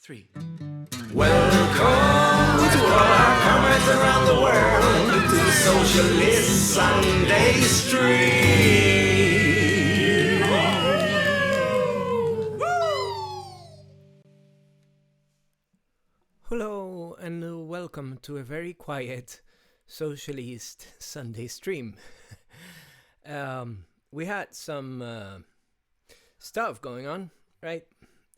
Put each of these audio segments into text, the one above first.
3. Welcome to all our comrades around the world to the Socialist Sunday Stream. Hello and welcome to a very quiet Socialist Sunday Stream. We had some stuff going on, right?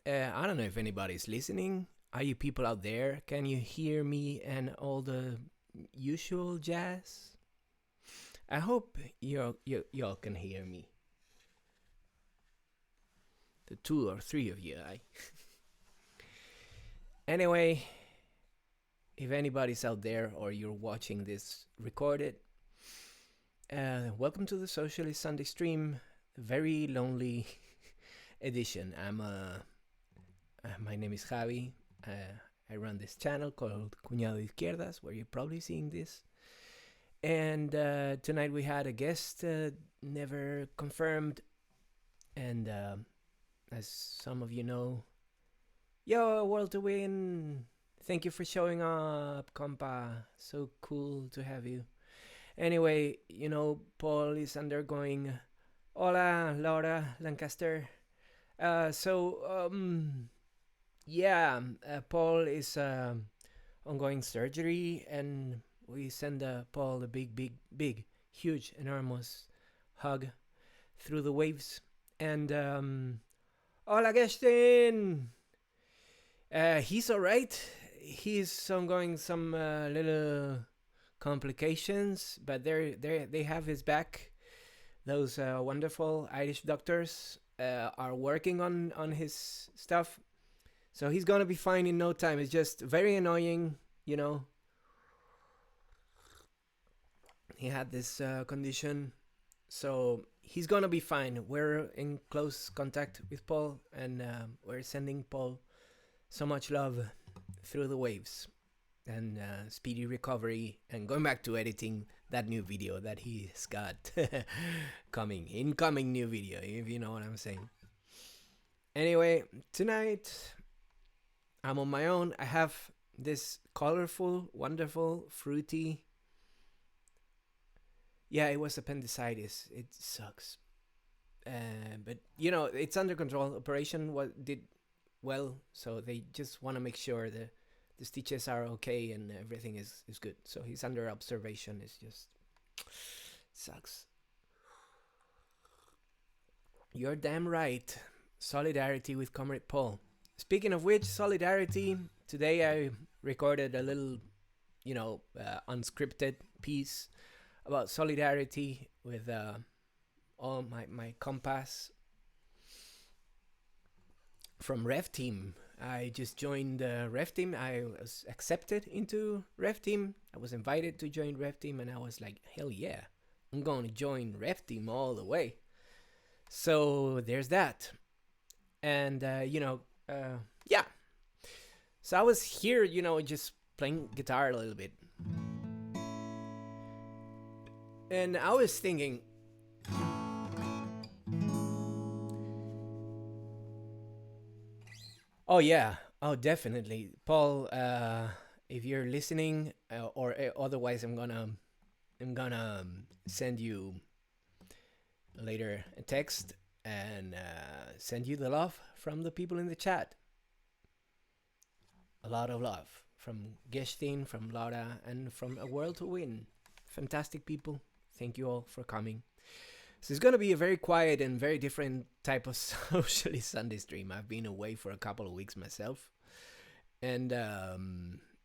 I don't know if anybody's listening. Are you people out there? Can you hear me and all the usual jazz? I hope y'all can hear me. The 2 or 3 of you, Anyway, if anybody's out there or you're watching this recorded, welcome to the Socialist Sunday Stream, very lonely edition. My name is Javi. I run this channel called Cuñado de Izquierdas, where you're probably seeing this. And tonight we had a guest never confirmed. And as some of you know, yo, World to Win! Thank you for showing up, compa. So cool to have you. Anyway, you know, Paul is undergoing... Hola, Laura Lancaster. Paul is ongoing surgery, and we send Paul a big, huge, enormous hug through the waves. And hola, Kathrin. He's all right. He's ongoing some little complications, but they have his back. Those wonderful Irish doctors are working on his stuff. So he's gonna be fine in no time. It's just very annoying, you know. He had this condition, so he's gonna be fine. We're in close contact with Paul, and we're sending Paul so much love through the waves, and speedy recovery, and going back to editing that new video that he's got incoming new video, if you know what I'm saying. Anyway, tonight I'm on my own. I have this colorful, wonderful, fruity... Yeah, it was appendicitis. It sucks. But, you know, it's under control. Operation did well, so they just want to make sure the stitches are okay and everything is good. So he's under observation. It's just... sucks. You're damn right. Solidarity with Comrade Paul. Speaking of which, solidarity, today I recorded a little, unscripted piece about solidarity with all my compas from Ref Team. I just joined Ref Team. I was accepted into Ref Team. I was invited to join Ref Team, and I was like, hell yeah, I'm going to join Ref Team all the way. So there's that. And, yeah. So I was here, just playing guitar a little bit. And I was thinking... Oh, yeah. Oh, definitely. Paul, if you're listening, or otherwise I'm gonna send you later a text and send you the love from the people in the chat. A lot of love from Kathrin, from Laura, and from A World to Win. Fantastic people. Thank you all for coming. So it's going to be a very quiet and very different type of Socialist Sunday stream. I've been away for a couple of weeks myself. And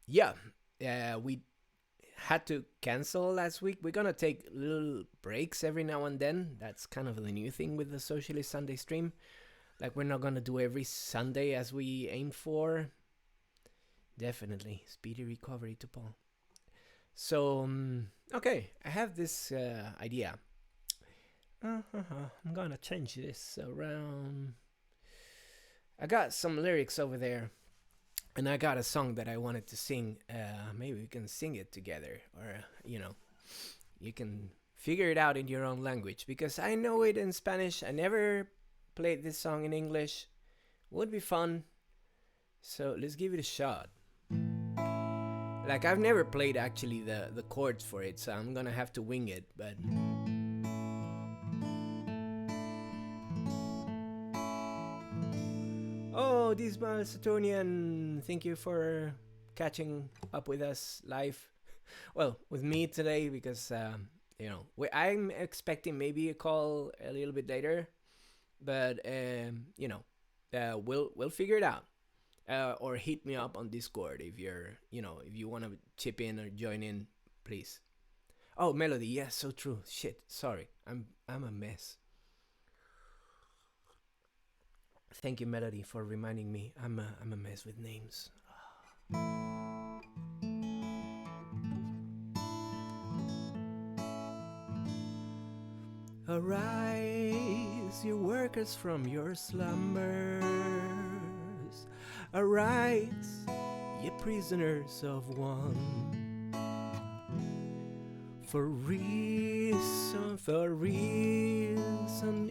we had to cancel last week. We're going to take little breaks every now and then. That's kind of the new thing with the Socialist Sunday stream. Like, we're not going to do every Sunday as we aimed for. Definitely. Speedy recovery to Paul. So, okay. I have this idea. I'm going to change this around. I got some lyrics over there. And I got a song that I wanted to sing. Maybe we can sing it together. Or, you can figure it out in your own language. Because I know it in Spanish. I never played this song in English. Would be fun. So let's give it a shot. Like, I've never played actually the chords for it, so I'm gonna have to wing it, but... Oh, Dismal Saturnian, thank you for catching up with us live. Well, with me today, because, I'm expecting maybe a call a little bit later, but, we'll figure it out. Or hit me up on Discord if if you want to chip in or join in, please. Oh, Melody, yes, so true. Shit, sorry, I'm a mess. Thank you, Melody, for reminding me. I'm a mess with names. Arise, you workers, from your slumbers. Arise, ye prisoners of one. For reason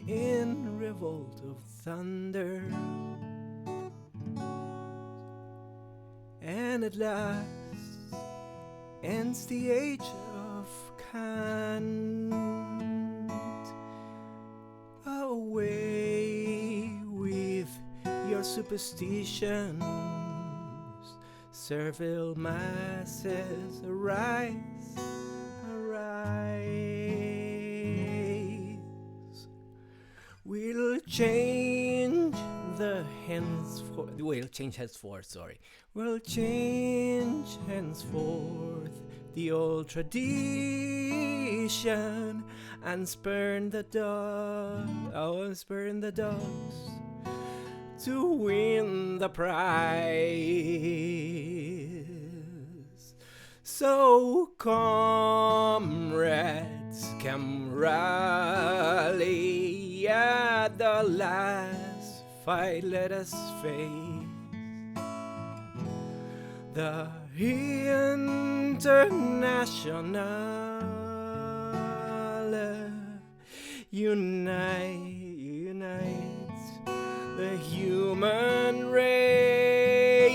in revolt of thunder. And at last ends the age of Kant. Away with your superstitions, servile masses, arise, arise. We'll change henceforth. We'll change henceforth the old tradition and spurn the dogs to win the prize. So comrades, come rally at the last fight. Let us face the international. Unite the human race.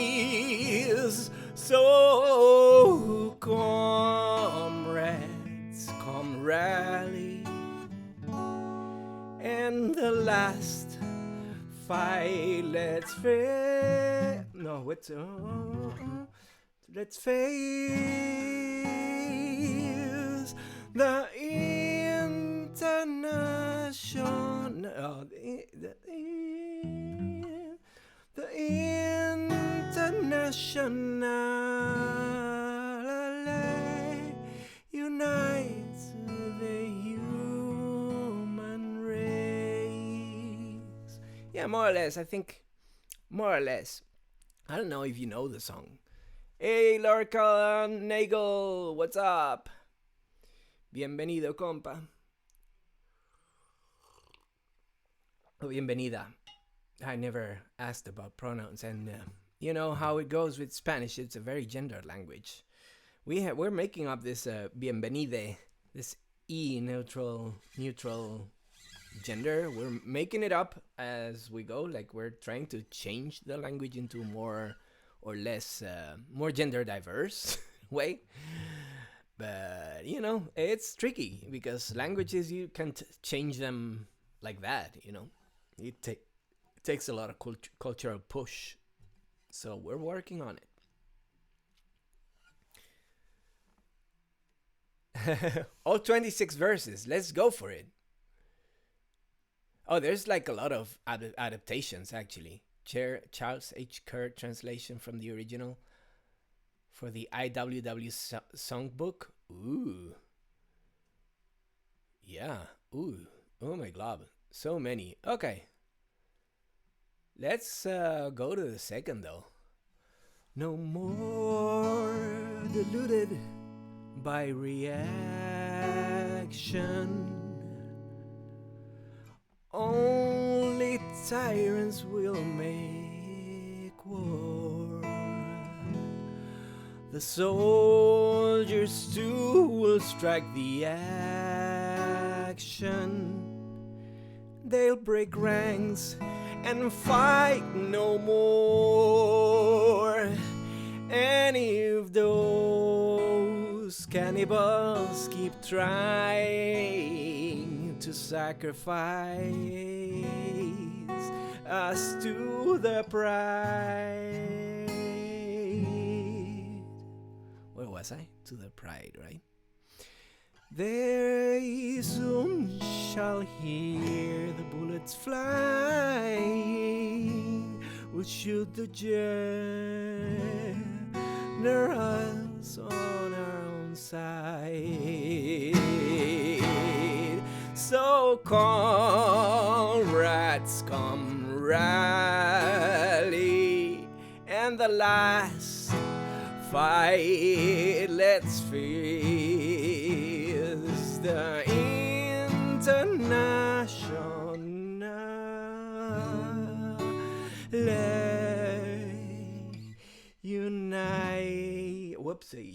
So comrades, come rally, and the last fight. Let's face. No, what's let's face the international. The international unites the human race. Yeah, more or less. I think more or less. I don't know if you know the song. Hey, Lorca Nagel, what's up? Bienvenido, compa. Oh, bienvenida. I never asked about pronouns, and you know how it goes with Spanish. It's a very gendered language. We're making up this bienvenide, this neutral gender. We're making it up as we go. Like, we're trying to change the language into more or less more gender diverse way. But it's tricky because languages, you can't change them like that. It takes a lot of cultural push. So we're working on it. All 26 verses. Let's go for it. Oh, there's like a lot of adaptations, actually. Charles H. Kerr translation from the original for the IWW songbook. Ooh. Yeah. Ooh. Oh my God. So many. Okay. Let's go to the second, though. No more deluded by reaction. Only tyrants will make war. The soldiers too will strike the action. They'll break ranks and fight no more. And if those cannibals keep trying to sacrifice us to the pride. Where was I? To the pride, right? They soon shall hear the bullets fly. We'll shoot the generals on our own side. So comrades, come rally, and the last fight let's face the international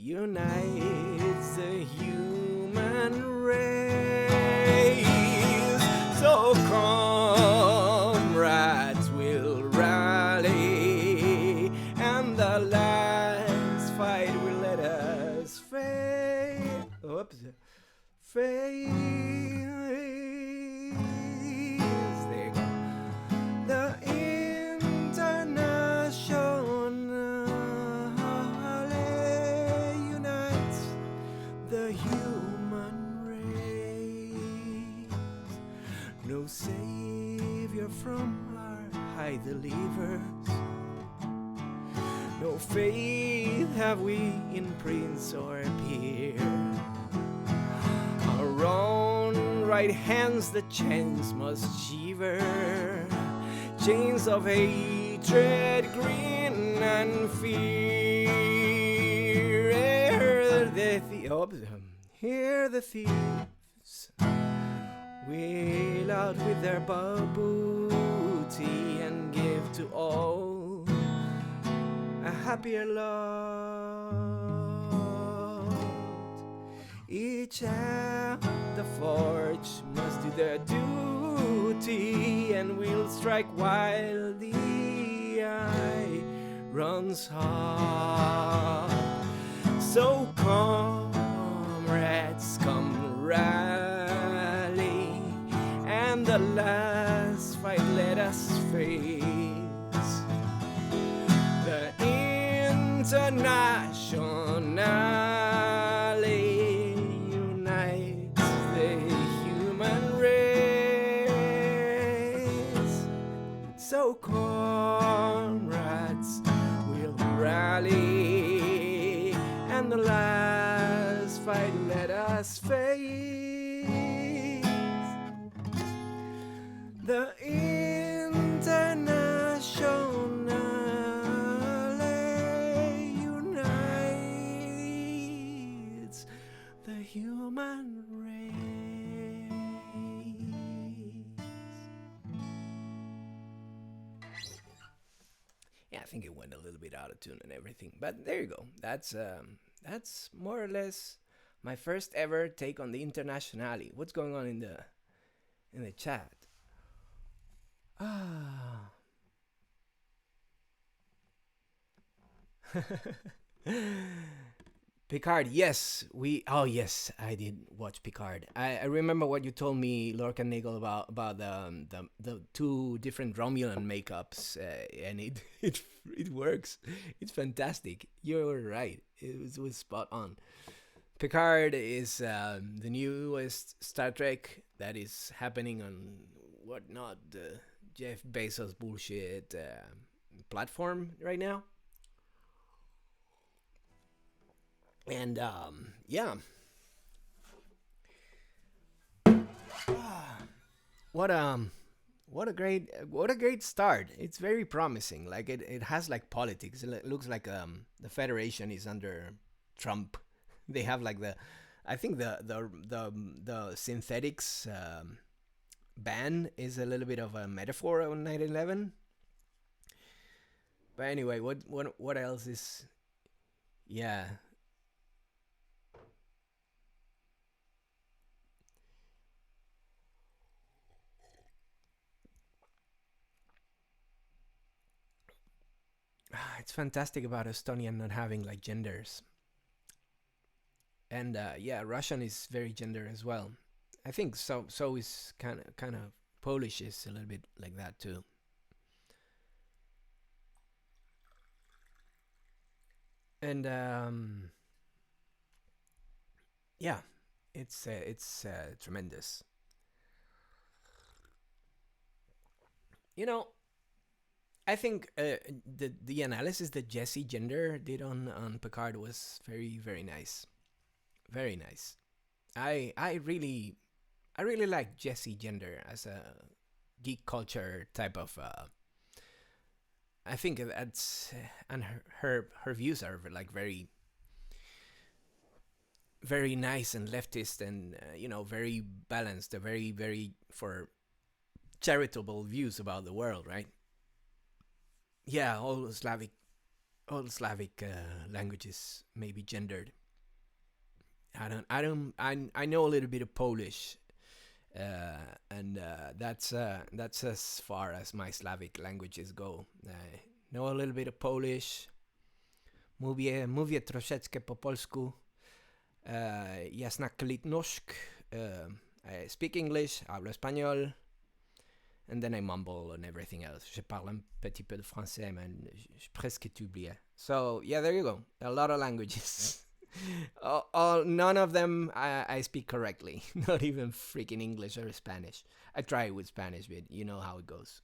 unites the human race. So comrades will rally, and the last fight will let us face. There you go. The international unites the human race. No savior from our high delivers. No faith have we in prince or peer. Our own right hands the chains must shiver. Chains of hatred, greed and fear. Hear the thieves wail out with their booty and give to all a happier lot. Each at the forge must do their duty, and we'll strike while the eye runs hot. So comrades, come rally, and the last fight let us face the international unites the human race. So comrades will rally, and the last fight let us face the international unites the human race. Yeah, I think it went a little bit out of tune and everything, but there you go. That's more or less my first ever take on the internationality. What's going on in the chat? Ah. Picard, yes, yes, I did watch Picard. I remember what you told me, Lorcan Nagel, about the two different Romulan makeups, and it works. It's fantastic. You're right. It was spot on. Picard is the newest Star Trek that is happening on whatnot, the Jeff Bezos bullshit platform right now. And yeah, what a great start. It's very promising. Like it has like politics. It looks like the Federation is under Trump. They have like I think the synthetics ban is a little bit of a metaphor on 9/11. But anyway, what else is? Yeah. it's fantastic about Estonian not having like genders. And yeah, Russian is very gender as well. I think so is kind of Polish is a little bit like that too. And yeah, it's tremendous. You know, I think the analysis that Jesse Gender did on Picard was very nice, very nice. I really like Jesse Gender as a geek culture type of. I think that's and her views are like very nice and leftist and very balanced. They're very for charitable views about the world, right? Yeah, all Slavic languages may be gendered. I know a little bit of Polish, and that's as far as my Slavic languages go. I know a little bit of Polish. Mówię troszeczkę po polsku. Ja snackar lite norsk. I speak English, hablo español. And then I mumble and everything else. Je parle un petit peu de français, mais j'ai presque tout oublié. So, yeah, there you go. A lot of languages. None of them I speak correctly. Not even freaking English or Spanish. I try with Spanish, but you know how it goes.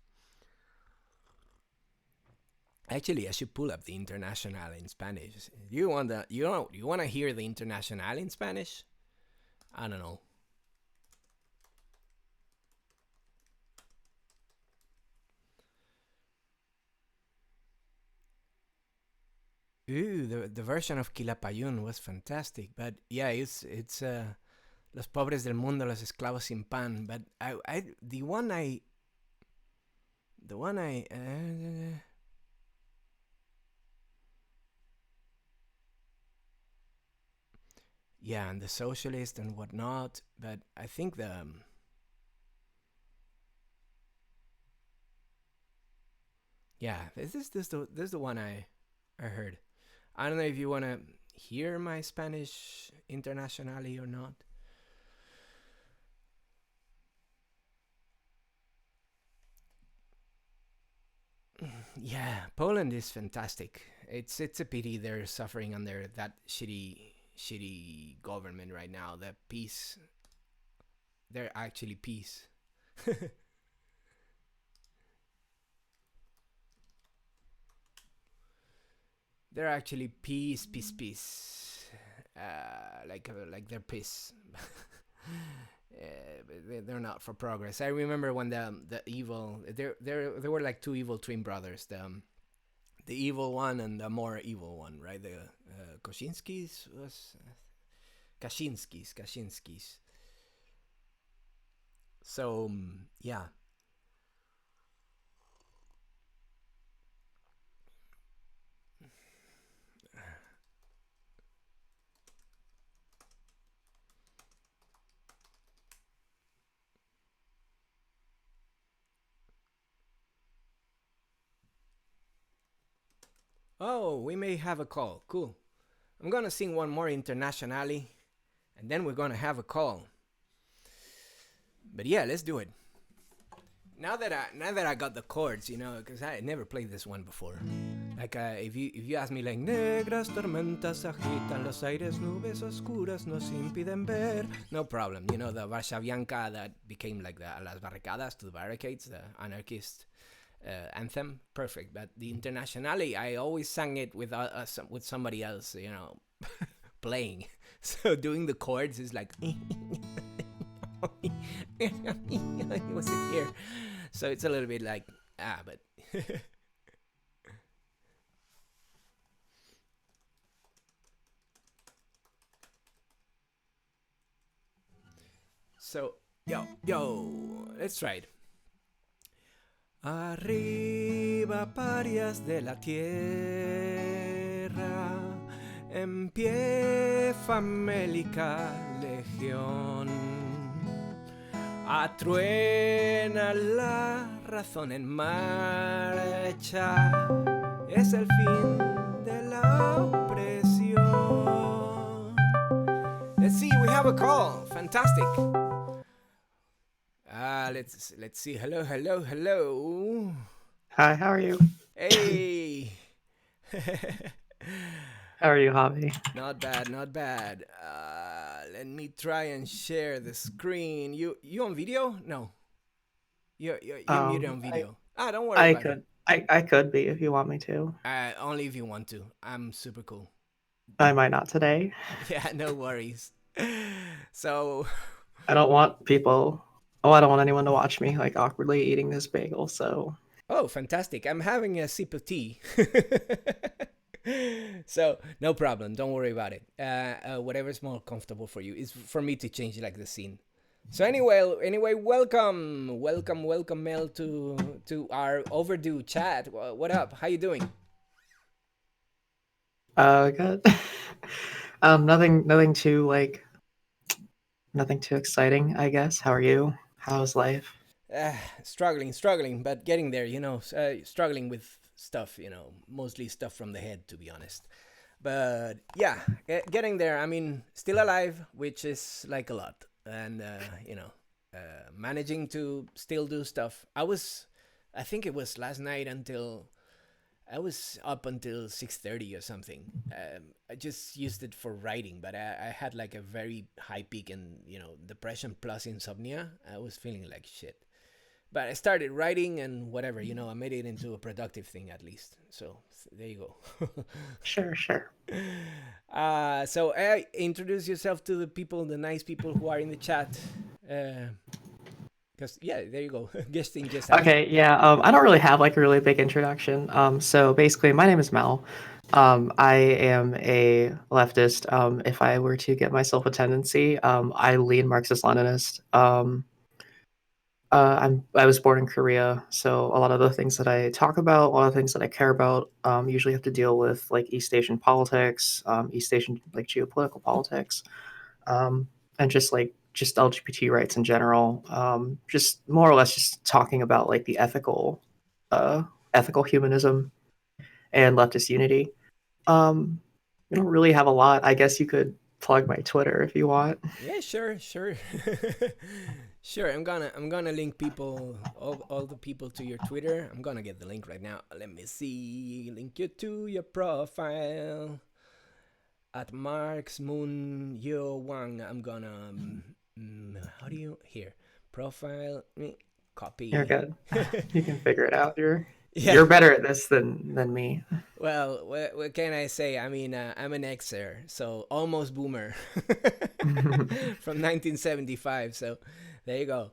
Actually, I should pull up the International in Spanish. You want to hear the International in Spanish? I don't know. Ooh, the version of Quilapayún was fantastic, but yeah, it's Los pobres del mundo, los esclavos sin pan. But the one I yeah, and the Socialist and whatnot. But I think this is the one I heard. I don't know if you want to hear my Spanish internationally or not. Yeah, Poland is fantastic. It's a pity they're suffering under that shitty government right now. That peace, they're actually peace. They're actually peace. Like they're peace. They're not for progress. I remember when the evil there were like two evil twin brothers. The evil one and the more evil one, right? The Kaczynskis was Kaczynskis. So yeah. Oh, we may have a call. Cool. I'm gonna sing one more internationally, and then we're gonna have a call. But yeah, let's do it. Now that I got the chords, because I had never played this one before. Like if you ask me like negras tormentas agitan los aires, nubes oscuras nos impiden ver, no problem. The Varshavianka that became like the las barricadas to the barricades, the anarchist anthem, perfect. But the Internationale, I always sang it with somebody else, playing. So doing the chords is like it wasn't here, so it's a little bit like but so yo, let's try it. Arriba, parias de la tierra, en pie famélica legión. Atruena la razón en marcha es el fin de la opresión. Let's see, we have a call. Fantastic. Let's see. Hello, hello, hello. Hi, how are you? Hey. How are you, Javi? Not bad, not bad. Let me try and share the screen. You on video? No. You're muted on I video. Don't worry I about it. I could be if you want me to. Only if you want to. I'm super cool. I might not today. Yeah, no worries. So, I don't want people. Oh, I don't want anyone to watch me like awkwardly eating this bagel. So oh, fantastic. I'm having a sip of tea. So, no problem. Don't worry about it. Whatever's more comfortable for you is for me to change like the scene. So anyway, welcome, Mel, to our overdue chat. What up? How you doing? good. Nothing too nothing too exciting. I guess. How are you? How's life? Struggling, but getting there. Struggling with stuff. Mostly stuff from the head, to be honest. But yeah, getting there. I mean, still alive, which is like a lot, and managing to still do stuff. I think it was last night until I was up until 6:30 or something. I just used it for writing, but I had like a very high peak and depression plus insomnia. I was feeling like shit. But I started writing and whatever, I made it into a productive thing at least. So there you go. Sure. So introduce yourself to the people, the nice people who are in the chat. Because yeah, there you go. Guesting just happened. Okay, yeah. I don't really have like a really big introduction. So basically, my name is Mel. I am a leftist. If I were to get myself a tendency, I lean Marxist-Leninist. I was born in Korea, so a lot of the things that I talk about, a lot of things that I care about, usually have to deal with like East Asian politics, East Asian like geopolitical politics, and just LGBT rights in general. Just more or less just talking about like the ethical humanism and leftist unity. We don't really have a lot. I guess you could plug my Twitter if you want. Yeah, sure. Sure, I'm gonna link all the people to your Twitter. I'm gonna get the link right now. Let me see. Link you to your profile at Marx Moon Yo Wang. I'm gonna how do you here profile You're copy. good. You can figure it out. Yeah. You're better at this than me. Well, what can I say? I mean, I'm an Xer, so almost boomer from 1975. So there you go.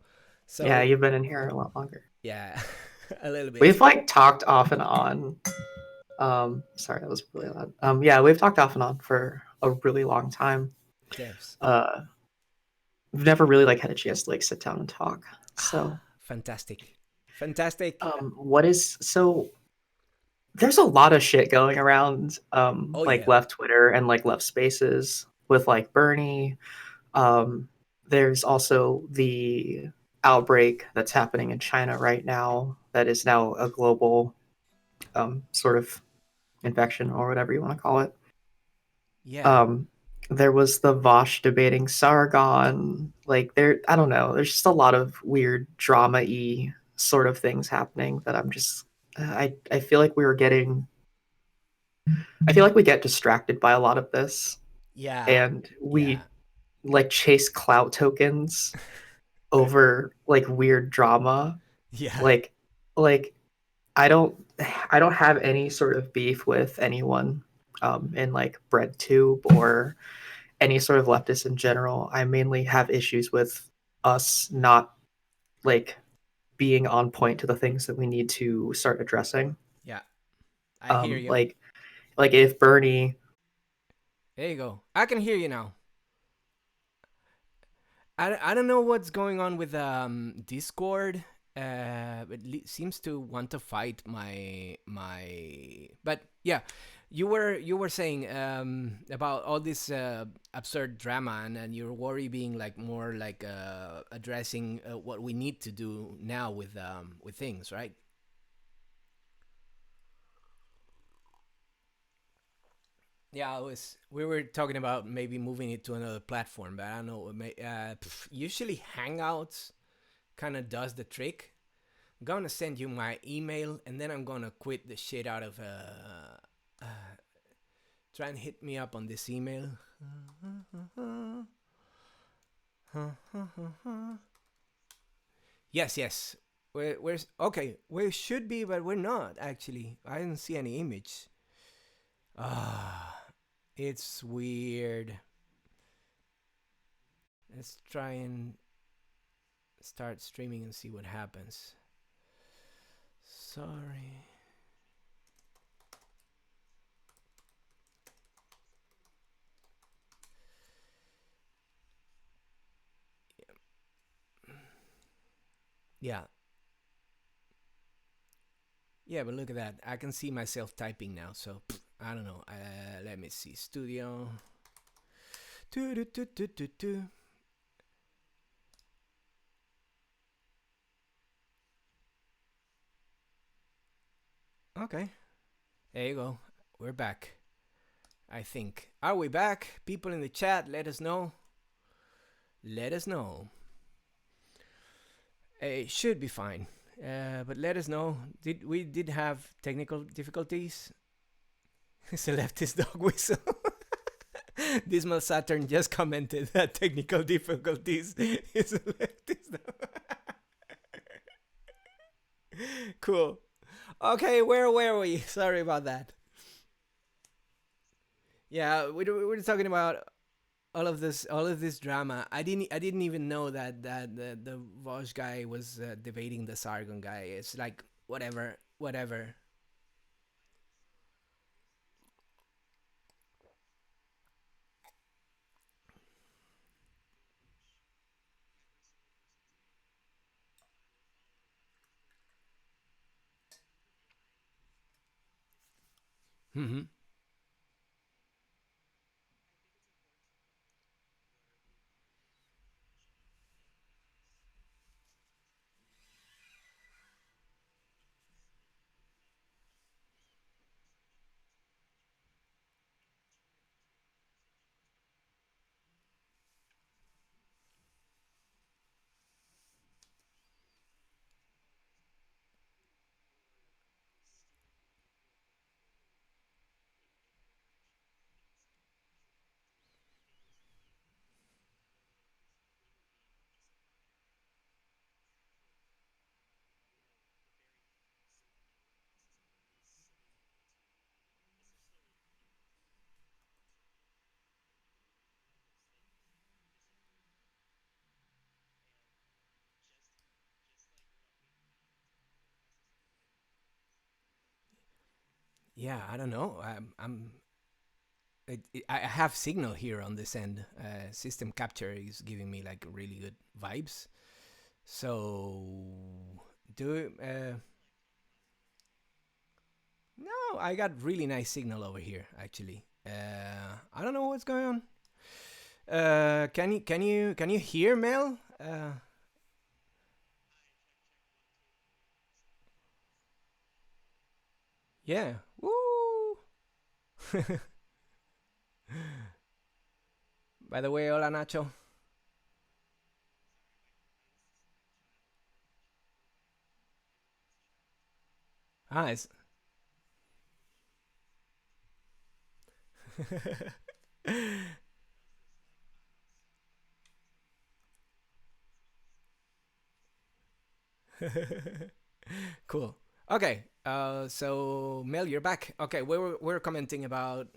So Yeah, you've been in here a lot longer. yeah, a little bit. We've like talked off and on. Sorry, that was really loud. Yeah, we've talked off and on for a really long time. Devs. Uh, we've never really like had a chance to like sit down and talk. So, Fantastic. what is so? There's a lot of shit going around, Oh like yeah. left Twitter and like left spaces with like Bernie. There's also the outbreak that's happening in China right now that is now a global sort of infection or whatever you want to call it. Yeah. Um, there was the Vosh debating Sargon. Like I don't know. There's just a lot of weird drama-y sort of things happening that I'm just. I feel like we were getting. I feel like we get distracted by a lot of this, Yeah. and Yeah. we like chase clout tokens over like weird drama. Yeah. Like, like I don't. I don't have any sort of beef with anyone in like BreadTube or any sort of leftist in general. I mainly have issues with us not like being on point to the things that we need to start addressing. Yeah. I hear you. Like if Bernie, There you go. I can hear you now. I don't know what's going on with Discord. It seems to want to fight my. But yeah, you were saying about all this absurd drama and your worry being like more like addressing what we need to do now with things, right? Yeah, I was. We were talking about maybe moving it to another platform, but I don't know. Usually, Hangouts kind of does the trick. I'm gonna send you my email, and then I'm gonna quit the shit out of. Try and hit me up on this email. Yes, yes. Where's okay? We should be, but we're not actually. I didn't see any image. Ah, it's weird. Let's try and start streaming and see what happens. Sorry. Yeah. Yeah, but look at that. I can see myself typing now, so I don't know. Let me see. Studio. Do, do, do, do, do, do. Okay. There you go. We're back. I think. Are we back? People in the chat, let us know. Let us know. It should be fine. But let us know. We did have technical difficulties? It's a leftist dog whistle. Dismal Saturn just commented that technical difficulties is a leftist dog. Cool. Okay, where were we? Sorry about that. Yeah, we were talking about all of this drama. I didn't even know that the Vosh guy was debating the Sargon guy. It's like whatever, whatever. Hmm. Yeah, I don't know. I have signal here on this end. System capture is giving me like really good vibes. So do no, I got really nice signal over here actually. I don't know what's going on. Can you hear Mel? Yeah. Woo. By the way, hola Nacho. Ah, it's cool. Okay. So Mel, you're back. Okay, we're commenting about.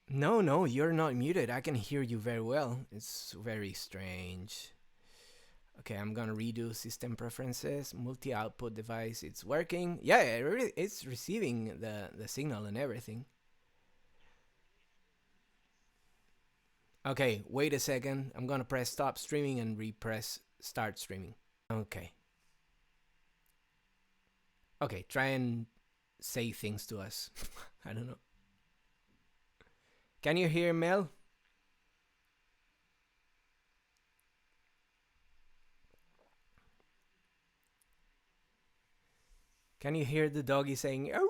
No, no, you're not muted. I can hear you very well. It's very strange. Okay, I'm gonna redo system preferences, multi-output device. It's working. Yeah, it's receiving the signal and everything. Okay, wait a second. I'm gonna press stop streaming and repress start streaming. Okay. Okay, try and say things to us. I don't know. Can you hear Mel? Can you hear the doggy saying? "Arr!"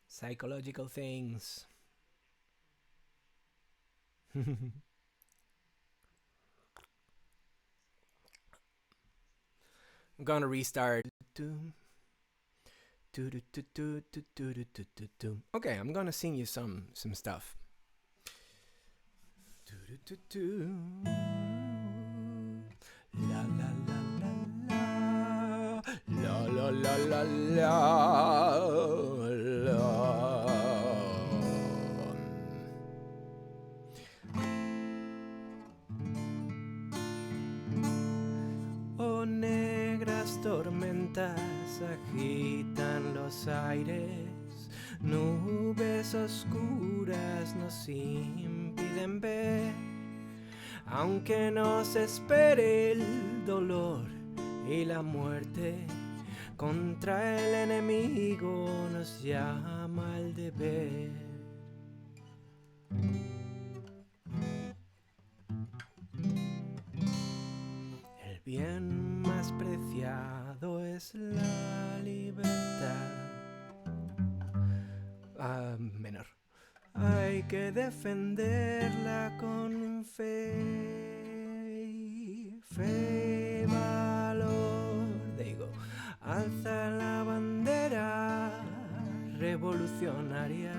Psychological things. I'm gonna restart. Okay, I'm gonna sing you some stuff. La la la la la la la la la. Oh, negras tormentas agitan los aires, nubes oscuras nos impiden ver, aunque nos espere el dolor y la muerte, contra el enemigo nos llama el deber. El bien más preciado es la libertad. Menor. Hay que defenderla con fe, fe y valor. Digo, alza la bandera revolucionaria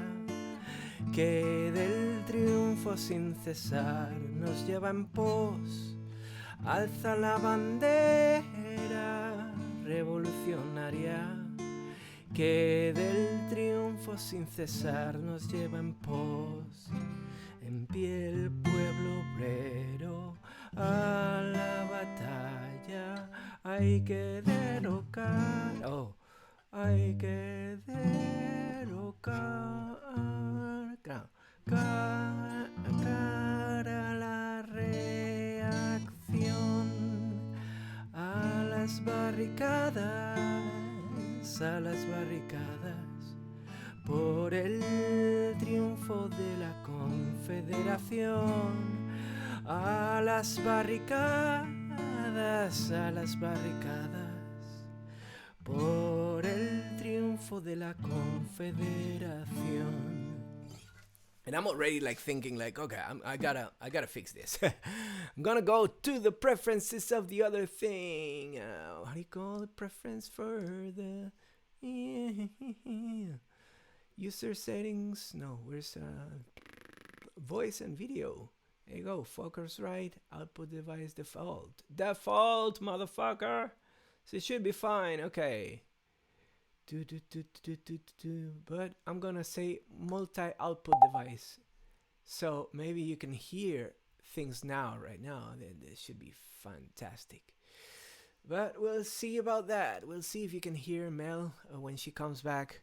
que del triunfo sin cesar nos lleva en pos. Alza la bandera revolucionaria que del triunfo sin cesar nos lleva en pos. En pie el pueblo obrero a la batalla. Hay que derrocar, hay que derrocar, cara la reacción, a las barricadas, por el triunfo de la Confederación, a las barricadas, por el triunfo de la Confederación. And I'm already like thinking like, okay, I gotta fix this. I'm gonna go to the preferences of the other thing. How do you call the preference for the user settings? No, where's voice and video? There you go. Focus right. Output device default. Default, motherfucker. So it should be fine. Okay. But I'm gonna say multi-output device, so maybe you can hear things right now. This should be fantastic, but we'll see about that. We'll see if you can hear Mel when she comes back,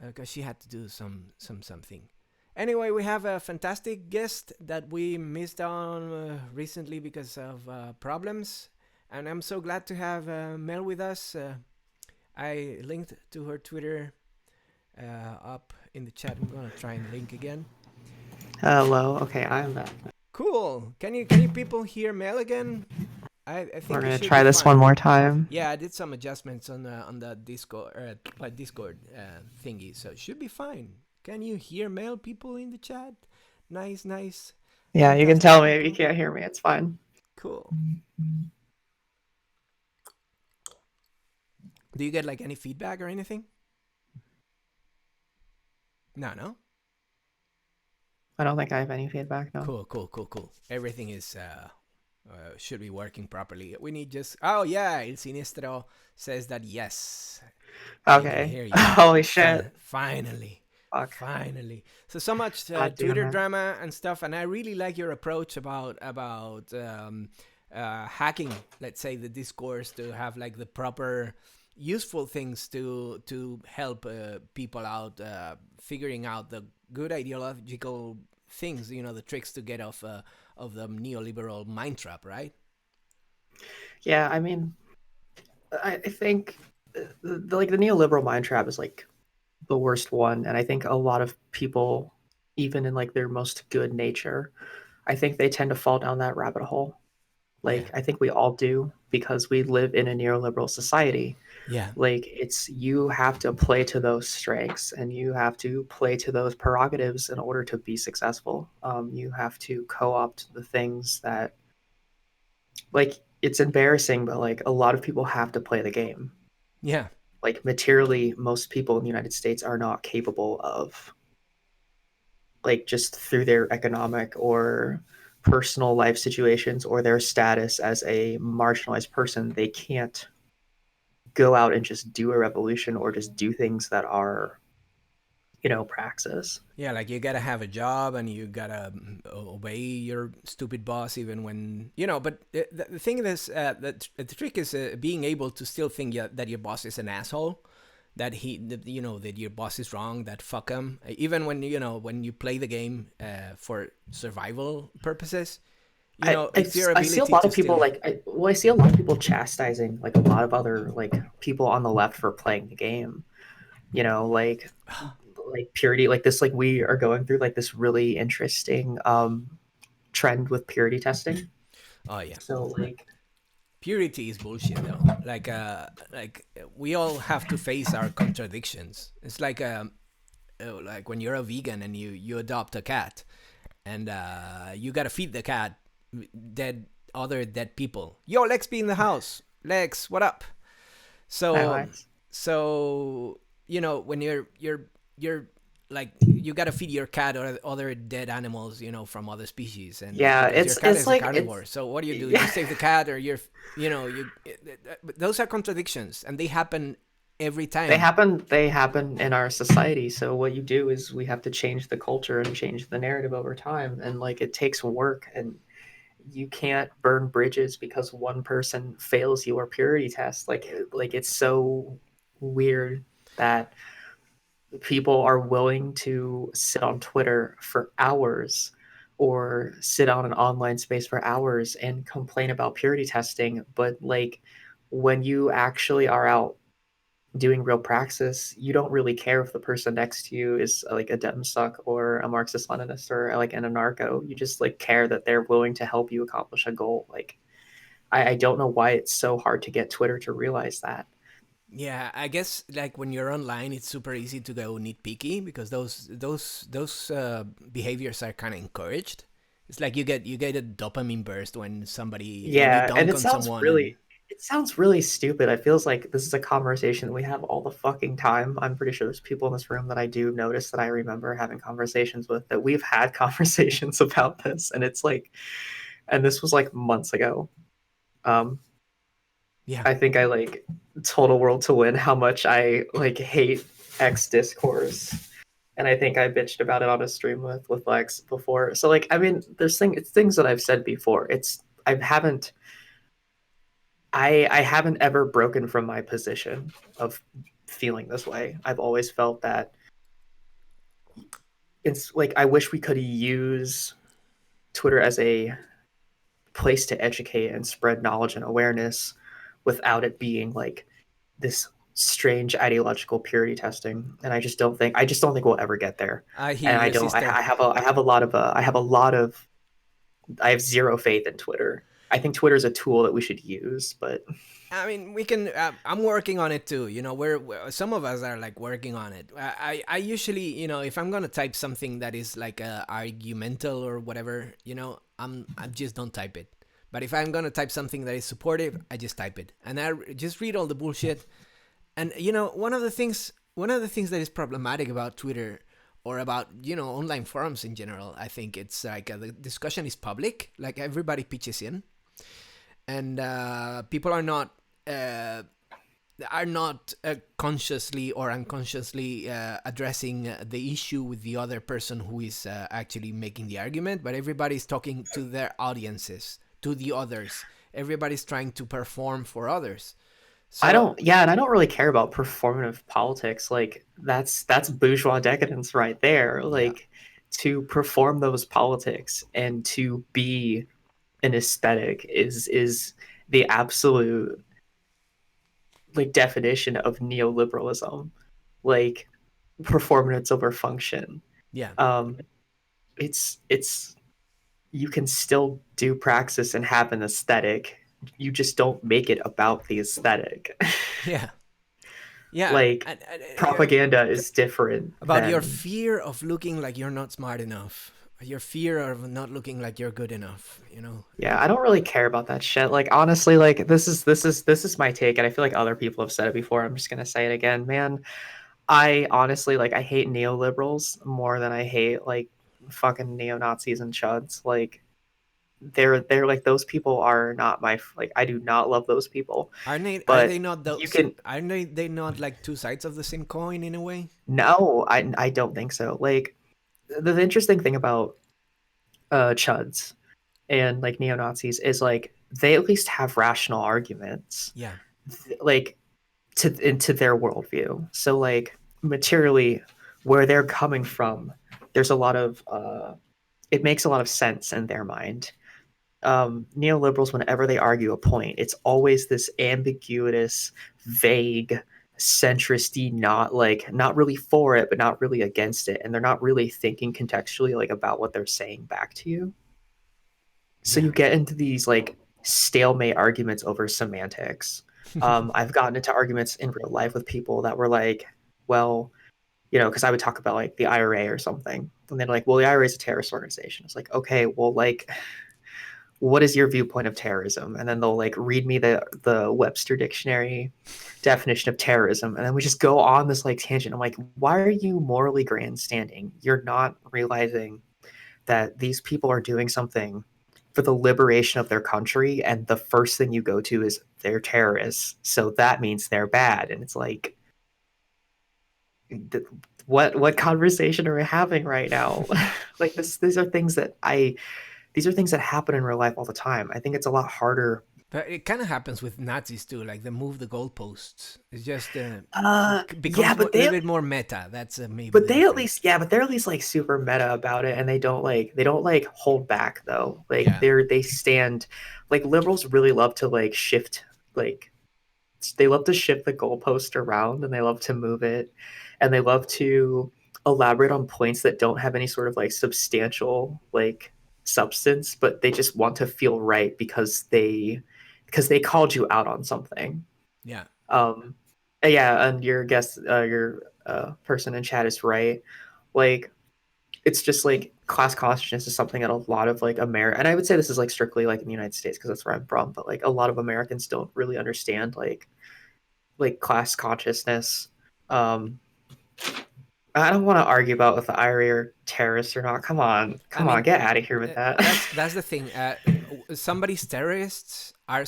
because she had to do something. Anyway, we have a fantastic guest that we missed on recently because of problems, and I'm so glad to have Mel with us. I linked to her Twitter up in the chat. I'm gonna try and link again. Hello. Okay, I'm back. Cool. Can you people hear Mel again? I think we're gonna try this one more time. Yeah, I did some adjustments on the Discord thingy, so it should be fine. Can you hear Mel, people in the chat? Nice. Yeah, you can tell me if you can't hear me. It's fine. Cool. Do you get like any feedback or anything? No? I don't think I have any feedback, no. Cool. Everything is should be working properly. We need just... Oh, yeah, El Sinistro says that yes. Okay. Holy shit. Finally. Fuck. Finally. So much Twitter drama and stuff, and I really like your approach about hacking, let's say, the discourse to have like the proper... useful things to help people out figuring out the good ideological things, the tricks to get off of the neoliberal mind trap, right? Yeah, I mean, I think the neoliberal mind trap is like the worst one, and I think a lot of people even in like their most good nature, I think they tend to fall down that rabbit hole. Yeah. Like I think we all do because we live in a neoliberal society. Yeah. Like it's you have to play to those strengths and you have to play to those prerogatives in order to be successful. You have to co-opt the things that like it's embarrassing, but like a lot of people have to play the game. Yeah. Like materially, most people in the United States are not capable of like just through their economic or personal life situations or their status as a marginalized person, they can't go out and just do a revolution or just do things that are, praxis. Yeah, like you gotta have a job and you gotta obey your stupid boss even when you know. But the thing is, the trick is being able to still think that your boss is an asshole, that your boss is wrong, that fuck him. Even when when you play the game for survival purposes, it's your I see a ability lot to of people still. like I see a lot of people chastising like a lot of other like people on the left for playing the game. You know, like purity, like this, like we are going through like this really interesting trend with purity testing. Oh yeah, So like purity is bullshit though. Like we all have to face our contradictions. It's like when you're a vegan and you adopt a cat and you gotta feed the cat dead other dead people. Yo, Lex be in the house. Lex, what up? So highlights. so when you're like you gotta feed your cat or other dead animals, from other species, and Yeah, because your cat it's is a like it's carnivore. So what do? You yeah. save the cat, or you those are contradictions, and they happen every time. They happen in our society. So what you do is we have to change the culture and change the narrative over time. And like it takes work and you can't burn bridges because one person fails your purity test. Like it's so weird that people are willing to sit on Twitter for hours or sit on an online space for hours and complain about purity testing. But like when you actually are out doing real praxis, you don't really care if the person next to you is like a Demsuck or a Marxist Leninist or like an anarcho. You just like care that they're willing to help you accomplish a goal. Like I don't know why it's so hard to get Twitter to realize that. Yeah, I guess like when you're online, it's super easy to go nitpicky because those behaviors are kind of encouraged. It's like you get a dopamine burst when you Yeah, and dunk on someone, and it sounds really stupid. It feels like this is a conversation that we have all the fucking time. I'm pretty sure there's people in this room that I do notice that I remember having conversations with that we've had conversations about this, and it's like, and this was like months ago. Um, yeah. I think I like told a world to win how much I like hate X discourse. And I think I bitched about it on a stream with Lex before. So like I mean it's things that I've said before. I haven't ever broken from my position of feeling this way. I've always felt that it's like I wish we could use Twitter as a place to educate and spread knowledge and awareness without it being like this strange ideological purity testing. And I just don't think we'll ever get there. I hear And you, sister. I have a lot of I have zero faith in Twitter. I think Twitter is a tool that we should use, but I mean, we can. I'm working on it too. We're some of us are like working on it. I usually, if I'm gonna type something that is like argumental or whatever, I just don't type it. But if I'm gonna type something that is supportive, I just type it, and I just read all the bullshit. And one of the things that is problematic about Twitter or about online forums in general, I think it's like the discussion is public, like everybody pitches in, and people are not consciously or unconsciously addressing the issue with the other person who is actually making the argument, but everybody's talking to their audiences, to the others. Everybody's trying to perform for others. So and I don't really care about performative politics. Like that's bourgeois decadence right there. yeah, Like to perform those politics and to be an aesthetic is the absolute like definition of neoliberalism. Like performance over function. yeah, Um it's you can still do praxis and have an aesthetic. You just don't make it about the aesthetic. Yeah. Yeah. Like propaganda is different About your than fear of looking like you're not smart enough, your fear of not looking like you're good enough, you know. yeah, I don't really care about that shit. Like honestly, like this is my take, and I feel like other people have said it before. I'm just gonna say it again, man. I honestly like I hate neoliberals more than I hate like fucking neo Nazis and chuds. Like they're like those people are not my like I do not love those people. Are they But not you those? can Are they not like two sides of the same coin in a way? no, I don't think so. Like the interesting thing about chuds and like neo Nazis is like they at least have rational arguments, Yeah. like to into their worldview. So like materially, where they're coming from, there's a lot of it makes a lot of sense in their mind. Neoliberals, whenever they argue a point, it's always this ambiguous, vague, centristy, not really for it, but not really against it, and they're not really thinking contextually like about what they're saying back to you. So Yeah. you get into these like stalemate arguments over semantics. I've gotten into arguments in real life with people that were like, well, because I would talk about like the IRA or something, and they're like, well, the IRA is a terrorist organization. It's like, okay, well, like, what is your viewpoint of terrorism? And then they'll like read me the Webster dictionary definition of terrorism, and then we just go on this like tangent. I'm like, why are you morally grandstanding? You're not realizing that these people are doing something for the liberation of their country, and the first thing you go to is they're terrorists, so that means they're bad. And it's like, what conversation are we having right now? Like these are things that happen in real life all the time. I think it's a lot harder. But it kind of happens with Nazis too. Like they move the goalposts. It's just Yeah, becomes a little bit more meta. That's maybe but the they at least, difference. yeah, but they're at least like super meta about it, and they don't like hold back though. Like Yeah. they stand, like liberals really love to like shift, like they love to shift the goalpost around, and they love to move it, and they love to elaborate on points that don't have any sort of like substantial like substance, but they just want to feel right because they called you out on something. Yeah. um yeah, and your guest, your person in chat is right. Like it's just like class consciousness is something that a lot of like America, and I would say this is like strictly like in the United States because that's where I'm from, but like a lot of Americans don't really understand like class consciousness. um I don't want to argue about if the IRA are terrorists or not. I Come on, mean, get out of here with that. that's the thing. Somebody's terrorists are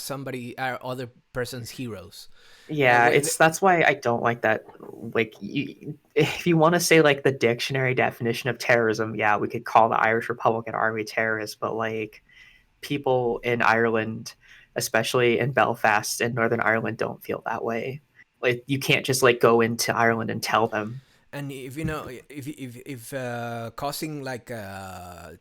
other person's heroes. Like Yeah, it's that's why I don't like that. Like, if you want to say like the dictionary definition of terrorism, yeah, we could call the Irish Republican Army terrorists, but like people in Ireland, especially in Belfast and Northern Ireland, don't feel that way. Like, you can't just like go into Ireland and tell them. and if you know if causing like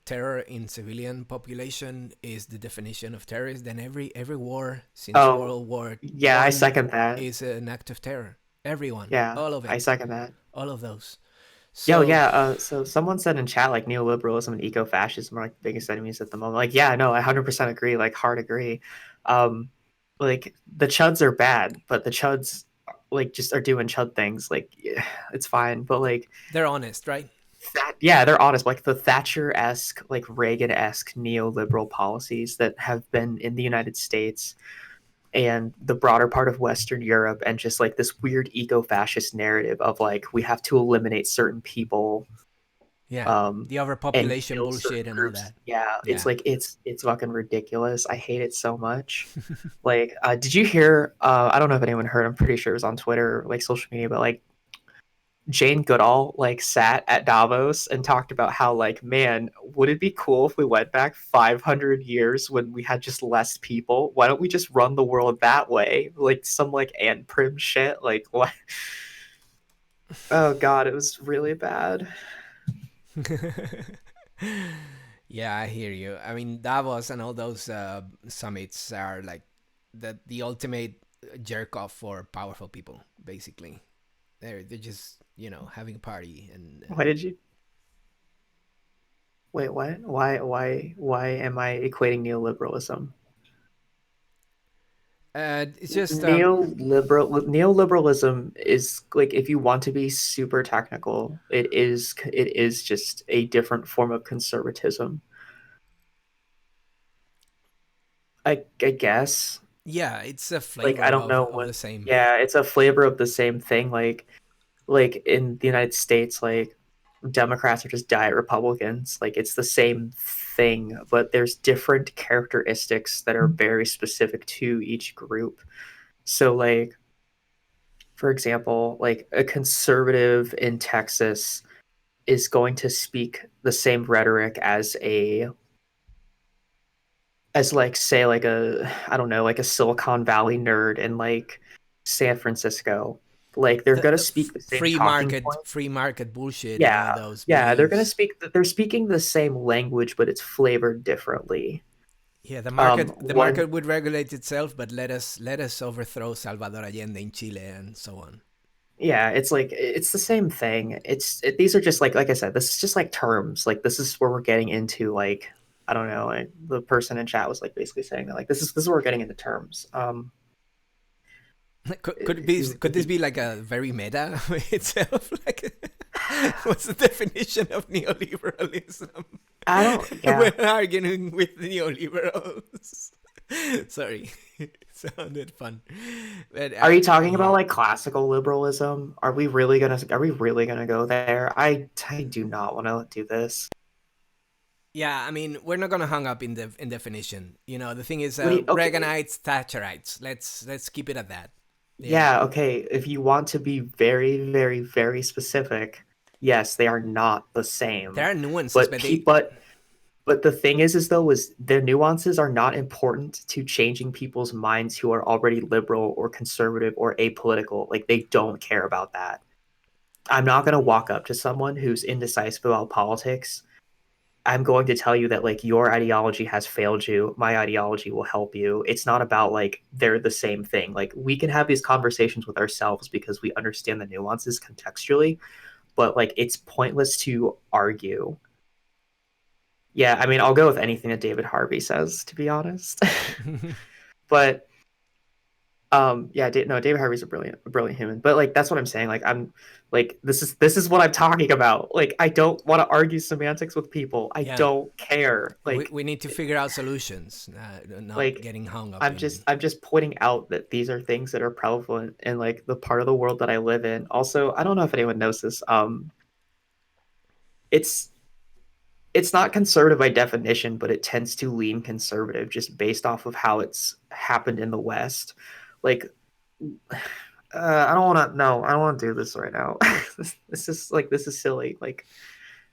terror in civilian population is the definition of terrorist, then every war since Oh, World War yeah, I One second that. is an act of terror. Everyone, Yeah, all of I it, second that. all of those. Yo, So yeah. So someone said in chat like neoliberalism and eco-fascism are like the biggest enemies at the moment. Like, yeah, no, I 100% agree. Like, hard agree. Um, like the chuds are bad, but the chuds like just are doing chud things. Like, yeah, it's fine. But like they're honest, right? that, yeah, they're honest. Like the Thatcher-esque, like Reagan-esque neoliberal policies that have been in the United States and the broader part of Western Europe, and just like this weird eco-fascist narrative of like we have to eliminate certain people, Yeah, um, the and overpopulation kill certain bullshit and all groups. that. Yeah, it's Yeah. like it's fucking ridiculous. I hate it so much. Like, did you hear? I don't know if anyone heard. I'm pretty sure it was on Twitter, like social media, but like Jane Goodall like sat at Davos and talked about how like, man, would it be cool if we went back 500 years when we had just less people? Why don't we just run the world that way? Like some like Ant Prim shit. Like what? Oh God, it was really bad. Yeah, I hear you. I mean, Davos and all those summits are like the ultimate jerk off for powerful people. Basically, they're just having a party and Why did you? Wait, what? Why am I equating neoliberalism? It's just Neoliberalism is like, if you want to be super technical, it is just a different form of conservatism. I guess. yeah, it's a Like, I flavor don't know of what. the same. Yeah, it's a flavor of the same thing. Like in the United States, like Democrats are just diet Republicans. Like, it's the same thing, but there's different characteristics that are very specific to each group. So, like, for example, like a conservative in Texas is going to speak the same rhetoric as like, say, like a, I don't know, like a Silicon Valley nerd in like San Francisco. Like, they're going to The speak the same talking points. free market bullshit, Yeah. those Yeah, beliefs. they're speaking the same language, but it's flavored differently. Yeah, the One market would regulate itself, but let us overthrow Salvador Allende in Chile and so on. Yeah, it's like, it's the same thing. These are just like I said, this is just like terms. Like, this is where we're getting into, like, I don't know, like, the person in chat was like basically saying that, like, this is where we're getting into terms. Could this be like a very meta itself? Like, what's the definition of neoliberalism? I don't, yeah. We're arguing with neoliberals. Sorry, it sounded fun, but Are you talking yeah, about like classical liberalism? Are we really gonna go there? I do not want to do this. yeah. I mean, we're not gonna hang up in definition. The thing is, What do you, okay, Reaganites, Thatcherites. Let's keep it at that. Yeah, yeah, okay. If you want to be very, very, very specific, yes, they are not the there same. are nuances, But but pe they but the thing is though, is the nuances are not important to changing people's minds who are already liberal or conservative or apolitical. Like, they don't care about that. I'm not gonna walk up to someone who's indecisive about politics. I'm going to tell you that, like, your ideology has failed you. My ideology will help you. It's not about like they're the same thing. Like, we can have these conversations with ourselves because we understand the nuances contextually, but like, it's pointless to argue. Yeah, I mean, I'll go with anything that David Harvey says, to be honest. But yeah, no, David Harvey's a brilliant human. But like, that's what I'm saying. Like, I'm like, this is what I'm talking about. Like, I don't want to argue semantics with people. I yeah. don't care. We need to figure out solutions, not Like getting hung up I'm in. just I'm just pointing out that these are things that are prevalent in like the part of the world that I live in. Also, I don't know if anyone knows this. It's it's not conservative by definition, but it tends to lean conservative just based off of how it's happened in the West. Like, I don't want to. No, I don't want to do this right now. This is silly. Like,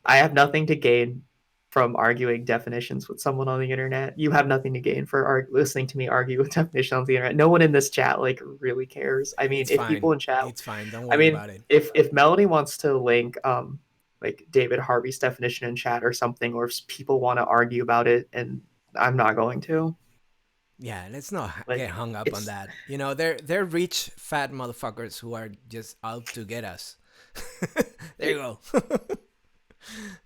I have nothing to gain from arguing definitions with someone on the internet. You have nothing to gain for listening to me argue with definitions on the internet. No one in this chat like really cares. I mean, It's if fine. people in chat, It's fine. Don't I worry mean, about it. if Melanie wants to link like David Harvey's definition in chat or something, or if people want to argue about it, and I'm not going to. Yeah, let's not get Like, hung up on it's that. They're rich fat motherfuckers who are just out to get us. There you it, go.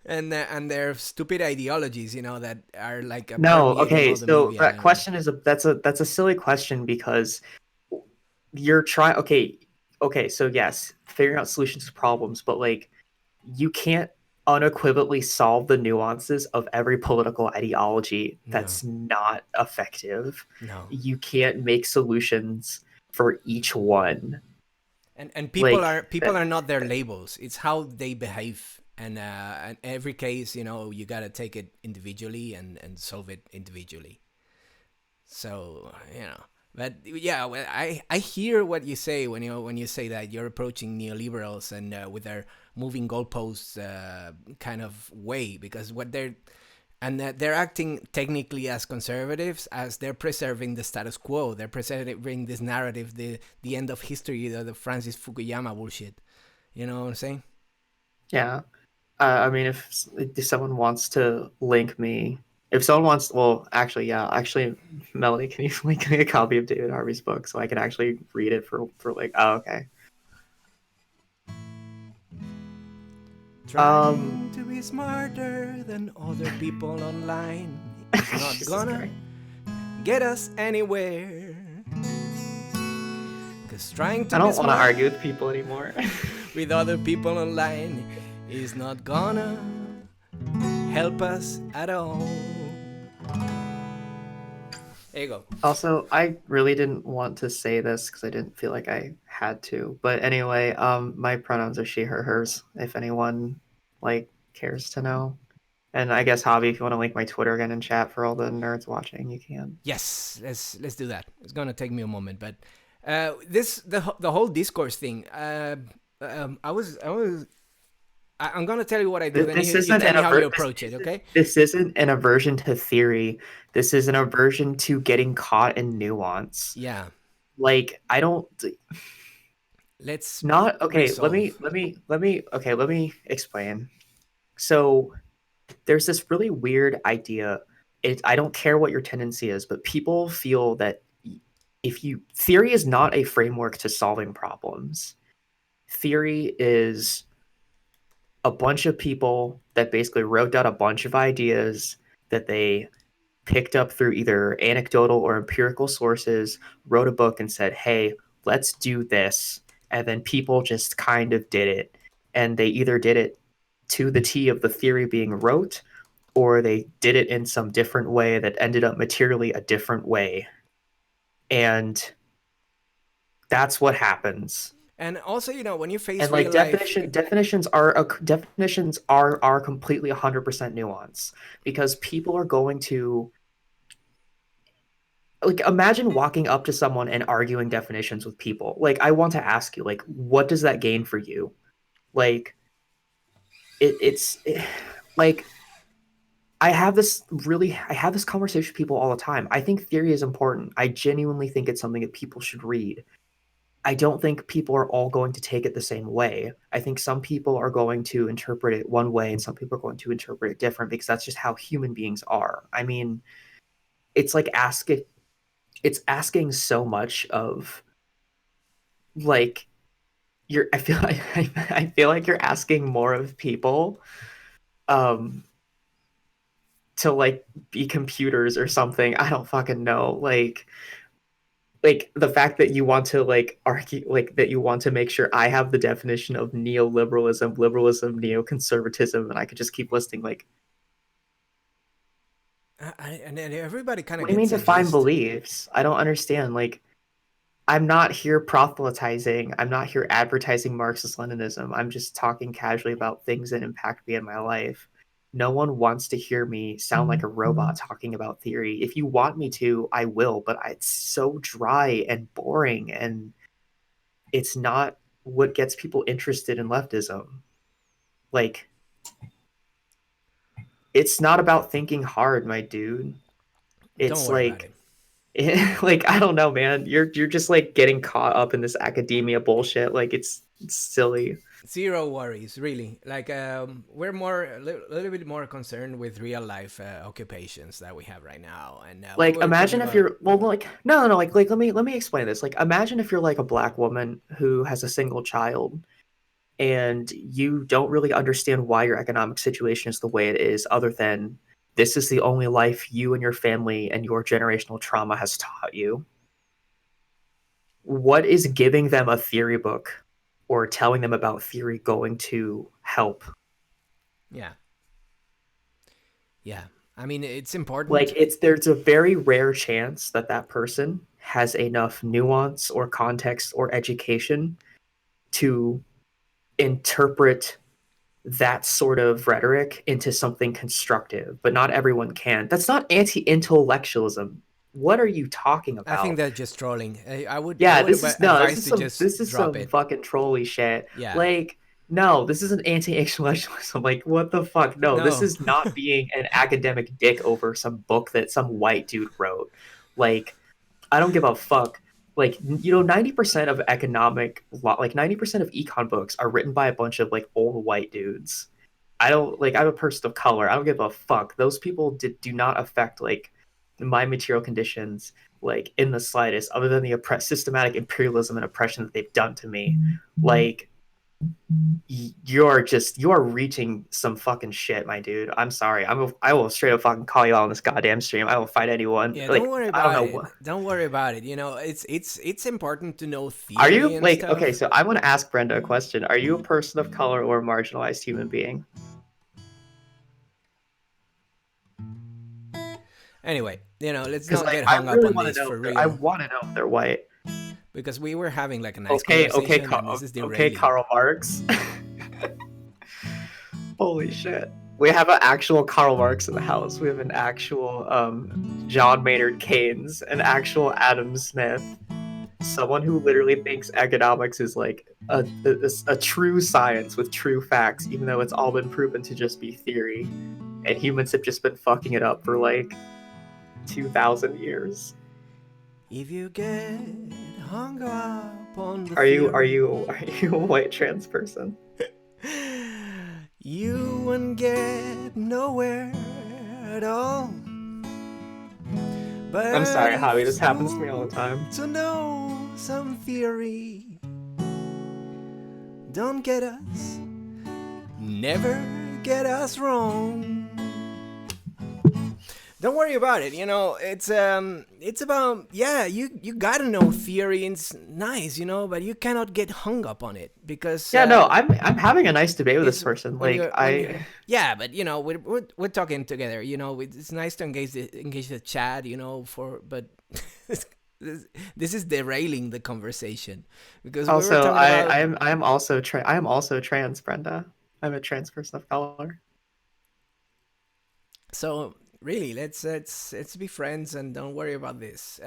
And their stupid ideologies, that are like no, permeating okay. all the So media. that question is that's a silly question because you're trying. Okay. So yes, figuring out solutions to problems, but like, you can't unequivocally solve the nuances of every political ideology. No, That's not effective. no. You can't make solutions for each one. And Like people that. are not their labels. It's how they behave. And every case, you gotta take it individually and solve it individually. So but yeah, well, I hear what you say when you say that you're approaching neoliberals and with their moving goalposts kind of way, because what they're and that they're acting technically as conservatives as they're preserving the status quo. They're preserving this narrative, the end of history, the Francis Fukuyama bullshit. You know what I'm saying? Yeah. I mean, if someone wants to link me, if someone wants, well, actually, yeah, actually, Melanie, can you link me a copy of David Harvey's book so I can actually read it for like? Oh, okay. Um, Trying to be smarter than other people online is not Jesus gonna Christ. get us anywhere. Cause trying to I be don't want to smart argue with people anymore. with other people online is not gonna help us at all. There you go. Also, I really didn't want to say this because I didn't feel like I had to. But anyway, my pronouns are she, her, hers. If anyone like cares to know. And I guess Javi, if you want to link my Twitter again in chat for all the nerds watching, you can. Yes, let's do that. It's gonna take me a moment, but the whole discourse thing. I'm gonna tell you what I do, then This you isn't tell an me how you aver- approach it. Okay? this isn't an aversion to theory. This is an aversion to getting caught in nuance. Yeah. Like I don't Let's not okay. resolve. Let me explain. So there's this really weird idea. I don't care what your tendency is, but people feel that if you theory is not a framework to solving problems. Theory is a bunch of people that basically wrote down a bunch of ideas that they picked up through either anecdotal or empirical sources, wrote a book and said, "Hey, let's do this." And then people just kind of did it. And they either did it to the T of the theory being wrote, or they did it in some different way that ended up materially a different way. And that's what happens. And also, when you face And like real life, definitions are completely 100% nuance because people are going to like imagine walking up to someone and arguing definitions with people. Like I want to ask you, like, what does that gain for you? Like like I have this conversation with people all the time. I think theory is important. I genuinely think it's something that people should read. I don't think people are all going to take it the same way. I think some people are going to interpret it one way and some people are going to interpret it different because that's just how human beings are. I mean, it's like asking so much of like I feel like I feel like you're asking more of people um to like be computers or something. I don't fucking know. Like the fact that you want to like argue like that you want to make sure I have the definition of neoliberalism, liberalism, neoconservatism, and I could just keep listing like and everybody kind what of do you mean gets a define gist. beliefs? I don't understand. Like I'm not here proselytizing. I'm not here advertising Marxist Leninism. I'm just talking casually about things that impact me in my life. No one wants to hear me sound like a robot talking about theory. If you want me to, I will, but it's so dry and boring and it's not what gets people interested in leftism. Like it's not about thinking hard, my dude. Don't It's worry about it. like I don't know, man. You're just like getting caught up in this academia bullshit. Like it's silly. Zero worries, really. Like we're little bit more concerned with real life occupations that we have right now, and we Like were talking imagine if about. you're well like no like let me explain this. Like imagine if you're like a black woman who has a single child and you don't really understand why your economic situation is the way it is other than this is the only life you and your family and your generational trauma has taught you. What is giving them a theory book or telling them about theory going to help? Yeah, yeah. I mean, it's important. Like there's a very rare chance that that person has enough nuance or context or education to interpret that sort of rhetoric into something constructive, but not everyone can. That's not anti-intellectualism. What are you talking I think about? that's just trolling. I Yeah, would this is no, advise to just this is drop some it. fucking trolly shit. Yeah. Like, no, this isn't anti-intellectualism. Like, what the fuck? No, this No. is not being an academic dick over some book that some white dude wrote. Like, I don't give a fuck. Like, 90% of like 90% of econ books are written by a bunch of like old white dudes. I don't like. I'm a person of color. I don't give a fuck. Those people do not affect like my material conditions like in the slightest, other than the systematic imperialism and oppression that they've done to me. Like, You're reaching some fucking shit, my dude. I'm sorry. I will straight up fucking call you out on this goddamn stream. I will fight anyone. Yeah, don't Like worry I don't about know it. what. Don't worry about it. It's important to know Are theory you and like okay? stuff. So I want to ask Brenda a question. Are you a person of color or a marginalized human being? Anyway, let's Because not like get I hung up really on want to this know. for I real, want to know if they're white. because we were having like a nice Okay, conversation and this is Okay, derailing. Karl Marx. Holy shit. We have an actual Karl Marx in the house. We have an actual John Maynard Keynes, an actual Adam Smith, someone who literally thinks economics is like a true science with true facts, even though it's all been proven to just be theory. And humans have just been fucking it up for like 2,000 years. If you get hung up on the Are you are theory, you are you a white trans person? you won't get nowhere at all. I'm But sorry, if Javi. This it's happens to me all good the time. to know some theory, don't get us, never get us wrong. Don't worry about it. It's about, yeah. You gotta know theory and it's nice, but you cannot get hung up on it because Yeah, no, I'm having a nice debate with this it's person. when Like you when you I yeah, but we're talking together. It's nice to engage the chat. But this is derailing the conversation because we were also talking about. I am also trans, Brenda. I'm a trans person of color. So really, let's be friends and don't worry about this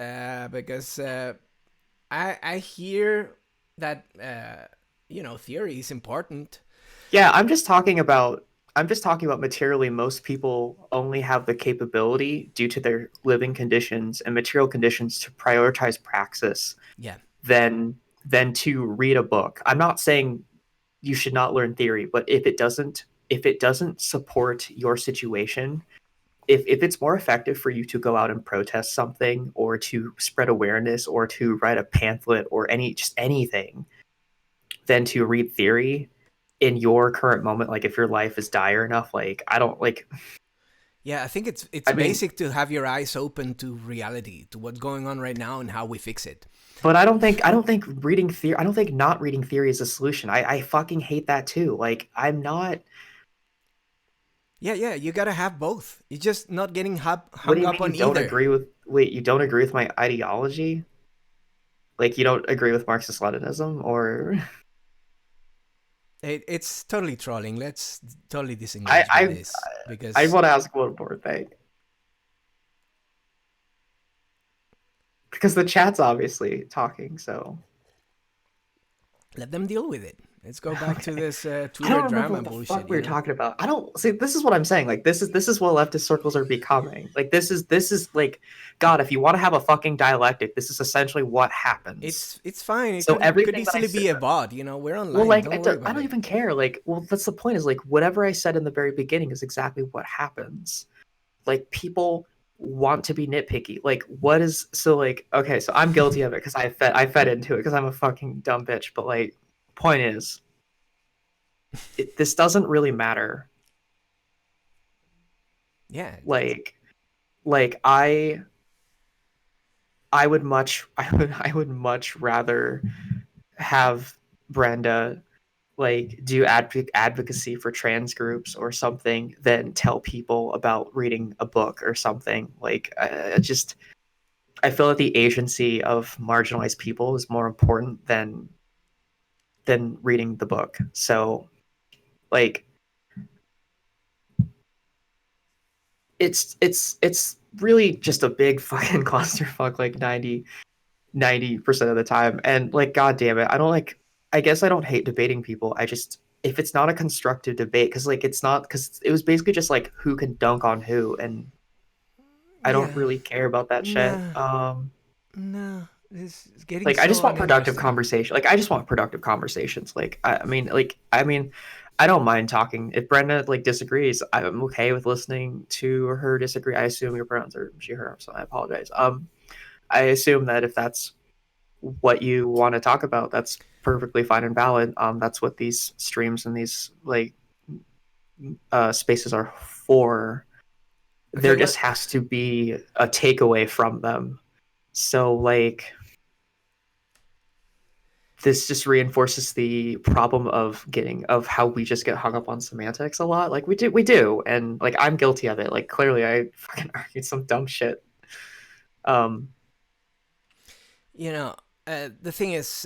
because I hear that theory is important. Yeah, I'm just talking about materially most people only have the capability due to their living conditions and material conditions to prioritize praxis Yeah, than to read a book. I'm not saying you should not learn theory, but if it doesn't support your situation, if it's more effective for you to go out and protest something or to spread awareness or to write a pamphlet or just anything than to read theory in your current moment, like if your life is dire enough, like I don't like yeah. I think it's I mean, basic to have your eyes open to reality, to what's going on right now and how we fix it. but I don't think reading theory I don't think not reading theory is a solution. I fucking hate that too. Like I'm not. Yeah, yeah. You gotta have both. You're just not getting What do hung you up mean you on don't either. agree with wait, you don't agree with my ideology? Like you don't agree with Marxist Leninism or It's totally trolling. Let's totally I disengage with I this I because want to ask one more thing. Because the chat's obviously talking, so let them deal with it. Let's go back to okay. this I Twitter don't remember drama what the bullshit. fuck we were talking about. I don't see. This is what I'm saying. Like this is what leftist circles are becoming. Like this is like God. If you want to have a fucking dialectic, this is essentially what happens. It's fine. It So could everything that I easily said, be a bot. We're well, online. like Don't worry I about don't it. even care. Like, well, that's the point. Is like whatever I said in the very beginning is exactly what happens. Like people want to be nitpicky. Like what is so like okay? So I'm guilty of it because I fed into it because I'm a fucking dumb bitch. But like, point is this doesn't really matter. Yeah. Like like I would much rather have Brenda like do advocacy for trans groups or something than tell people about reading a book or something. Like I feel that the agency of marginalized people is more important than reading the book. So like it's really just a big fucking clusterfuck like 90% of the time. And like god damn it, I don't like I guess I don't hate debating people. I just if it's not a constructive debate because like it's not because it was basically just like who can dunk on who and I don't Yeah. really care about that shit. Nah. Nah. It's getting Like I just so want productive uninteresting. conversation. Like I just want productive conversations. Like I mean I don't mind talking. If Brenda like disagrees, I'm okay with listening to her disagree. I assume your pronouns are she her, so I apologize. I assume that if that's what you want to talk about, that's perfectly fine and valid. That's what these streams and these like spaces are for. Okay, There just has to be a takeaway from them. So like this just reinforces the problem of how we just get hung up on semantics a lot. Like we do, and like I'm guilty of it. Like clearly, I fucking argued some dumb shit. Um, you know, the thing is,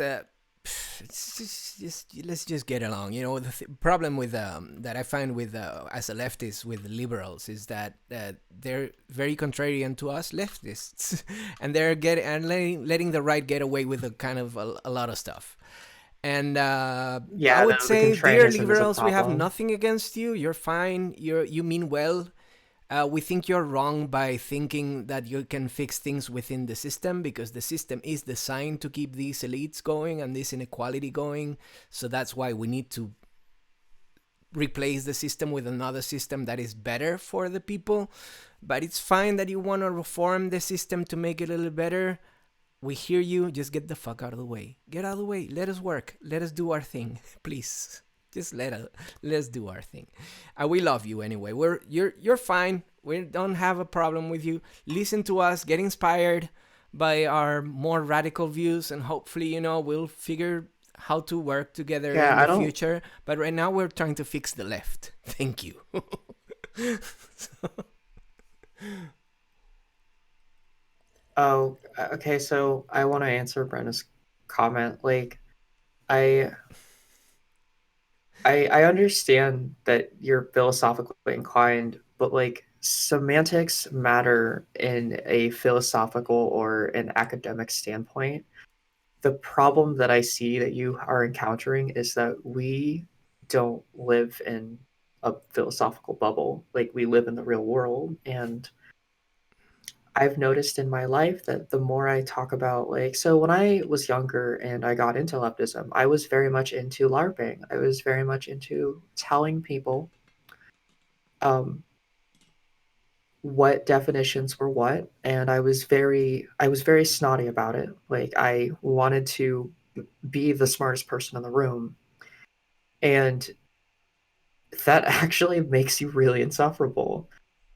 it's let's just get along. You know, the problem with that I find with as a leftist with liberals is that they're very contrarian to us leftists, and they're letting the right get away with a kind of a lot of stuff. And yeah, I would the say, dear contrarianism is a liberals, we have problem. nothing against you. You're fine. You mean well. We think you're wrong by thinking that you can fix things within the system, because the system is designed to keep these elites going and this inequality going. So that's why we need to replace the system with another system that is better for the people. But it's fine that you want to reform the system to make it a little better. We hear you. Just get the fuck out of the way. Get out of the way. Let us work. Let us do our thing, please. Just let's do our thing. We love you anyway. You're fine. We don't have a problem with you. Listen to us. Get inspired by our more radical views, and hopefully, we'll figure how to work together in the future. But right now, we're trying to fix the left. Thank you. Oh, okay. So I want to answer Brenda's comment. Like, I understand that you're philosophically inclined, but like semantics matter in a philosophical or an academic standpoint. The problem that I see that you are encountering is that we don't live in a philosophical bubble. Like we live in the real world, and I've noticed in my life that the more I talk about so when I was younger and I got into leftism, I was very much into LARPing. I was very much into telling people what definitions were what, and I was very snotty about it. Like I wanted to be the smartest person in the room, and that actually makes you really insufferable,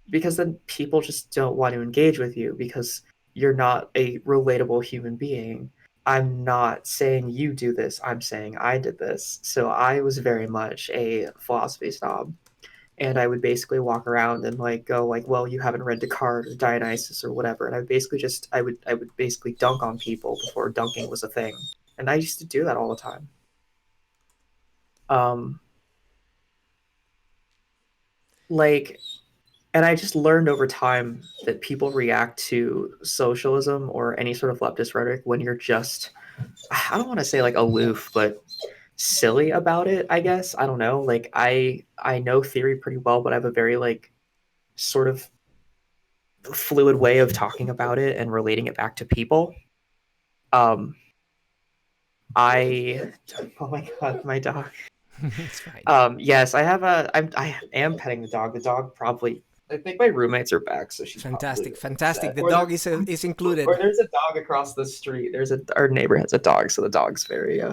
because then people just don't want to engage with you because you're not a relatable human being. I'm not saying you do this, I'm saying I did this. So I was very much a philosophy snob. And I would basically walk around and go well, you haven't read Descartes or Dionysus or whatever. And I would basically dunk on people before dunking was a thing. And I used to do that all the time. And I just learned over time that people react to socialism or any sort of leftist rhetoric when you're just, I don't want to say aloof, but silly about it, I guess. I don't know. I know theory pretty well, but I have a very sort of fluid way of talking about it and relating it back to people. Oh my God, my dog. It's fine. Yes, I am petting the dog. The dog probably, I think my roommates are back, so she's fantastic. Upset. The dog is included. Or there's a dog across the street. Our neighbor has a dog, so the dog's very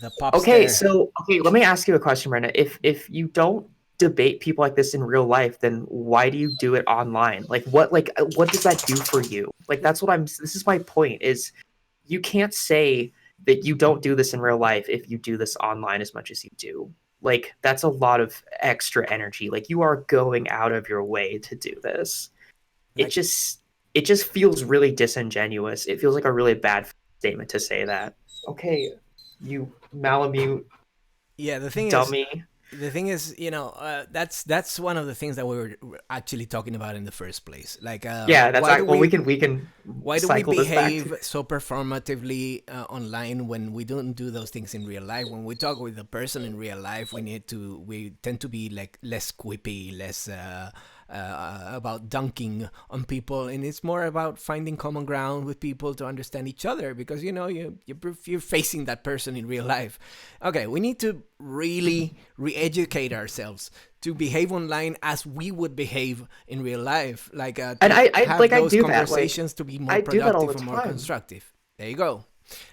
The pop's Okay, there. so let me ask you a question, Brenda. If you don't debate people like this in real life, then why do you do it online? What does that do for you? This is my point, is you can't say that you don't do this in real life if you do this online as much as you do. That's a lot of extra energy. You are going out of your way to do this. It just feels really disingenuous. It feels like a really bad statement to say that. Okay, you Malamute. Yeah, the thing dummy. is, that's one of the things that we were actually talking about in the first place. We can. Why do we behave so performatively online when we don't do those things in real life? When we talk with a person in real life, we tend to be less quippy, less about dunking on people, and it's more about finding common ground with people to understand each other, because you're facing that person in real life. Okay, we need to really re-educate ourselves to behave online as we would behave in real life, like And to have I those do that. Like, conversations to be more I do that all the productive or more time. constructive. There you go.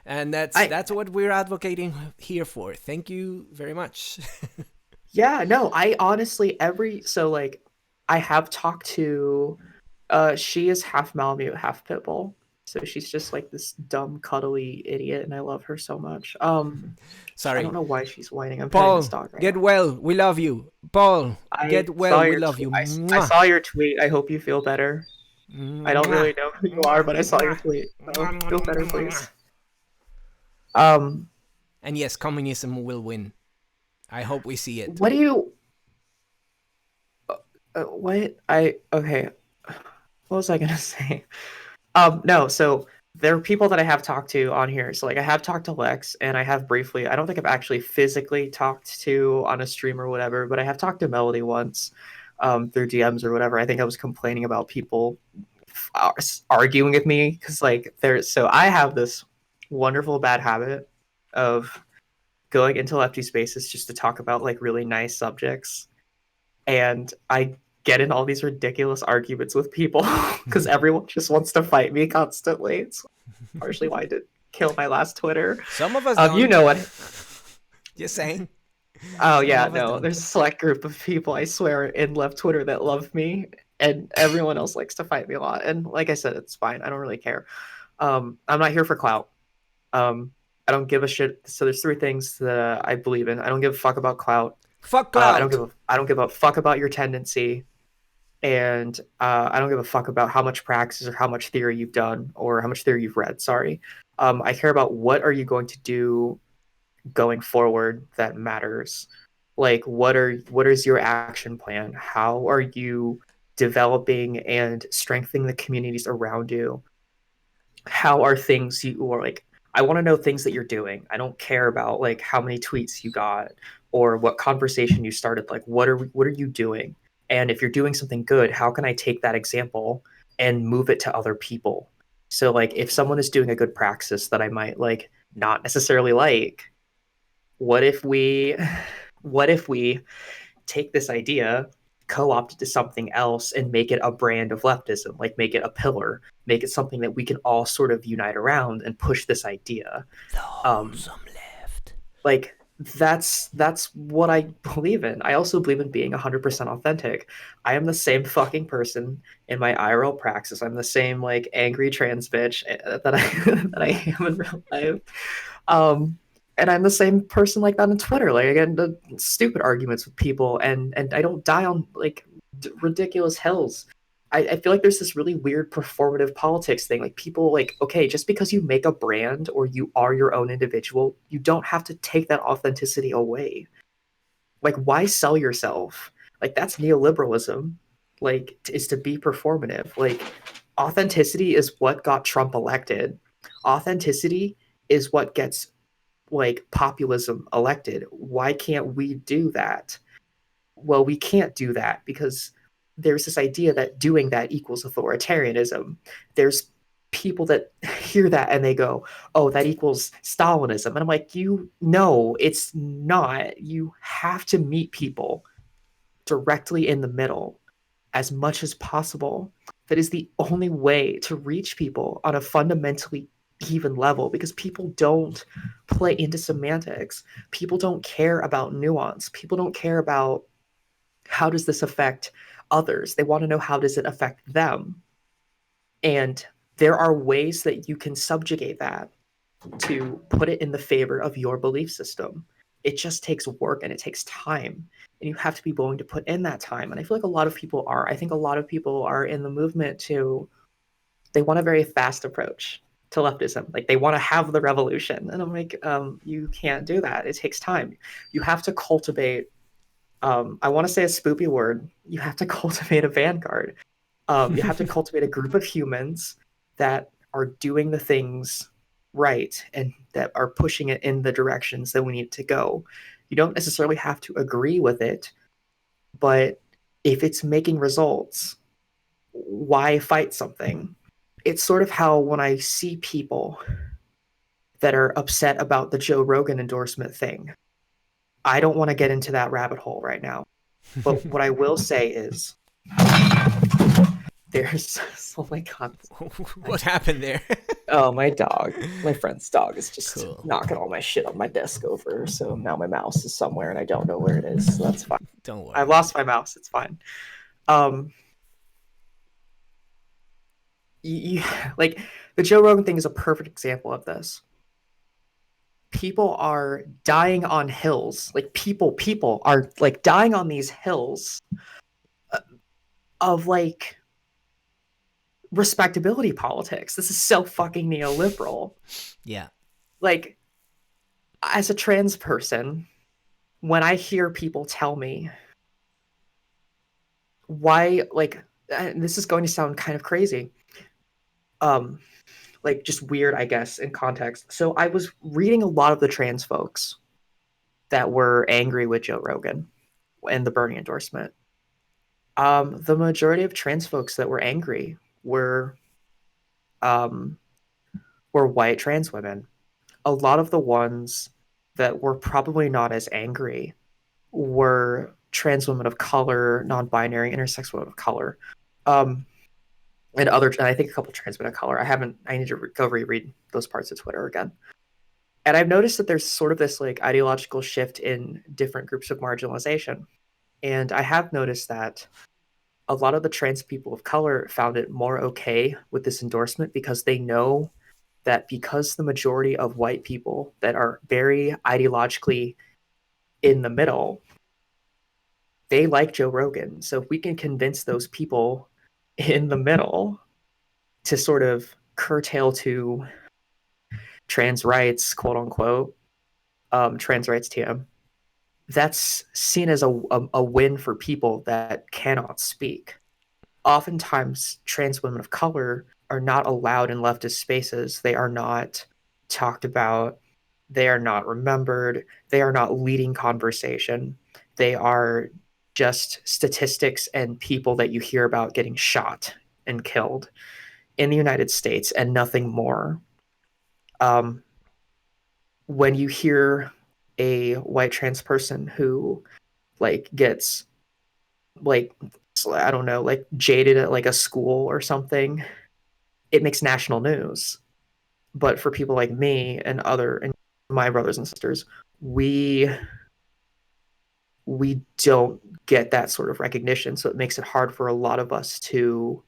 And I that's what we're advocating here for. Thank you very much. Yeah, no, I honestly so like I have talked to she is half Malamute, half Pitbull. So she's just like this dumb, cuddly idiot, and I love her so much. I don't Sorry. know why she's whining. I'm petting this Paul, dog right get now. well. We love you. Paul, I get saw well. We your love you. I Mwah. saw your tweet. I hope you feel better. I don't Mwah. really know who you are, but I saw your Mwah. tweet. So Mwah, feel mwah, better, mwah. please. Um, And yes, communism will win. I hope we see it. what do you what I okay? What was I gonna say? No, so there are people that I have talked to on here. So like I have talked to Lex and I have briefly, I don't think I've actually physically talked to on a stream or whatever, but I have talked to Melody once through DMs or whatever. I think I was complaining about people arguing with me because like there's so I have this wonderful bad habit of going into lefty spaces just to talk about like really nice subjects, and I get in all these ridiculous arguments with people because everyone just wants to fight me constantly. It's partially why I did kill my last Twitter. Some of us You don't. know what? Just saying. Oh Some yeah, of us no. don't. There's a select group of people I swear in left Twitter that love me, and everyone else likes to fight me a lot. And like I said, it's fine. I don't really care. I'm not here for clout. Um, I don't give a shit. So there's three things that I believe in. I don't give a fuck about clout. Fuck clout. I don't give a fuck about your tendency, and I don't give a fuck about how much praxis or how much theory you've done or how much theory you've read. Sorry, I care about what are you going to do going forward that matters. Like what is your action plan? How are you developing and strengthening the communities around you? How are things you are like? I want to know things that you're doing. I don't care about like how many tweets you got or what conversation you started. Like what are you doing? And if you're doing something good, how can I take that example and move it to other people? So like if someone is doing a good praxis that I might like not necessarily like, what if we what if we take this idea, co-opt it to something else, and make it a brand of leftism, like make it a pillar, make it something that we can all sort of unite around and push this idea. The Um, wholesome left. like that's what I believe in. I also believe in being 100% authentic. I am the same fucking person in my IRL praxis. I'm the same like angry trans bitch that I that I am in real life. Um, and I'm the same person like that on Twitter. Like I get into stupid arguments with people, and I don't die on like ridiculous hills. I feel like there's this really weird performative politics thing. Like people like, okay, just because you make a brand or you are your own individual, you don't have to take that authenticity away. Like why sell yourself? Like that's neoliberalism. Like is to be performative. Like authenticity is what got Trump elected. Authenticity is what gets like populism elected. Why can't we do that? Well, we can't do that because there's this idea that doing that equals authoritarianism. There's people that hear that and they go, oh, that equals Stalinism. And I'm like, you no, it's not. You have to meet people directly in the middle as much as possible. That is the only way to reach people on a fundamentally even level because people don't play into semantics. People don't care about nuance. People don't care about how does this affect others. They want to know how does it affect them. And there are ways that you can subjugate that to put it in the favor of your belief system. It just takes work and it takes time. And you have to be willing to put in that time. And I feel like a lot of people are. I think a lot of people are in the movement to, they want a very fast approach to leftism. Like they want to have the revolution. And I'm like, you can't do that. It takes time. You have to cultivate, I want to say a spoopy word. You have to cultivate a vanguard. You have to cultivate a group of humans that are doing the things right and that are pushing it in the directions that we need to go. You don't necessarily have to agree with it, but if it's making results, why fight something? It's sort of how when I see people that are upset about the Joe Rogan endorsement thing, I don't want to get into that rabbit hole right now. But what I will say is there's oh my god. What happened there? Oh, my dog. My friend's dog is just Cool. knocking all my shit on my desk over. So now my mouse is somewhere and I don't know where it is. So that's fine. Don't worry. I lost my mouse. It's fine. You, like the Joe Rogan thing is a perfect example of this. People are dying on hills. Like people are like dying on these hills of like respectability politics. This is so fucking neoliberal. Yeah. Like, as a trans person, when I hear people tell me why, like, and this is going to sound kind of crazy, like just weird, I guess, in context. So I was reading a lot of the trans folks that were angry with Joe Rogan and the Bernie endorsement. The majority of trans folks that were angry were um, were white trans women. A lot of the ones that were probably not as angry were trans women of color, non-binary, intersex women of color, um, and I think a couple trans women of color. I need to go reread those parts of Twitter again. And I've noticed that there's sort of this like ideological shift in different groups of marginalization. And I have noticed that a lot of the trans people of color found it more okay with this endorsement because they know that because the majority of white people that are very ideologically in the middle, they like Joe Rogan. So if we can convince those people in the middle to sort of curtail to trans rights, quote unquote, trans rights TM, that's seen as a win for people that cannot speak. Oftentimes, trans women of color are not allowed in leftist spaces. They are not talked about. They are not remembered. They are not leading conversation. They are just statistics and people that you hear about getting shot and killed in the United States and nothing more. Um, when you hear a white trans person who like gets like I don't know, like jaded at like a school or something, it makes national news. But for people like me and my brothers and sisters, we don't get that sort of recognition. So it makes it hard for a lot of us to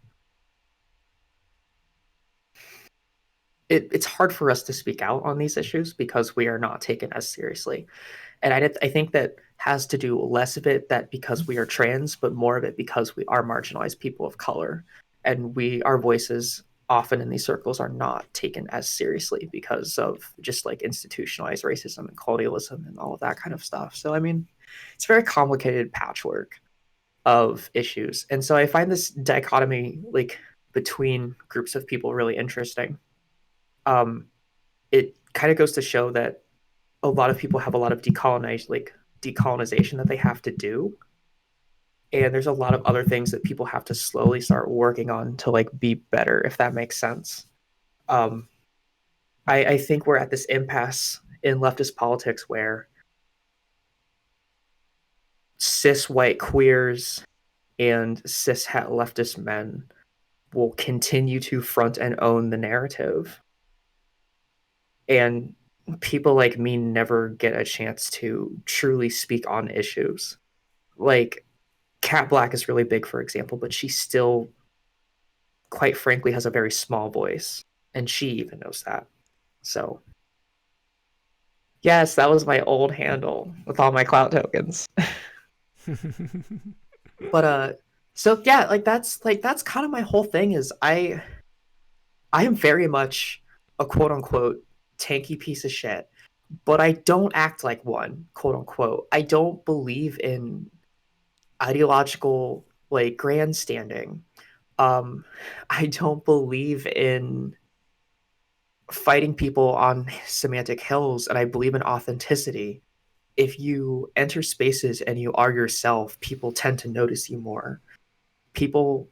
it's hard for us to speak out on these issues because we are not taken as seriously. And I think that has to do less of it that because we are trans, but more of it because we are marginalized people of color. And our voices often in these circles are not taken as seriously because of just like institutionalized racism and colonialism and all of that kind of stuff. So, I mean, it's a very complicated patchwork of issues. And so I find this dichotomy like between groups of people really interesting. It kind of goes to show that a lot of people have a lot of decolonization that they have to do, and there's a lot of other things that people have to slowly start working on to like be better, if that makes sense. um I think we're at this impasse in leftist politics where cis white queers and cis het leftist men will continue to front and own the narrative, and people like me never get a chance to truly speak on issues. Like Cat Black is really big, for example, but she still, quite frankly, has a very small voice, and she even knows that. So, yes, that was my old handle with all my clout tokens. But so yeah, that's kind of my whole thing. Is I am very much a quote unquote tanky piece of shit, but I don't act like one, quote unquote. I don't believe in ideological like grandstanding. I don't believe in fighting people on semantic hills, and I believe in authenticity. If you enter spaces and you are yourself, people tend to notice you more. People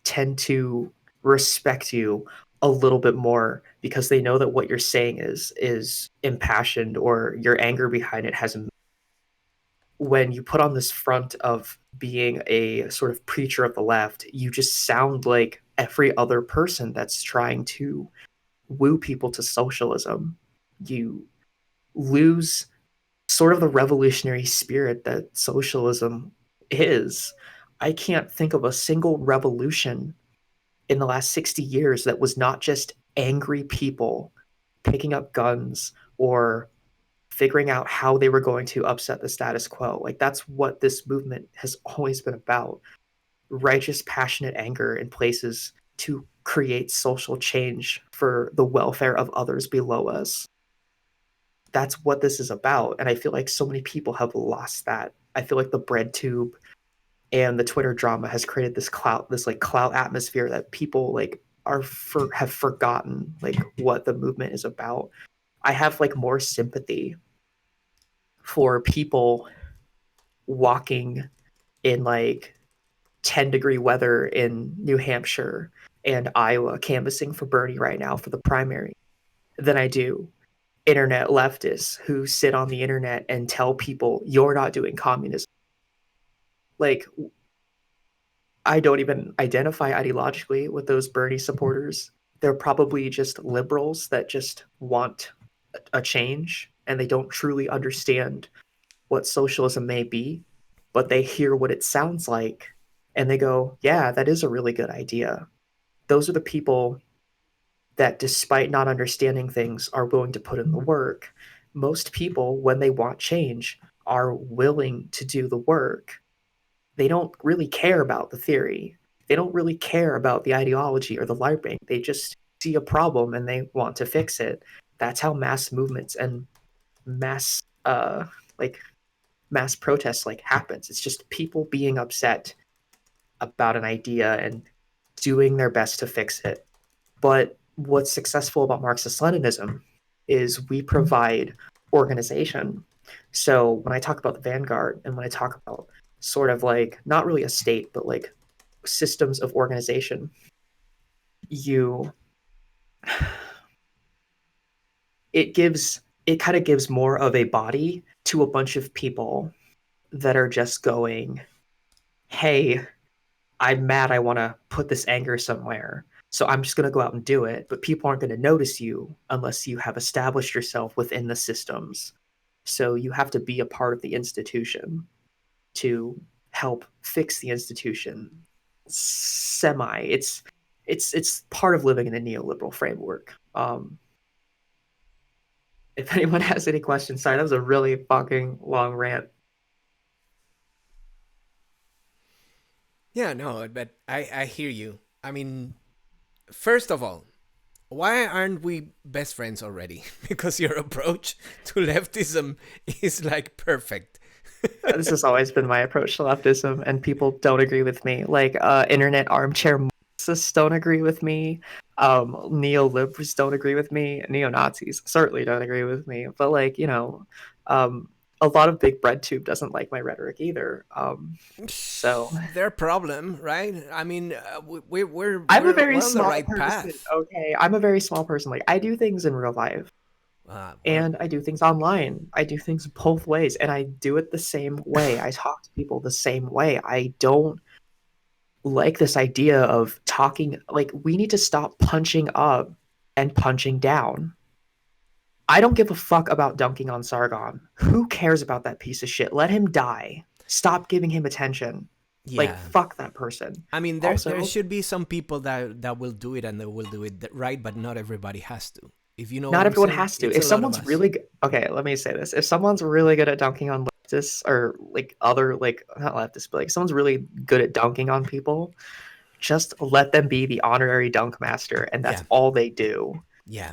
tend to respect you a little bit more because they know that what you're saying is impassioned, or your anger behind it has when you put on this front of being a sort of preacher of the left, you just sound like every other person that's trying to woo people to socialism. You lose sort of the revolutionary spirit that socialism is. I can't think of a single revolution in the last 60 years that was not just angry people picking up guns or figuring out how they were going to upset the status quo. Like, that's what this movement has always been about. Righteous, passionate anger in places to create social change for the welfare of others below us. That's what this is about. And I feel like so many people have lost that. I feel like the bread tube and the Twitter drama has created this like clout atmosphere that people like have forgotten like what the movement is about. I have like more sympathy for people walking in like 10-degree weather in New Hampshire and Iowa canvassing for Bernie right now for the primary than I do internet leftists who sit on the internet and tell people you're not doing communism. Like, I don't even identify ideologically with those Bernie supporters. They're probably just liberals that just want a change and they don't truly understand what socialism may be, but they hear what it sounds like and they go, yeah, that is a really good idea. Those are the people that, despite not understanding things, are willing to put in the work. Most people, when they want change, are willing to do the work. They don't really care about the theory. They don't really care about the ideology or the light bank. They just see a problem and they want to fix it. That's how mass movements and mass like mass protests like happens. It's just people being upset about an idea and doing their best to fix it. But what's successful about Marxist Leninism is we provide organization. So when I talk about the vanguard and when I talk about sort of like not really a state, but like systems of organization, you it kind of gives more of a body to a bunch of people that are just going, hey, I'm mad, I want to put this anger somewhere. So I'm just going to go out and do it. But people aren't going to notice you unless you have established yourself within the systems. So you have to be a part of the institution to help fix the institution. Semi. It's part of living in a neoliberal framework. If anyone has any questions, sorry, that was a really fucking long rant. Yeah, no, but I hear you. I mean, first of all, why aren't we best friends already? Because your approach to leftism is like perfect. This has always been my approach to leftism, and people don't agree with me. Like, internet armchair Marxists don't agree with me. Neolibers don't agree with me. Neo Nazis certainly don't agree with me. But like, a lot of big bread tube doesn't like my rhetoric either. So Their problem, right? I mean, I'm a very we're on the small right person. path. Okay, I'm a very small person. Like, I do things in real life. Well, And I do things online. I do things both ways, and I do it the same way. I talk to people the same way. I don't like this idea of talking like we need to stop punching up and punching down. I don't give a fuck about dunking on Sargon. Who cares about that piece of shit? Let him die. Stop giving him attention. Like, yeah. fuck that person. I mean, there Also, should be some people that will do it and they will do it right, but not everybody has to. If you know what not I'm everyone saying, has to. it's If a lot of someone's us. really good, okay, let me say this. If someone's really good at dunking on leftists or like other like not leftists, but like someone's really good at dunking on people, just let them be the honorary dunk master, and that's Yeah, all they do. yeah.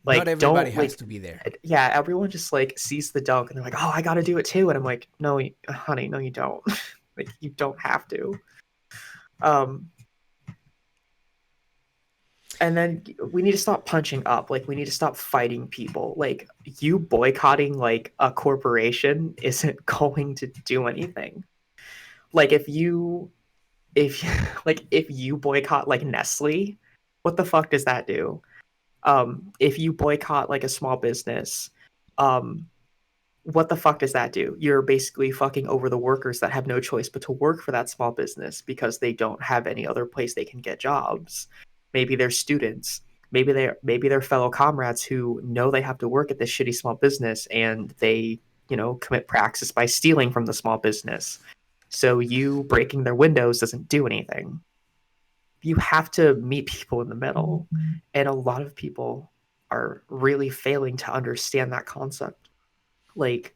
Not Like, everybody don't has like, to be there. yeah, everyone just like sees the dunk and they're like, oh, I got to do it too, and I'm like, no, honey, no, you don't. Like, you don't have to. Um, and then we need to stop punching up. Like, we need to stop fighting people. Like, you boycotting like a corporation isn't going to do anything. Like, if like if you boycott like Nestle, what the fuck does that do? If you boycott like a small business, um what the fuck does that do? You're basically fucking over the workers that have no choice but to work for that small business because they don't have any other place they can get jobs. Maybe they're students. Maybe they're fellow comrades who know they have to work at this shitty small business and they, commit praxis by stealing from the small business. So you breaking their windows doesn't do anything. You have to meet people in the middle. And a lot of people are really failing to understand that concept. Like,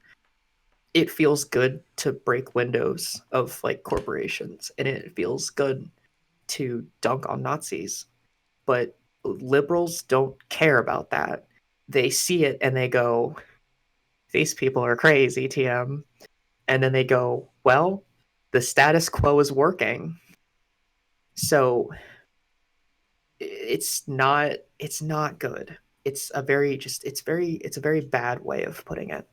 it feels good to break windows of like corporations and it feels good to dunk on Nazis. But liberals don't care about that. They see it and they go, these people are crazy, TM. And then they go, well, the status quo is working. So it's not good. It's a very bad way of putting it.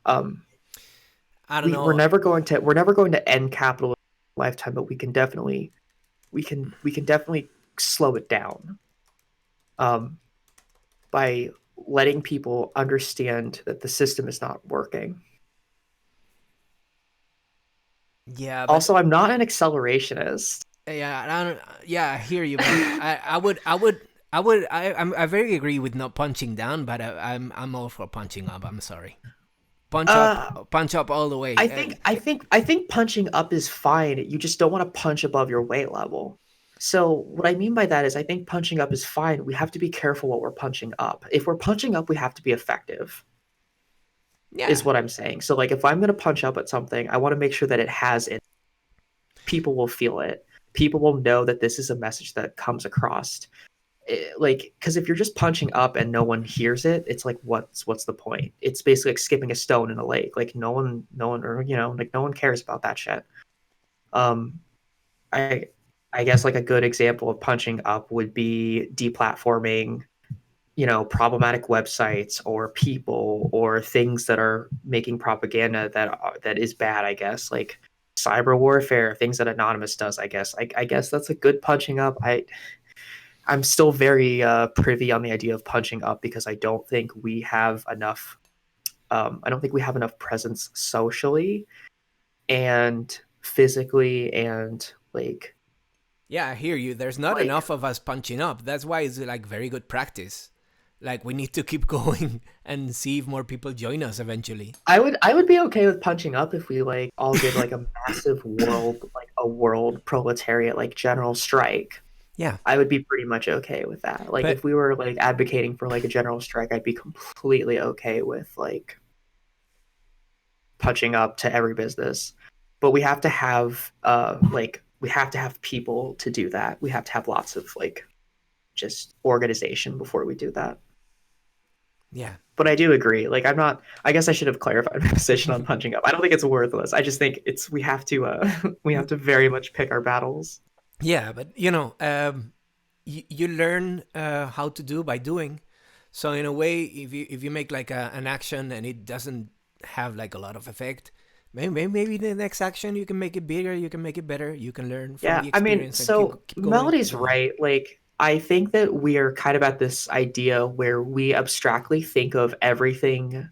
Um I don't we're know. never going to end capitalism in a lifetime, but we can definitely slow it down um, by letting people understand that the system is not working. Yeah, but Also, I'm not an accelerationist. yeah, I don't. Yeah, I hear you, but I very agree with not punching down, but I'm all for punching up. I'm sorry, Uh, punch up all the way. I think punching up is fine. You just don't want to punch above your weight level. So what I mean by that is I think punching up is fine. We have to be careful what we're punching up. If we're punching up, we have to be effective, is Yeah, what I'm saying. So like if I'm gonna punch up at something, I want to make sure that it has it. People will feel it. People will know that this is a message that comes across. Like, because if you're just punching up and no one hears it, it's like what's the point? It's basically like skipping a stone in a lake. Like no one, or like no one cares about that shit. Um, I I guess like a good example of punching up would be deplatforming, problematic websites or people or things that are making propaganda that is bad. I guess like cyber warfare, things that Anonymous does. I guess that's a good punching up. I'm still very privy on the idea of punching up because I don't think we have enough. I don't think we have enough presence socially and physically and yeah, I hear you. There's not like enough of us punching up. That's why it's like very good practice. Like we need to keep going and see if more people join us eventually. I would be okay with punching up if we like all did like a massive world proletariat like general strike. Yeah, I would be pretty much okay with that. Like but if we were like advocating for like a general strike, I'd be completely okay with like punching up to every business. But we have to have people to do that. We have to have lots of like just organization before we do that. yeah, But I do agree. Like I guess I should have clarified my position on punching up. I don't think it's worthless. I just think it's we have to we have to very much pick our battles. yeah. But you learn how to do by doing. So in a way, if you make like an action and it doesn't have like a lot of effect, maybe the next action you can make it bigger, you can make it better, you can learn from Yeah, the I mean, experience and so keep going, keep Melody's going. right. Like, I think that we are kind of at this idea where we abstractly think of everything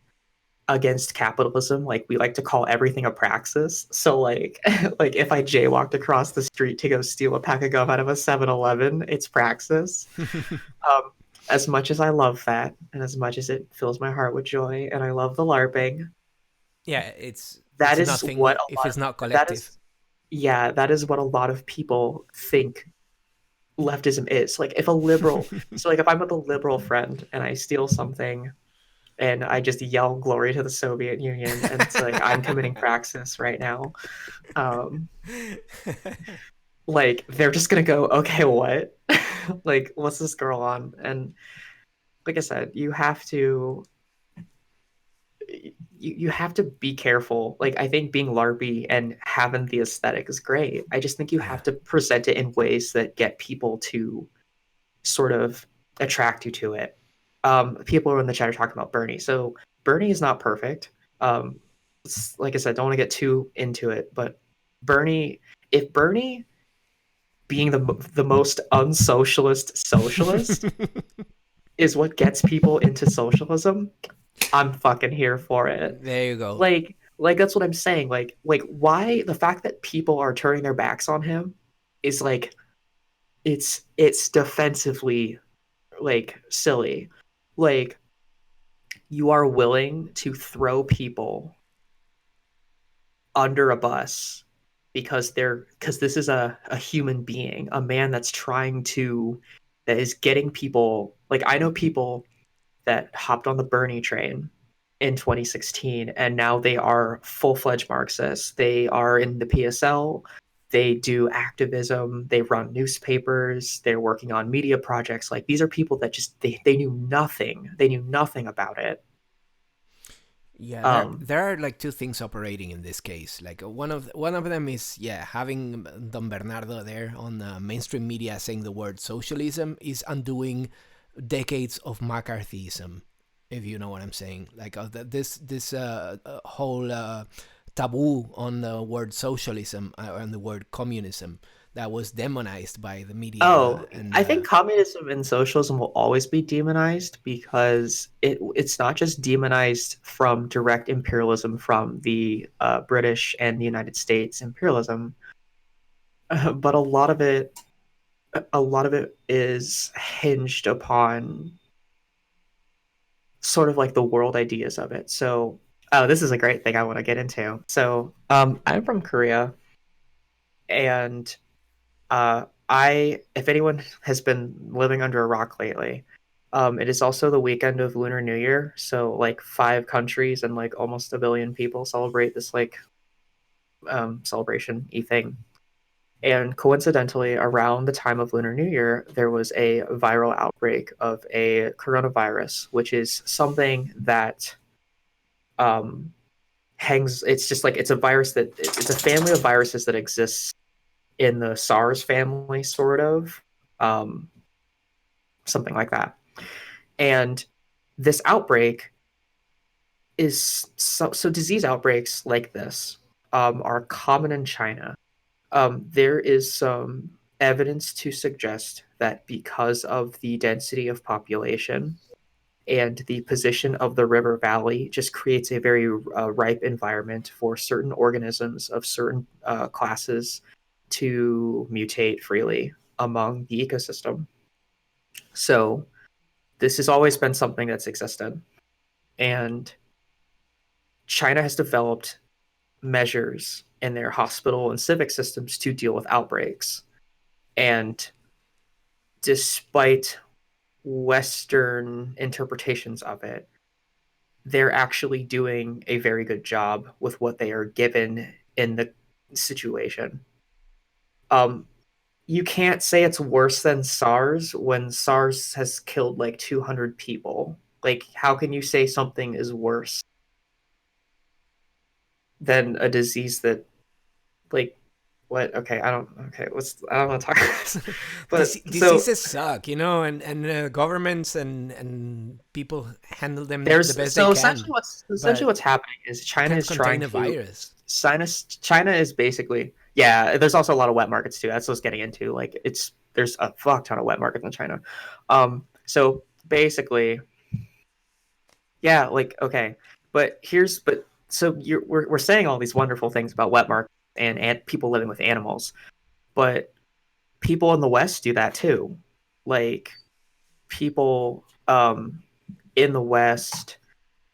against capitalism. Like, we like to call everything a praxis. So, like, like if I jaywalked across the street to go steal a pack of gum out of a 7-Eleven, it's praxis. Um, as much as I love that, and as much as it fills my heart with joy, and I love the LARPing, Yeah, that it's is nothing what a if lot. it's not That collective. is, yeah, that is what a lot of people think leftism is. Like if a liberal, so like if I'm with a liberal friend and I steal something and I just yell glory to the Soviet Union and it's like I'm committing praxis right now, um like they're just gonna go, okay, what? Like what's this girl on? And like I said, you have to be careful. Like I think being larpy and having the aesthetic is great. I just think you Yeah, have to present it in ways that get people to sort of attract you to it. People in the chat are talking about Bernie. So Bernie is not perfect. Like I said, don't want to get too into it, but Bernie, if Bernie being the most unsocialist socialist is what gets people into socialism, I'm fucking here for it. There you go. Like that's what I'm saying. Like why the fact that people are turning their backs on him is like it's defensively like silly. Like you are willing to throw people under a bus because this is a human being, a man that's trying to that is getting people like I know people that hopped on the Bernie train in 2016 and now they are full-fledged Marxists. They are in the PSL, they do activism, they run newspapers, they're working on media projects. Like these are people that just they knew nothing. They knew nothing about it. Yeah, Um there are like two things operating in this case. Like one of them is, yeah, having Don Bernardo there on the mainstream media saying the word socialism is undoing decades of McCarthyism, if you know what I'm saying. Like this whole taboo on the word socialism and the word communism that was demonized by the media Oh, and I think communism and socialism will always be demonized because it's not just demonized from direct imperialism from the British and the United States imperialism, but a lot of it is hinged upon sort of like the world ideas of it. So, oh, this is a great thing I want to get into. So, I'm from Korea, and if anyone has been living under a rock lately, it is also the weekend of Lunar New Year. So like 5 countries and like almost a billion people celebrate this like celebration y thing. And coincidentally, around the time of Lunar New Year, there was a viral outbreak of a coronavirus, which is something that um, hangs. It's just like it's a virus that it's a family of viruses that exists in the SARS family, sort of. Um, Something like that. And this outbreak is so disease outbreaks like this are common in China. There is some evidence to suggest that because of the density of population and the position of the river valley just creates a very ripe environment for certain organisms of certain classes to mutate freely among the ecosystem. So this has always been something that's existed. And China has developed measures in their hospital and civic systems to deal with outbreaks. And despite Western interpretations of it, they're actually doing a very good job with what they are given in the situation. Um, you can't say it's worse than SARS when SARS has killed like 200 people. Like, how can you say something is worse than a disease that like what okay I don't okay what's I don't want to talk about this. But so Diseases suck, you know, and governments and people handle them the there's best they so can, essentially but what's happening is you China can't is contain trying a to virus. China is basically, yeah, there's also a lot of wet markets too. That's what I was getting into. Like it's there's a fuck ton of wet markets in China. So basically, yeah, like okay. But so we're saying all these wonderful things about wet markets and people living with animals, but people in the West do that too. Like people in the West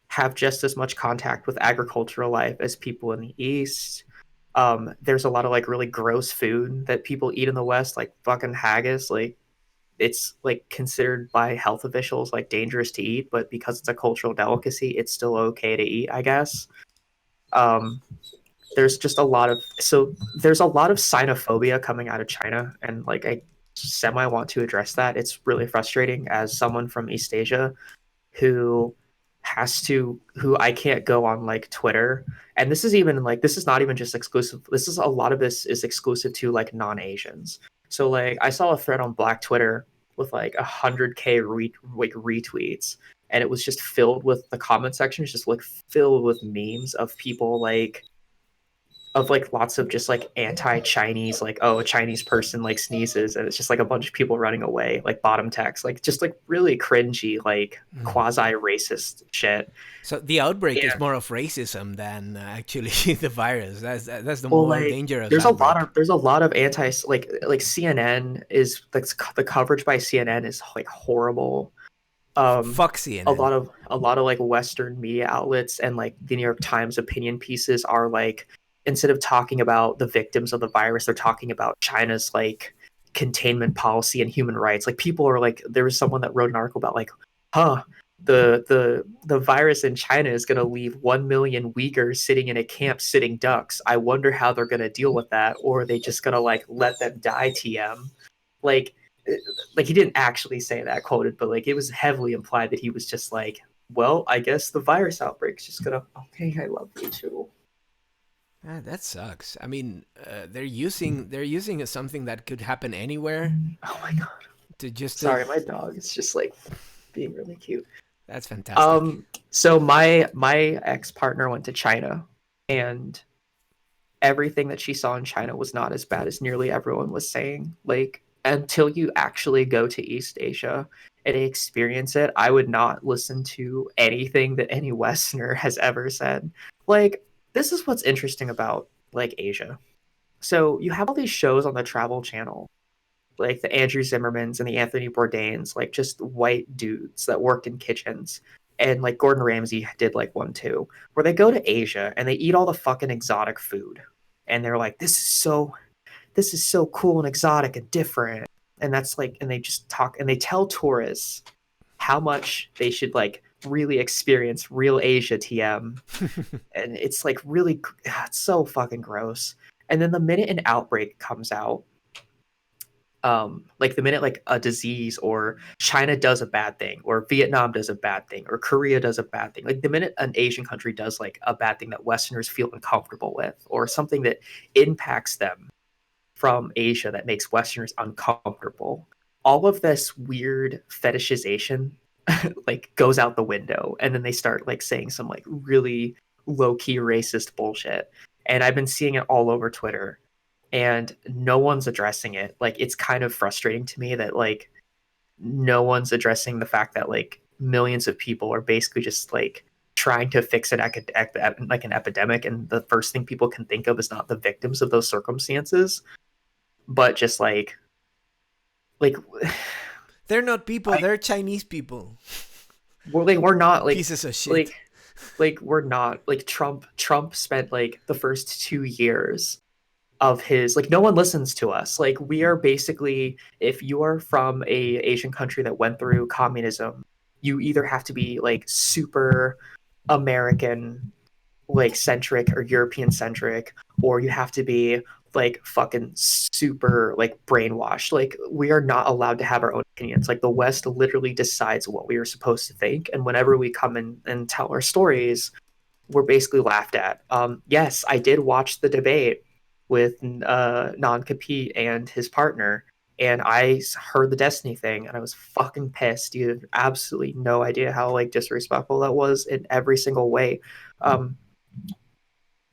have just as much contact with agricultural life as people in the East. There's a lot of like really gross food that people eat in the West, like fucking haggis. Like it's like considered by health officials like dangerous to eat, but because it's a cultural delicacy, it's still okay to eat, I guess. Um, there's just a lot of there's a lot of xenophobia coming out of China, and like I semi want to address that. It's really frustrating as someone from East Asia who who I can't go on like Twitter. And this is even like this is not even just exclusive. This is a lot of this is exclusive to like non-Asians. So like I saw a thread on Black Twitter with like 100K like retweets, and it was just filled with the comment section is just like filled with memes of people like of like lots of just like anti-Chinese, like, oh, a Chinese person like sneezes and it's just like a bunch of people running away, like bottom text, like just like really cringy, like quasi-racist shit. So the outbreak is And more of racism than actually the virus. That's the well, more like dangerous there's a lot outbreak. of anti, like CNN is like the coverage by CNN is like horrible. Fuck CNN. A lot of like Western media outlets and like the New York Times opinion pieces are like, instead of talking about the victims of the virus, they're talking about China's like containment policy and human rights. Like people are like, there was someone that wrote an article about like, huh, the virus in China is going to leave 1 million Uyghurs sitting in a camp sitting ducks. I wonder how they're going to deal with that, or are they just going to like let them die? TM, like like he didn't actually say that quoted, but like it was heavily implied that he was just like, well, I guess the virus outbreak's just gonna. Okay, I love you too. Ah, that sucks. I mean, they're using something that could happen anywhere Oh my god. to just to. Sorry, my dog is just like being really cute. That's fantastic. So my ex partner went to China, and everything that she saw in China was not as bad as nearly everyone was saying. Like, until you actually go to East Asia and experience it, I would not listen to anything that any Westerner has ever said. Like, this is what's interesting about like Asia. So you have all these shows on the Travel Channel, like the Andrew Zimmermans and the Anthony Bourdains, like just white dudes that worked in kitchens. And like Gordon Ramsay did like one too, where they go to Asia and they eat all the fucking exotic food. And they're like, this is so cool and exotic and different. And that's like, and they just talk and they tell tourists how much they should like really experience real Asia TM. And it's like really, it's so fucking gross. And then the minute an outbreak comes out, like the minute like a disease or China does a bad thing or Vietnam does a bad thing or Korea does a bad thing, like the minute an Asian country does like a bad thing that Westerners feel uncomfortable with or something that impacts them from Asia that makes Westerners uncomfortable, all of this weird fetishization like goes out the window, and then they start like saying some like really low key racist bullshit. And I've been seeing it all over Twitter, and no one's addressing it. Like it's kind of frustrating to me that like no one's addressing the fact that like millions of people are basically just like trying to fix like an epidemic, and the first thing people can think of is not the victims of those circumstances, but just like They're not people. They're Chinese people. we're not like Pieces of shit. we're not like Trump spent like the first 2 years of his, like, no one listens to us. Like we are basically, if you are from a Asian country that went through communism, you either have to be like super American like centric or European centric, or you have to be like fucking super like brainwashed. Like we are not allowed to have our own opinions. Like the West literally decides what we are supposed to think, and whenever we come in and tell our stories, we're basically laughed at. Yes, I did watch the debate with Non-Compete and his partner, and I heard the Destiny thing, and I was fucking pissed. You have absolutely no idea how like disrespectful that was in every single way. Um,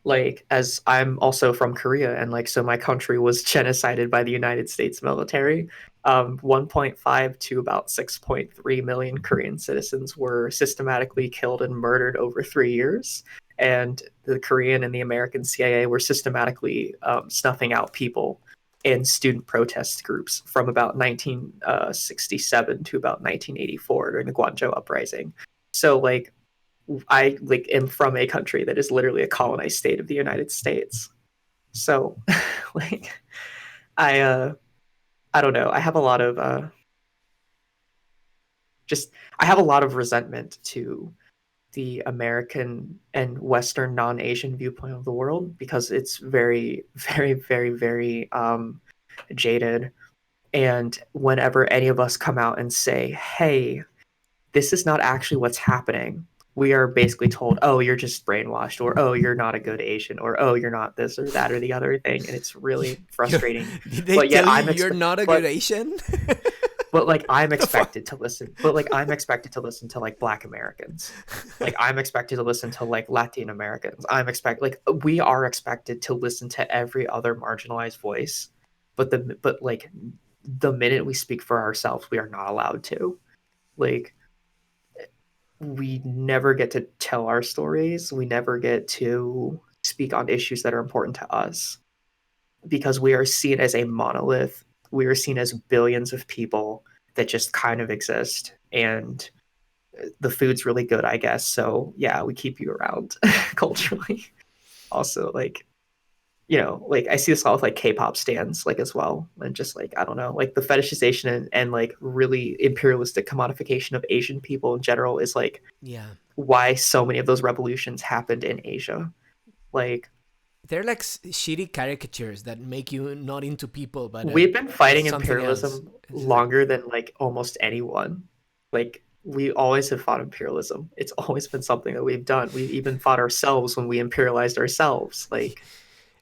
like, as I'm also from Korea, and like so my country was genocided by the United States military. 1.5 to about 6.3 million Korean citizens were systematically killed and murdered over 3 years, and the Korean and the American CIA were systematically snuffing out people in student protest groups from about 1967 to about 1984 during the Guangzhou uprising. So like I like am from a country that is literally a colonized state of the United States. So like I don't know. I have a lot of just I have a lot of resentment to the American and Western non-Asian viewpoint of the world, because it's very, very, very, very jaded. And whenever any of us come out and say, "Hey, this is not actually what's happening," we are basically told, "Oh, you're just brainwashed," or "Oh, you're not a good Asian," or "Oh, you're not this or that or the other thing," and it's really frustrating. Did they But yet tell you I'm you're not a but good Asian? but like I'm expected to listen. But like I'm expected to listen to like Black Americans. Like I'm expected to listen to like Latin Americans. We are expected to listen to every other marginalized voice. But like the minute we speak for ourselves, we are not allowed to. Like we never get to tell our stories. We never get to speak on issues that are important to us because we are seen as a monolith. We are seen as billions of people that just kind of exist. And the food's really good, I guess. So yeah, we keep you around culturally. Also, like, like I see this a lot with like K-pop stands, like as well, and just like I don't know, like the fetishization and like really imperialistic commodification of Asian people in general is like why so many of those revolutions happened in Asia. Like they're like shitty caricatures that make you not into people, but we've been fighting something else. imperialism longer than like almost anyone. Like we always have fought imperialism. It's always been something that we've done. We even fought ourselves when we imperialized ourselves. Like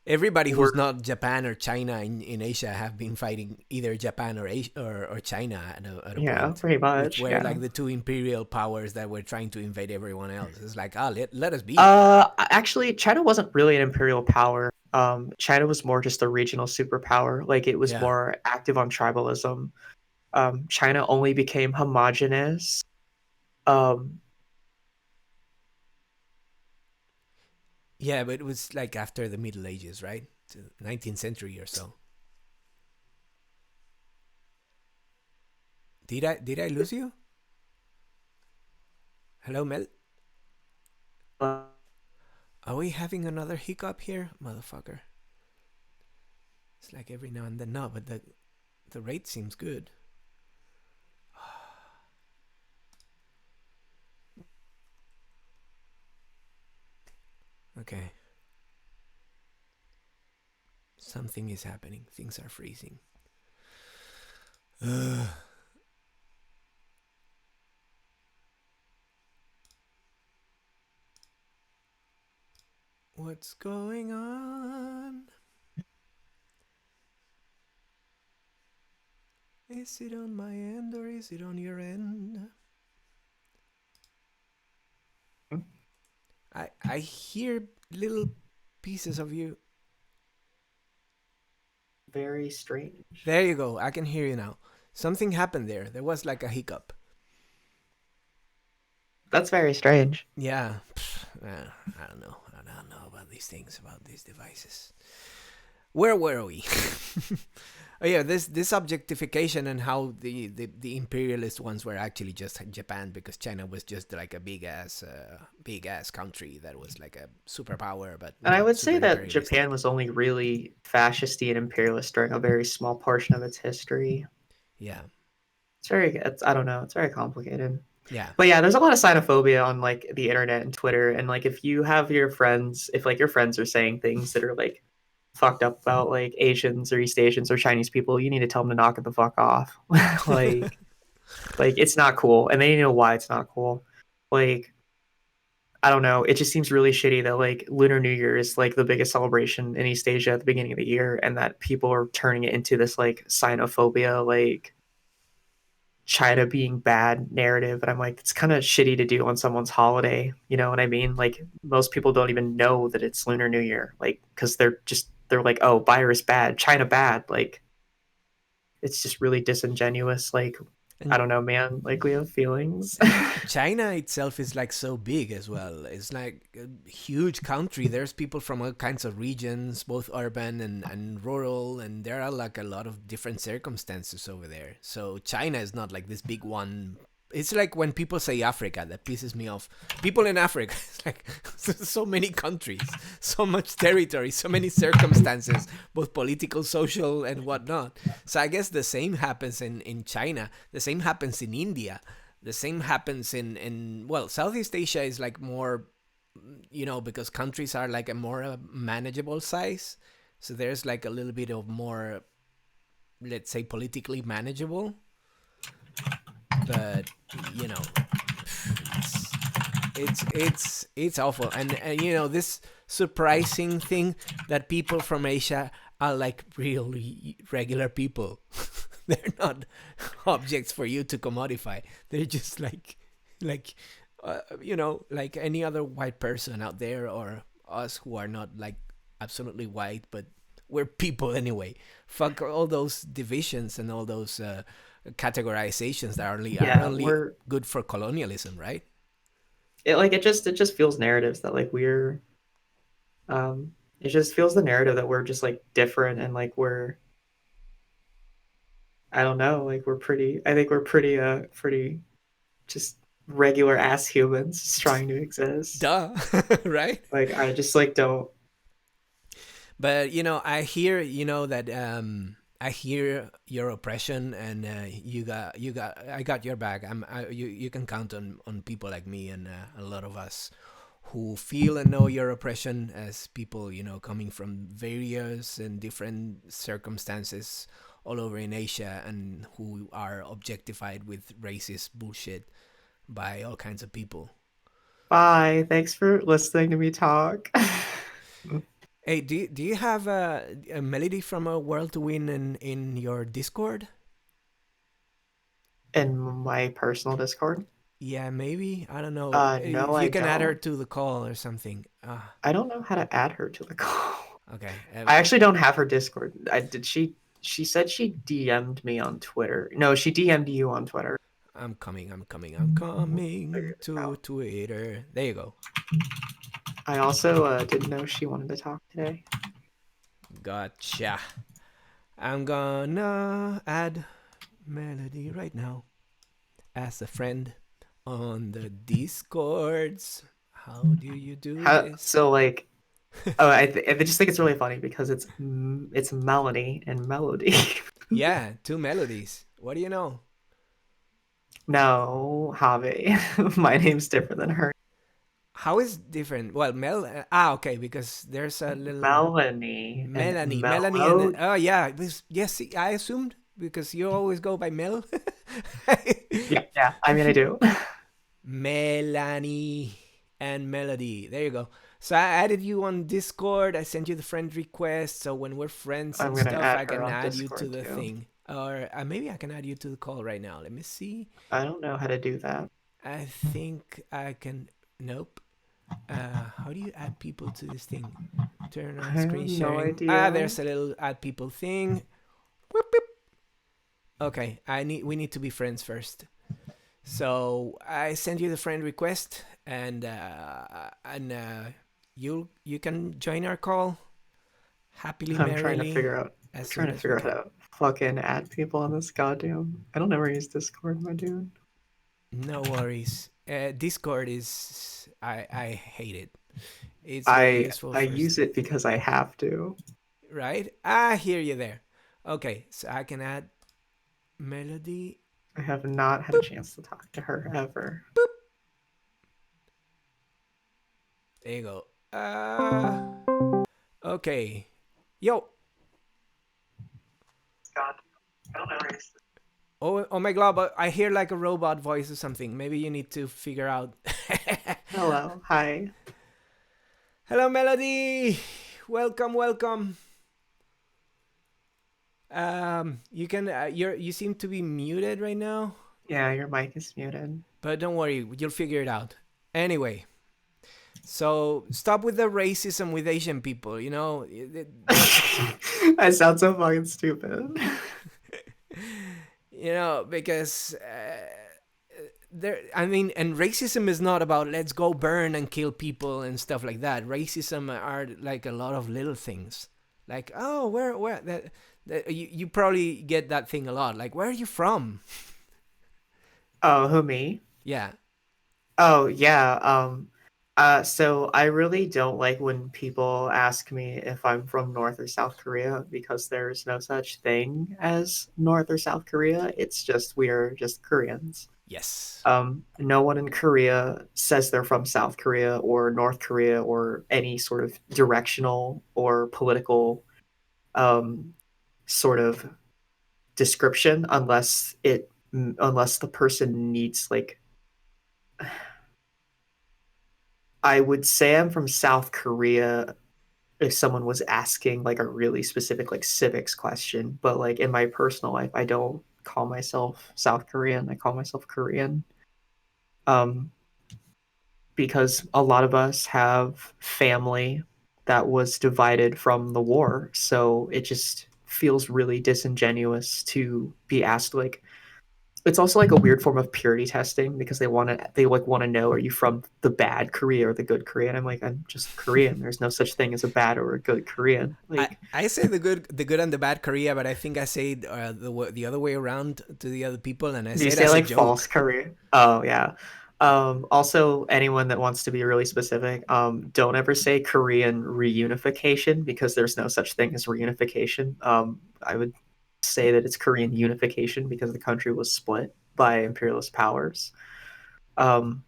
everybody who's not Japan or China in Asia have been fighting either Japan or China at a point. Pretty much. Which were like the two imperial powers that were trying to invade everyone else. It's like, let us be. Actually, China wasn't really an imperial power. China was more just a regional superpower. Like it was more active on tribalism. China only became homogenous. Yeah, but it was like after the Middle Ages, right? 19th century or so. Did I lose you? Hello, Mel? Are we having another hiccup here? Motherfucker. It's like every now and then. No, but the rate seems good. Okay. Something is happening. Things are freezing. What's going on? Is it on my end or is it on your end? I hear little pieces of you. Very strange. There you go. I can hear you now. Something happened there. There was like a hiccup. That's very strange. Yeah. I don't know. I don't know about these things, about these devices. Where were we? Oh yeah, this objectification and how the imperialist ones were actually just Japan, because China was just like a big ass country that was like a superpower. But and I would say that Japan was only really fascisty and imperialist during a very small portion of its history. Yeah, I don't know. It's very complicated. Yeah, but yeah, there's a lot of xenophobia on like the internet and Twitter, and like if you have your friends, if like your friends are saying things that are like fucked up about like Asians or East Asians or Chinese people, you need to tell them to knock it the fuck off. like it's not cool, and they need to know why it's not cool. Like I don't know, it just seems really shitty that like Lunar New Year is like the biggest celebration in East Asia at the beginning of the year, and that people are turning it into this like xenophobia, like China being bad narrative. And I'm like, it's kind of shitty to do on someone's holiday. You know what I mean? Like most people don't even know that it's Lunar New Year, like because they're like, oh, virus bad, China bad. Like it's just really disingenuous. Like I don't know, man. Like we have feelings. China itself is like so big as well. It's like a huge country. There's people from all kinds of regions, both urban and rural, and there are like a lot of different circumstances over there. So China is not like this big one. It's like when people say Africa, that pisses me off. People in Africa, it's like so many countries, so much territory, so many circumstances, both political, social, and whatnot. So I guess the same happens in China. The same happens in India. The same happens in Southeast Asia is like more, because countries are like a more manageable size. So there's like a little bit of more, let's say, politically manageable. But it's awful, and this surprising thing that people from Asia are like really regular people. They're not objects for you to commodify. They're just like like any other white person out there, or us who are not like absolutely white, but we're people anyway. Fuck all those divisions and all those categorizations that are Yeah, only we're good for colonialism, right? it just feels narratives that like we're it just feels the narrative that we're just like different and like we're I don't know, like we're pretty I think we're pretty just regular ass humans just trying to exist. Duh, right? Like I just like don't But I hear that I hear your oppression, and I got your back. You can count on people like me and a lot of us who feel and know your oppression as people coming from various and different circumstances all over in Asia, and who are objectified with racist bullshit by all kinds of people. bye. Thanks for listening to me talk. Hey, do you have a melody from a World to Win in your Discord? In my personal Discord? Yeah, maybe. I don't know. No, If I you can add her don't. to the call or something. I don't know how to add her to the call. Okay. I actually don't have her Discord. She said she DM'd me on Twitter. No, she DM'd you on Twitter. I'm coming. I'm coming. I'm Figured coming it to out. Twitter. There you go. I also didn't know she wanted to talk today. Gotcha. I'm gonna add Melody right now as a friend on the Discords. How do you do How this? so like oh I just think it's really funny because it's Melanie and Melody. Yeah, two melodies. What do you know? No, Javi. My name's different than her. How is different? Well, okay, because there's a little Melanie and Melanie, and Mellow. oh yeah, yes, I assumed because you always go by Mel. Yeah, yeah. I mean, I do. Melanie and Melody. There you go. So I added you on Discord. I sent you the friend request. So when we're friends I'm and gonna stuff, add I her can on add you to Discord the too. thing, or maybe I can add you to the call right now. Let me see. I don't know how to do that. I think I can. Nope. How do you add people to this thing? Turn I on screen have no sharing. idea. There's a little add people thing. Okay, we need to be friends first. So I send you the friend request, and you can join our call happily, I'm trying to merrily, figure out. I'm as trying soon to as we figure out how can. to fucking add people on this goddamn. I don't ever use Discord, my dude. No worries. Discord is I hate it. It's very I useful I for use it because I have to. right. I hear you there. Okay, so I can add Melody. I have not had a chance to talk to her ever. There you go. Okay. Yo. God, I don't ever use this. Oh my god, but I hear like a robot voice or something. Maybe you need to figure out. Hello, hi. Hello, Melody. Welcome, welcome. You can. You seem to be muted right now, Yeah, your mic is muted. but don't worry, you'll figure it out. Anyway, so stop with the racism with Asian people. I sound so fucking stupid. Because there. I mean, and racism is not about let's go burn and kill people and stuff like that. Racism are like a lot of little things, like oh, where that you probably get that thing a lot. Like, where are you from? Oh, who me? Yeah. Oh, yeah. So I really don't like when people ask me if I'm from North or South Korea because there's no such thing as North or South Korea. It's just we're just Koreans. Yes. No one in Korea says they're from South Korea or North Korea or any sort of directional or political um, sort of description unless the person needs like I would say I'm from South Korea if someone was asking like a really specific like civics question. But like in my personal life, I don't call myself South Korean. I call myself Korean. Um, because a lot of us have family that was divided from the war, so it just feels really disingenuous to be asked like, it's also like a weird form of purity testing because they like want to know, are you from the bad Korea or the good Korea? And I'm like, I'm just Korean. There's no such thing as a bad or a good Korean. Like, I say the good and the bad Korea, but I think I say the other way around to the other people, and I do you say it say as a like false joke. Korea? Oh yeah. Also, anyone that wants to be really specific, don't ever say Korean reunification because there's no such thing as reunification. I would say that it's Korean unification because the country was split by imperialist powers. Um,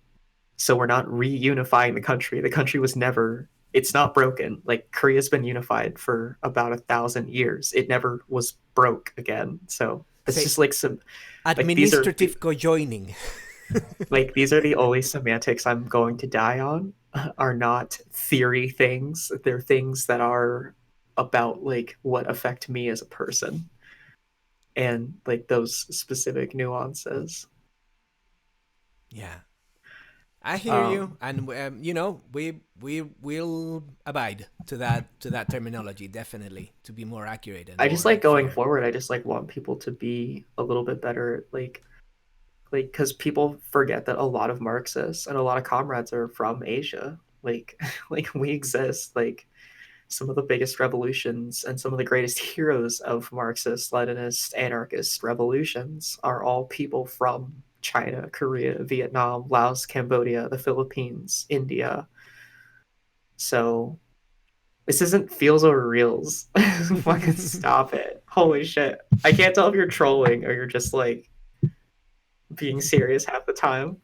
so we're not reunifying the country. The country was never. It's not broken. Like Korea's been unified for about 1,000 years. It never was broke again. So it's Say just like some like these are administrative co-joining. like these are the only semantics I'm going to die on are not theory things. They're things that are about like what affect me as a person and like those specific nuances. Yeah, I hear you, Um, and you know, we will abide to that terminology definitely to be more accurate and I just more like going fair. forward. I just like want people to be a little bit better, like because people forget that a lot of Marxists and a lot of comrades are from Asia. Like, like we exist. Like some of the biggest revolutions and some of the greatest heroes of Marxist, Leninist, anarchist revolutions are all people from China, Korea, Vietnam, Laos, Cambodia, the Philippines, India. So this isn't feels over reels. Fucking stop it. Holy shit. I can't tell if you're trolling or you're just like being serious half the time.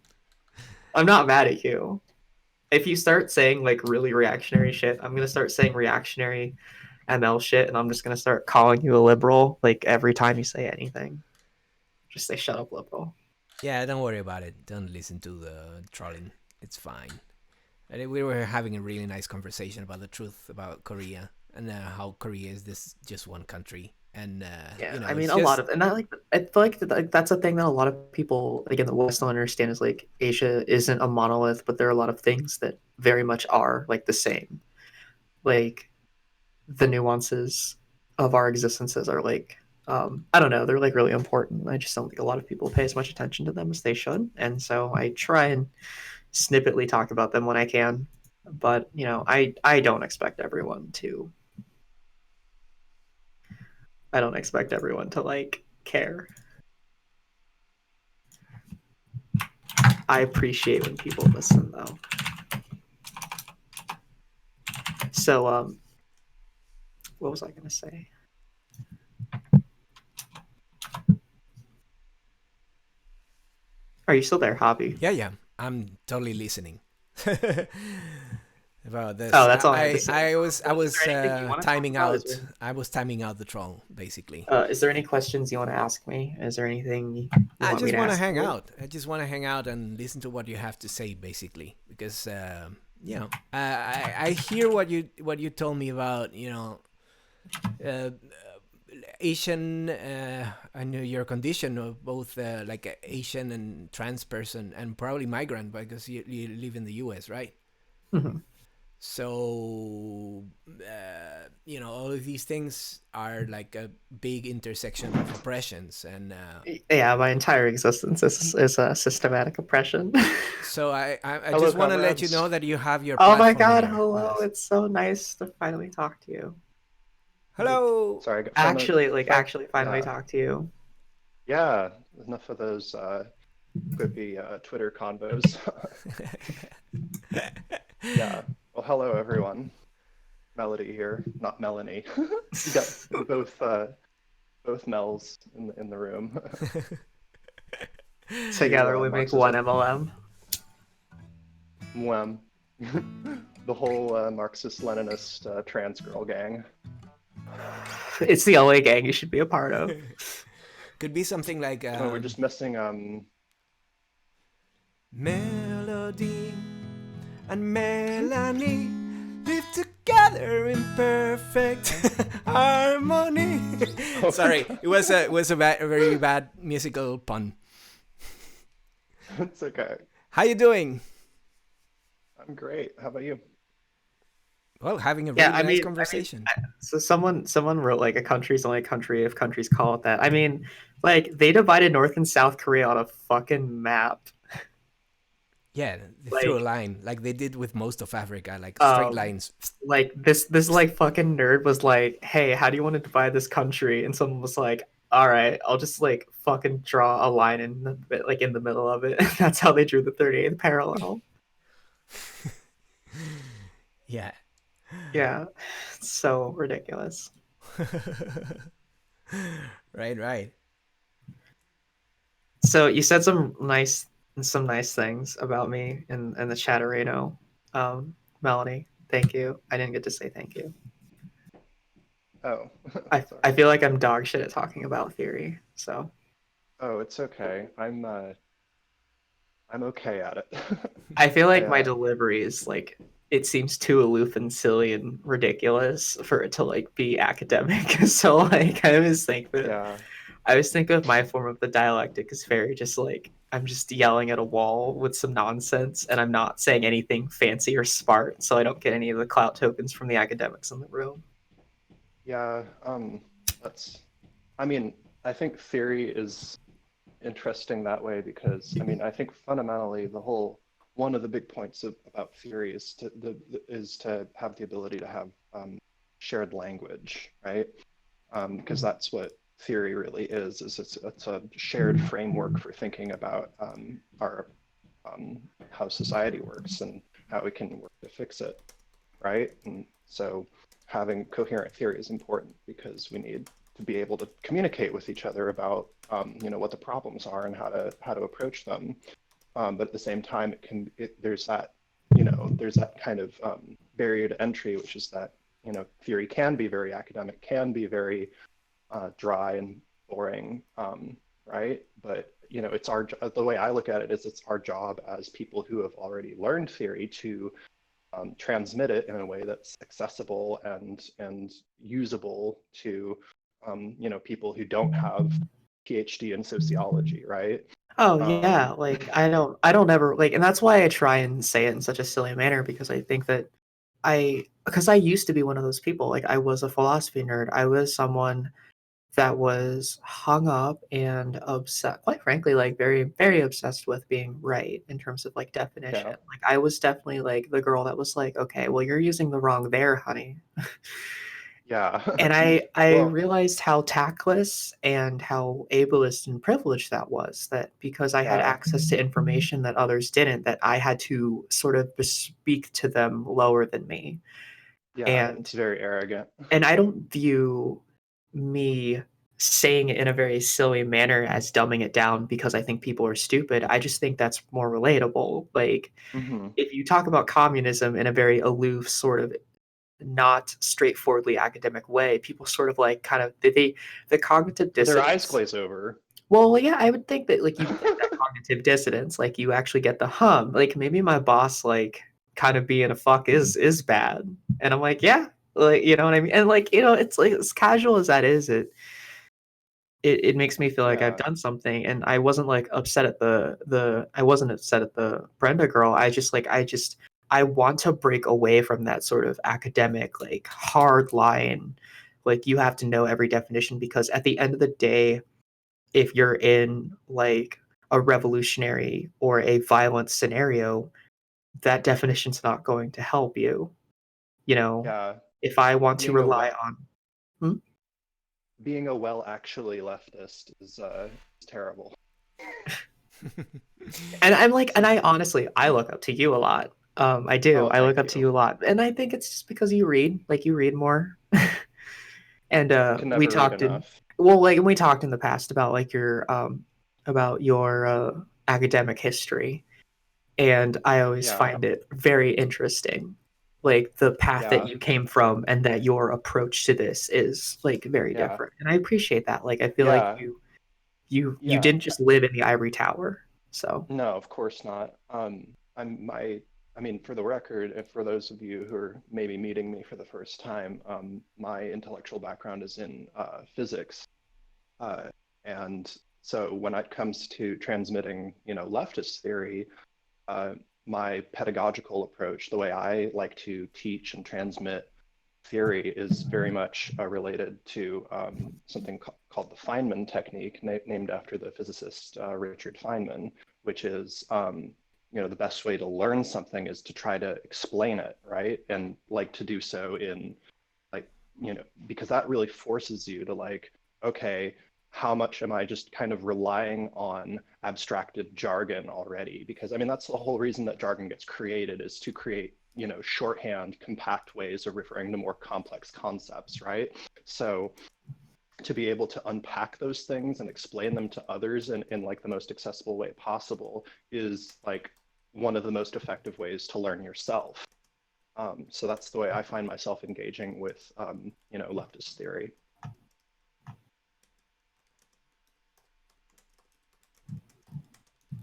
I'm not mad at you. If you start saying like really reactionary shit, I'm gonna start saying reactionary ML shit, and I'm just gonna start calling you a liberal like every time you say anything. Just say shut up, liberal. Yeah, don't worry about it. Don't listen to the trolling. It's fine. We were having a really nice conversation about the truth about Korea and how Korea is this just one country, and Yeah, you I know, mean it's a lot just of, and I feel like that's a thing that a lot of people like in the West don't understand is like Asia isn't a monolith, but there are a lot of things that very much are like the same. Like the nuances of our existences are like I don't know, they're like really important. I just don't think a lot of people pay as much attention to them as they should, and so I try and snippetly talk about them when I can. But you know, I don't expect everyone to. I don't expect everyone to like care. I appreciate when people listen though. So what was I gonna say? Are you still there, Javi? yeah, yeah. I'm totally listening. About this, Oh, that's all I had to say. I Is there was anything you want to talk timing about? out. I was timing out the troll basically. Is there any questions you want to ask me? Is there anything you I want me just to want to ask hang you? out. I just want to hang out and listen to what you have to say, basically, because you know, I hear what you told me about, you know, uh, Asian and your condition of both like a Asian and trans person and probably migrant because you live in the U.S., right? Mhm. So you know, all of these things are like a big intersection of oppressions, and Yeah, my entire existence is a systematic oppression. so I Hello, just want to let you comrades. know that you have your Oh my platform god, here with hello. us. It's so nice to finally talk to you. Like Hello. Sorry, from a fact, actually finally yeah, talk to you. yeah, enough of those quippy Twitter convos. Yeah. Well, hello everyone. Melody here, not Melanie. You got both Mels in the room. To Together we make one Marxism, MLM. Mwem. The whole Marxist-Leninist trans girl gang. It's the only gang you should be a part of. Could be something like Oh, we're just missing Melody and Melanie live together together in perfect harmony. Sorry, it was a very bad musical pun. It's okay. How you doing? I'm great. How about you? Well, having a really nice conversation. So someone wrote like a country's only a country if countries call it that. I mean, like they divided North and South Korea on a fucking map. Yeah, they threw a Like, line like they did with most of Africa, like straight lines. like this like fucking nerd was like, "Hey, how do you want to divide this country?" And someone was like, "All right, I'll just like fucking draw a line in the middle of it." That's how they drew the 38th parallel. Yeah. Yeah, it's so ridiculous. Right. So you said some nice things about me in the chatterino. Melanie, thank you. I didn't get to say thank you. Oh, I sorry. feel like I'm dog shit at talking about theory. So Oh, it's okay. I'm okay at it. I feel I like my delivery is like it seems too aloof and silly and ridiculous for it to like be academic. So like yeah. I always think of my form of the dialectic as very just like I'm just yelling at a wall with some nonsense and I'm not saying anything fancy or smart, so I don't get any of the clout tokens from the academics in the room. Yeah, that's, I mean, I think theory is interesting that way because, I mean, I think fundamentally one of the big points about theory is to have the ability to have shared language, right? Because that's what theory really is it's a shared framework for thinking about our how society works and how we can work to fix it, right? And so having coherent theory is important because we need to be able to communicate with each other about what the problems are and how to approach them. But at the same time, there's that kind of barrier to entry, which is that theory can be very academic, can be very dry and boring, right? But it's the way I look at it is it's our job as people who have already learned theory to transmit it in a way that's accessible and usable to people who don't have PhD in sociology, right? Oh Um, yeah, like I don't ever like, and that's why I try and say it in such a silly manner because I think that because I used to be one of those people. Like I was a philosophy nerd. I was someone that was hung up and obsessed, quite frankly, like very, very obsessed with being right in terms of like definition. yeah, Like I was definitely like the girl that was like, okay, well, you're using the wrong there, honey. yeah. And I Well, realized how tactless and how ableist and privileged that was, that because I had yeah, access to information that others didn't, that I had to sort of speak to them lower than me. yeah, And it's very arrogant. I don't view me saying it in a very silly manner as dumbing it down because I think people are stupid. I just think that's more relatable. Like Hmm. if you talk about communism in a very aloof sort of not straightforwardly academic way, people sort of like kind of the cognitive Their eyes dissonance. glaze over. Well, yeah, I would think that like you get that cognitive dissonance, like you actually get the like maybe my boss like kind of being a fuck is bad, and I'm like yeah, like you know what I mean, and like it's like as casual as that is, it makes me feel like I've Yeah, done something, and I wasn't like upset at I wasn't upset at the Brenda girl. I want to break away from that sort of academic like hard line, like you have to know every definition because at the end of the day, if you're in like a revolutionary or a violent scenario, that definition's not going to help you. You know, yeah. if I want to Being a rely well on hmm? being a well actually leftist is terrible. And I'm like, and So, I honestly, I look up to you a lot. I do. oh, I look thank up to you. you a lot, and I think it's just because you read more. And Can we never read talked in enough. well, like we talked in the past about your academic history, and I always Yeah, find it very interesting, like the path that yeah, you came from, and that your approach to this is like very yeah, different, and I appreciate that. Like I feel like yeah, you yeah. didn't just live in the ivory tower, so. No, of course not. I'm my I mean, for the record, and for those of you who are maybe meeting me for the first time, my intellectual background is in physics. And so when it comes to transmitting, leftist theory, my pedagogical approach, the way I like to teach and transmit theory is very much related to something called the Feynman technique, named after the physicist Richard Feynman, which is, the best way to learn something is to try to explain it, right? And like to do so in because that really forces you to okay, how much am I just kind of relying on abstracted jargon already? Because I mean, that's the whole reason that jargon gets created, is to create, shorthand, compact ways of referring to more complex concepts, right? So to be able to unpack those things and explain them to others in the most accessible way possible is one of the most effective ways to learn yourself. So that's the way I find myself engaging with, leftist theory.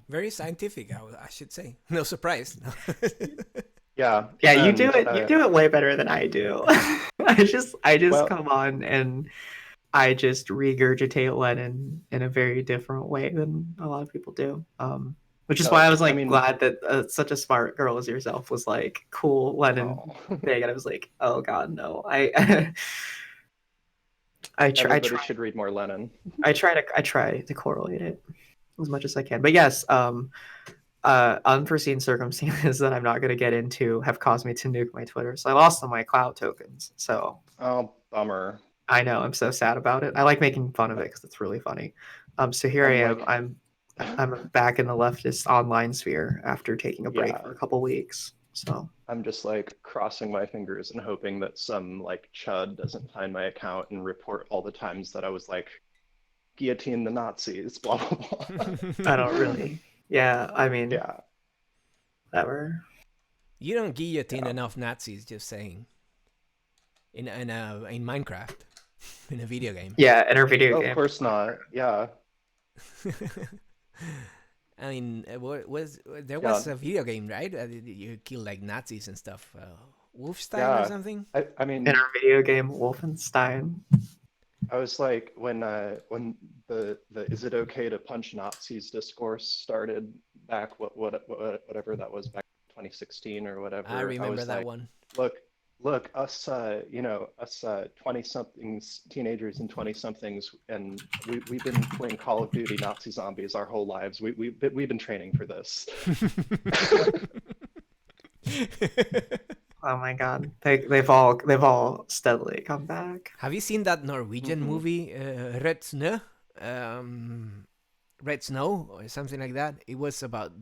Very scientific, I should say. No surprise. Yeah. Yeah, you do it. You do it way better than I do. I just Well, come on and I just regurgitate Lenin in a very different way than a lot of people do. Which is why I was glad that such a smart girl as yourself was cool Lenin thing, and I was like, oh god, no, I everybody should read more Lenin. I try to correlate it as much as I can, but yes, unforeseen circumstances that I'm not going to get into have caused me to nuke my Twitter, so I lost all my cloud tokens. So oh, bummer. I know, I'm so sad about it. I like making fun of it because it's really funny. So here I am. I'm back in the leftist online sphere after taking a break for a couple weeks. So I'm just crossing my fingers and hoping that some chud doesn't find my account and report all the times that I was guillotine the Nazis, blah blah blah. I don't really. Yeah, I mean, yeah, whatever. You don't guillotine enough Nazis. Just saying. In Minecraft, in a video game. Yeah, in a video game. Of course not. Yeah. I mean, there was a video game, right? You kill Nazis and stuff. Wolfenstein or something. I mean, in our video game Wolfenstein. I was when the "Is it okay to punch Nazis" discourse started back, whatever that was, back in 2016 or whatever. I remember that one. Look, us, us 20-somethings, teenagers and 20-somethings, and we've been playing Call of Duty Nazi zombies our whole lives. We've been training for this. Oh my god, they've all steadily come back. Have you seen that Norwegian movie, Red Snow? Red Snow or something like that? It was about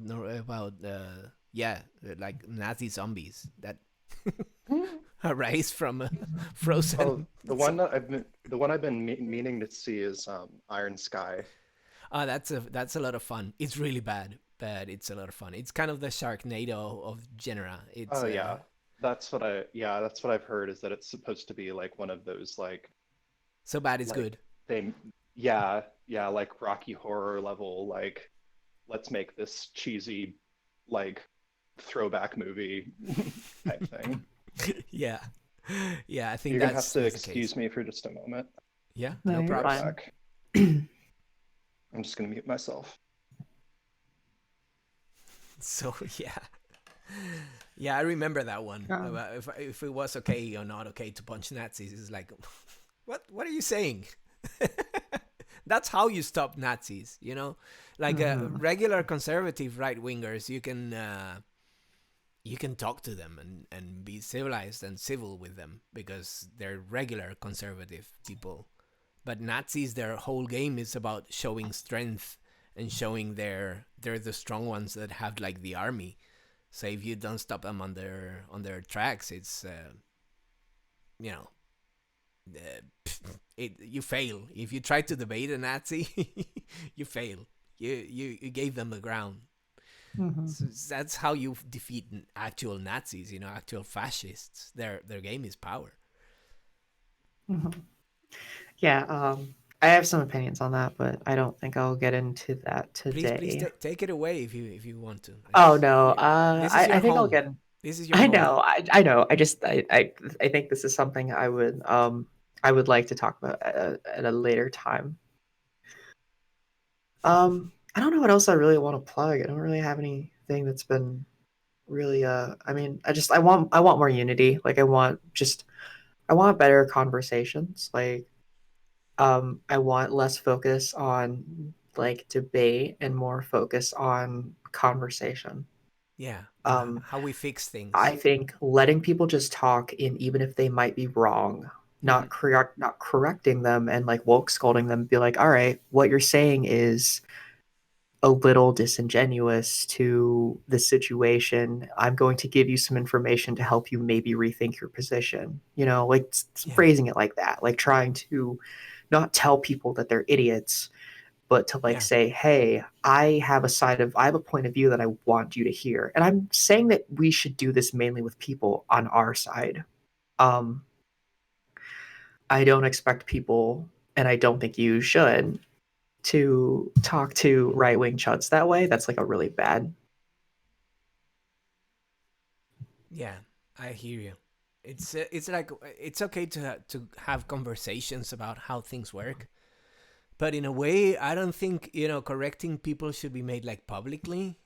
Nazi zombies that arise from frozen. Oh, the one I've been meaning to see is Iron Sky. Oh, that's a lot of fun. It's really bad, but it's a lot of fun. It's kind of the Sharknado of genera. It's, yeah. That's what I've heard, is that it's supposed to be one of those so bad it's good. Rocky Horror level, let's make this cheesy throwback movie type thing. Yeah, I think you're gonna have to excuse me for just a moment. Yeah, no problem. I'm just gonna mute myself. So yeah, I remember that one. If it was okay or not okay to punch Nazis, it's what are you saying? That's how you stop Nazis, regular conservative right wingers. You can talk to them and be civilized and civil with them because they're regular conservative people. But Nazis, their whole game is about showing strength and showing they're the strong ones that have the army. So if you don't stop them on their tracks, it's you fail. If you try to debate a Nazi, you fail. You gave them the ground. Mm-hmm. So that's how you defeat actual Nazis, actual fascists. Their game is power. Mm-hmm. Yeah, I have some opinions on that, but I don't think I'll get into that today. Please take it away if you want to. Oh no, I think This is your I moment. know, I know. I think this is something I would like to talk about at a later time. I don't know what else I really want to plug. I don't really have anything that's been really I mean, I want more unity. Like I want better conversations. Like I want less focus on like debate and more focus on conversation. Yeah, Um how we fix I things. think letting people just talk, in even if they might be wrong, Hmm. not correcting them and like woke scolding them, be like, all right, what you're saying is a little disingenuous to the situation. I'm going to give you some information to help you maybe rethink your position. You know, like Yeah, phrasing it like that, like trying to not tell people that they're idiots, but to like yeah, say, hey, I have a point of view that I want you to hear. And I'm saying that we should do this mainly with people on our side. Um, I don't expect people, and I don't think you should, to talk to right wing chuds that way. That's like a really bad. yeah. I hear you. It's like it's okay to have conversations about how things work, but in a way, I don't think correcting people should be made like publicly,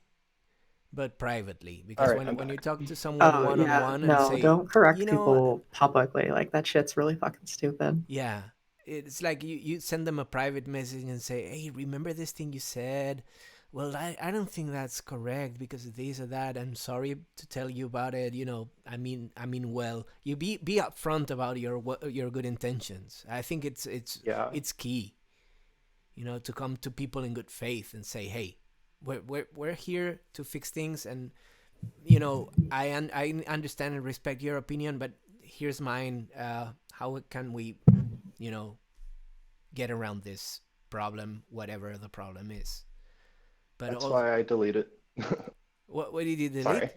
but privately. All Because right, when I'm when you back. talk to someone Oh one on yeah, one and no, say, don't correct you know, people publicly. Like that shit's really fucking stupid. yeah, it's like you send them a private message and say, hey, remember this thing you said? Well, I don't think that's correct because of this or that. I'm sorry to tell you about it. I mean, well, you be upfront about your good intentions. I think Yeah, it's key, to come to people in good faith and say, hey, we're here to fix things, and I understand and respect your opinion, but here's mine. How can we, you know, get around this problem, whatever the problem is? But that's all, why I deleted. what did you Sorry. delete?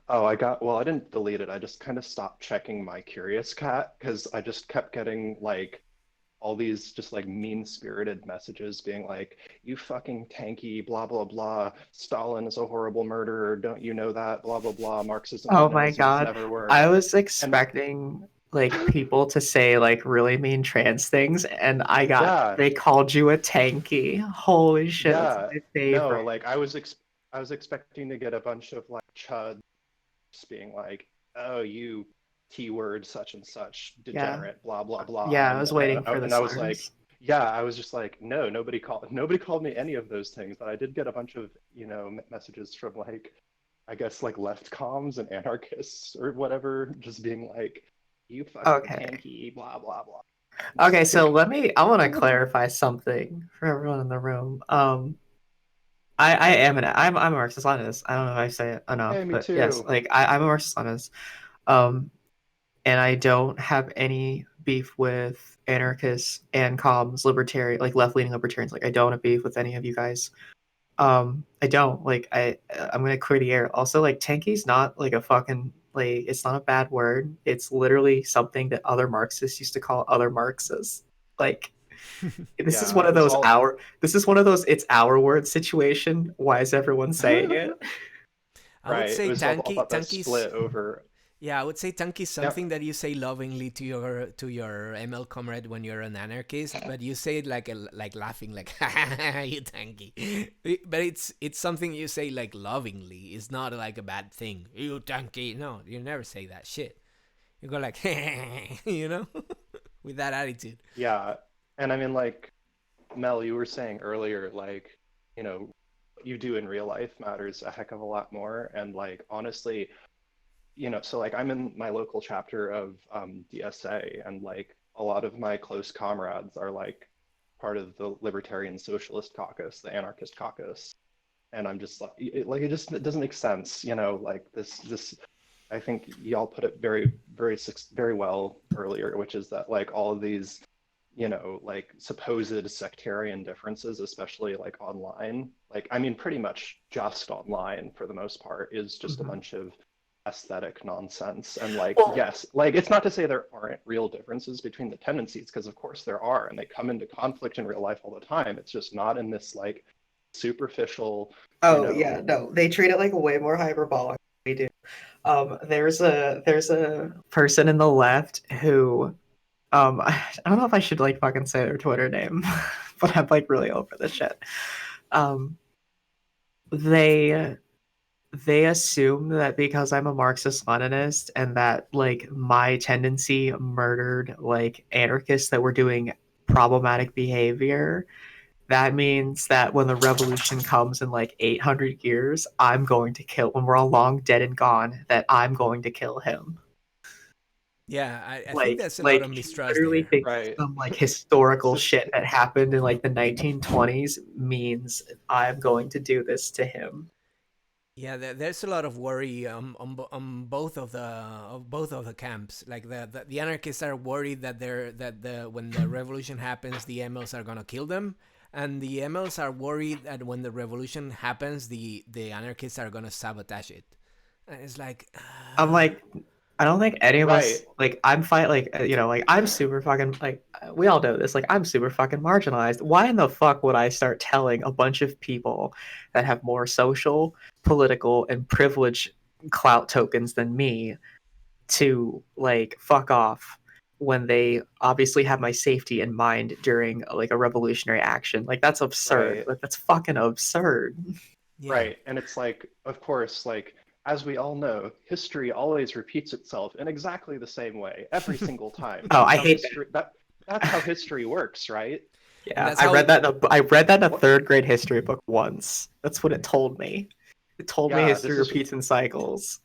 Oh, well, I didn't delete it. I just kind of stopped checking my Curious Cat because I just kept getting like all these just like mean-spirited messages being like, you fucking tanky, blah, blah, blah. Stalin is a horrible murderer. Don't you know that? Blah, blah, blah. Marxism, Oh my Leninism has god. never I worked. was And expecting like people to say like really mean trans things, and yeah, they called you a tanky. Holy shit, that's yeah, my no, favorite. like I was expecting to get a bunch of like chuds being like, oh, you T word such and such Yeah. degenerate, blah blah blah, Yeah, I was waiting for the and I was like, slurs. yeah, I was just like, no, nobody called me any of those things, but I did get a bunch of messages from like, I guess like left comms and anarchists or whatever, just being like, you fucking Okay. tanky, blah blah blah. It's Okay, so like, I want to clarify something for everyone in the room. I'm a Marxist-Leninist. I don't know if I say it enough, hey, me but yes, too. like I'm a Marxist-Leninist. Um, and I don't have any beef with anarchists and comms, libertarian, like left-leaning libertarians. Like I don't have beef with any of you guys. I don't like I'm gonna clear the air. Also, like tanky's not like a fucking like it's not a bad word. It's literally something that other Marxists used to call other Marxists. Like Yeah, it's all this is one of those it's our word situation. Why is everyone saying it? I would right. It say was all tanky. about that Tanky's split over. Yeah, I would say tanky is Yeah. something that you say lovingly to your ML comrade when you're an anarchist, but you say it like laughing, like you tanky. But it's something you say like lovingly. It's not like a bad thing. You tanky. No, you never say that shit. You go like, with that attitude. Yeah. And I mean, like, Mel, you were saying earlier, like, you know, what you do in real life matters a heck of a lot more. And, like, honestly, so, like, I'm in my local chapter of DSA, and, like, a lot of my close comrades are, like, part of the Libertarian Socialist Caucus, the Anarchist Caucus. And I'm just like, it doesn't make sense, like, I think y'all put it very, very, very well earlier, which is that like all of these, like supposed sectarian differences, especially like online, like I mean, pretty much just online for the most part, is just a Mhm. bunch of aesthetic nonsense. And like, Well, yes, like it's not to say there aren't real differences between the tendencies, because of course there are, and they come into conflict in real life all the time. It's just not in this like superficial, you oh yeah, know, no, they treat it like way more hyperbolic. We do. There's a person in the left who I don't know if I should like fucking say their Twitter name, but I'm like really over this shit. Um, they they assume that because I'm a Marxist Leninist and that like my tendency murdered like anarchists that were doing problematic behavior, that means that when the revolution comes in like 800 years, I'm going to kill, when we're all long dead and gone, that I'm going to kill him. Yeah, I think there's a lot of He mistrust literally there. thinks Right. some like It's historical just shit that happened in like the 1920s means I'm going to do this to him. Yeah, there's a lot of worry on both of the camps. Like the anarchists are worried that the when the revolution happens, the MLs are gonna kill them, and the MLs are worried that when the revolution happens, the anarchists are gonna sabotage it. And it's like, I'm like, I don't think any of us right. like. I'm fine. Like like I'm super fucking like. We all know this. Like I'm super fucking marginalized. Why in the fuck would I start telling a bunch of people that have more social, political, and privilege clout tokens than me to like fuck off when they obviously have my safety in mind during like a revolutionary action? Like that's absurd. Right. Like that's fucking absurd. yeah, Right. And it's like, of course, like, as we all know, history always repeats itself in exactly the same way every single time. Oh, That's I how hate history that's how history works, right? and Yeah, that's how. I read that in a What third grade history book once. That's what it told me. It told me yeah, history this is repeats in cycles.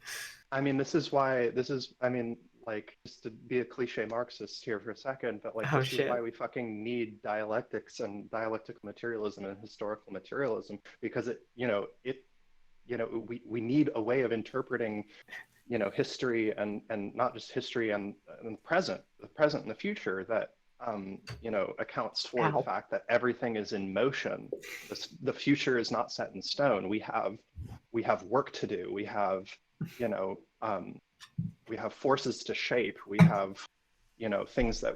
I mean, this is why this is I mean, like, just to be a cliche Marxist here for a second, but like Oh this is why shit. we fucking need dialectics and dialectical materialism and historical materialism because we need a way of interpreting history and not just history and the present and the future that accounts for the Ow. fact that everything is in motion. The future is not set in stone. We have work to do. You know we have forces to shape. We have things that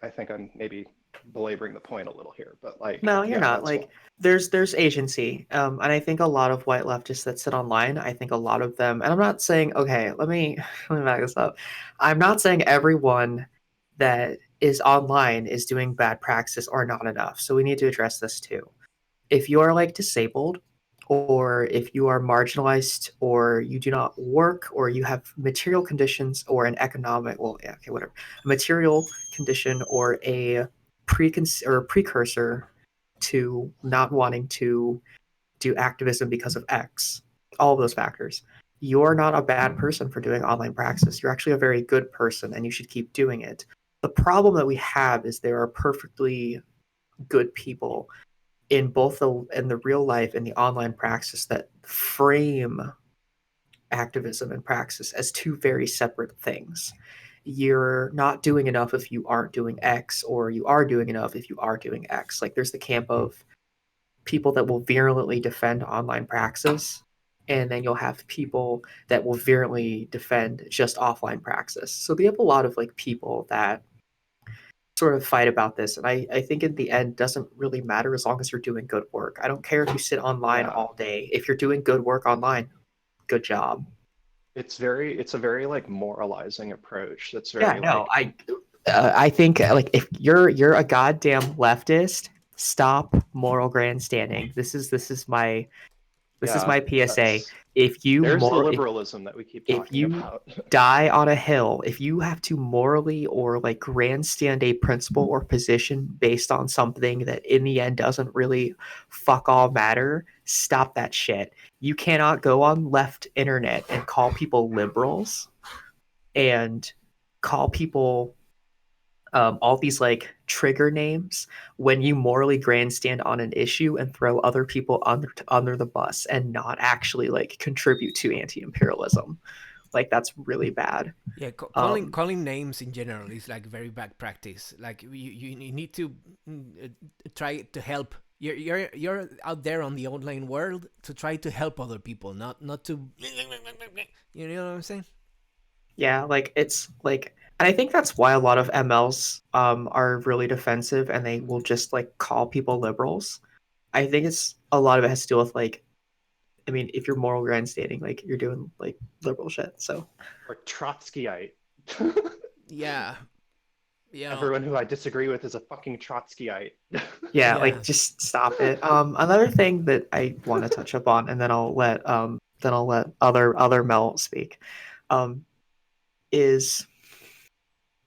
I think I'm maybe belaboring the point a little here, but like No, you're yeah, not. that's what Like there's agency. And I think a lot of white leftists that sit online, I think a lot of them, and I'm not saying, okay, let me back this up. I'm not saying everyone that is online is doing bad praxis or not enough. So we need to address this too. If you are like disabled, or if you are marginalized, or you do not work, or you have material conditions or an economic, well, yeah, okay, whatever, a material condition or a precursor to not wanting to do activism because of X, all of those factors, you're not a bad person for doing online praxis. You're actually a very good person and you should keep doing it. The problem that we have is there are perfectly good people in the real life and the online praxis that frame activism and praxis as two very separate things. You're not doing enough if you aren't doing X, or you are doing enough if you are doing X. Like there's the camp of people that will virulently defend online praxis, and then you'll have people that will virulently defend just offline praxis. So we have a lot of like people that sort of fight about this, and I think in the end doesn't really matter as long as you're doing good work. I don't care if you sit online yeah. all day. If you're doing good work online, good job. It's a very like moralizing approach that's Yeah, very no, like I think like if you're a goddamn leftist, stop moral grandstanding. This is yeah, my PSA. that's If you there's the more liberalism that we keep if talking you about. die on a hill, if you have to morally or like grandstand a principle or position based on something that in the end doesn't really fuck all matter, stop that shit. You cannot go on left internet and call people liberals and call people all these like trigger names when you morally grandstand on an issue and throw other people under the bus and not actually like contribute to anti-imperialism. Like that's really bad. Yeah, Um, calling names in general is like very bad practice. Like you need to try to help. You're out there on the online world to try to help other people, not to. You know what I'm saying? yeah, like it's like, and I think that's why a lot of MLs are really defensive and they will just like call people liberals. I think it's a lot of it has to do with like I mean, if you're moral grandstanding, like you're doing like liberal shit. So Or Trotskyite. Yeah. You know, Everyone who I disagree with is a fucking Trotskyite. yeah, yeah. like just stop it. Another thing that I want to touch up on, and then I'll let other Mel speak, is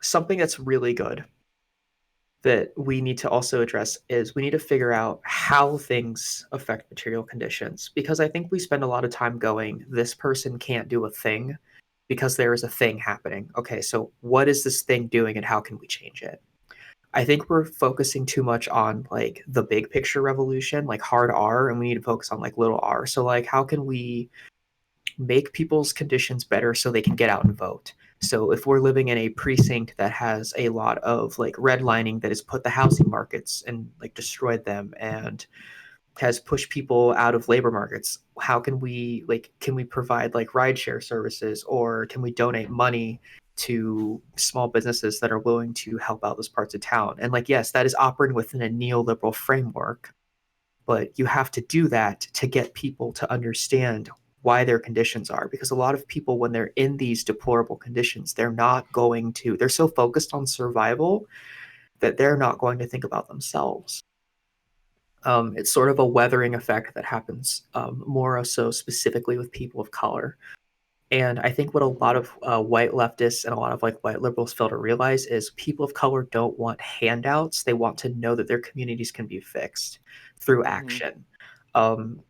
something that's really good that we need to also address is we need to figure out how things affect material conditions, because I think we spend a lot of time going, this person can't do a thing because there is a thing happening. Okay, so what is this thing doing and how can we change it? I think we're focusing too much on like the big picture revolution, like hard R, and we need to focus on like little r. So like how can we make people's conditions better so they can get out and vote? So if we're living in a precinct that has a lot of like redlining that has put the housing markets and like destroyed them and has pushed people out of labor markets, how can we provide like rideshare services, or can we donate money to small businesses that are willing to help out those parts of town? And like, yes, that is operating within a neoliberal framework, but you have to do that to get people to understand why their conditions are, because a lot of people, when they're in these deplorable conditions, they're so focused on survival that they're not going to think about themselves. It's sort of a weathering effect that happens more so specifically with people of color. And I think what a lot of white leftists and a lot of like white liberals fail to realize is people of color don't want handouts. They want to know that their communities can be fixed through action. Um,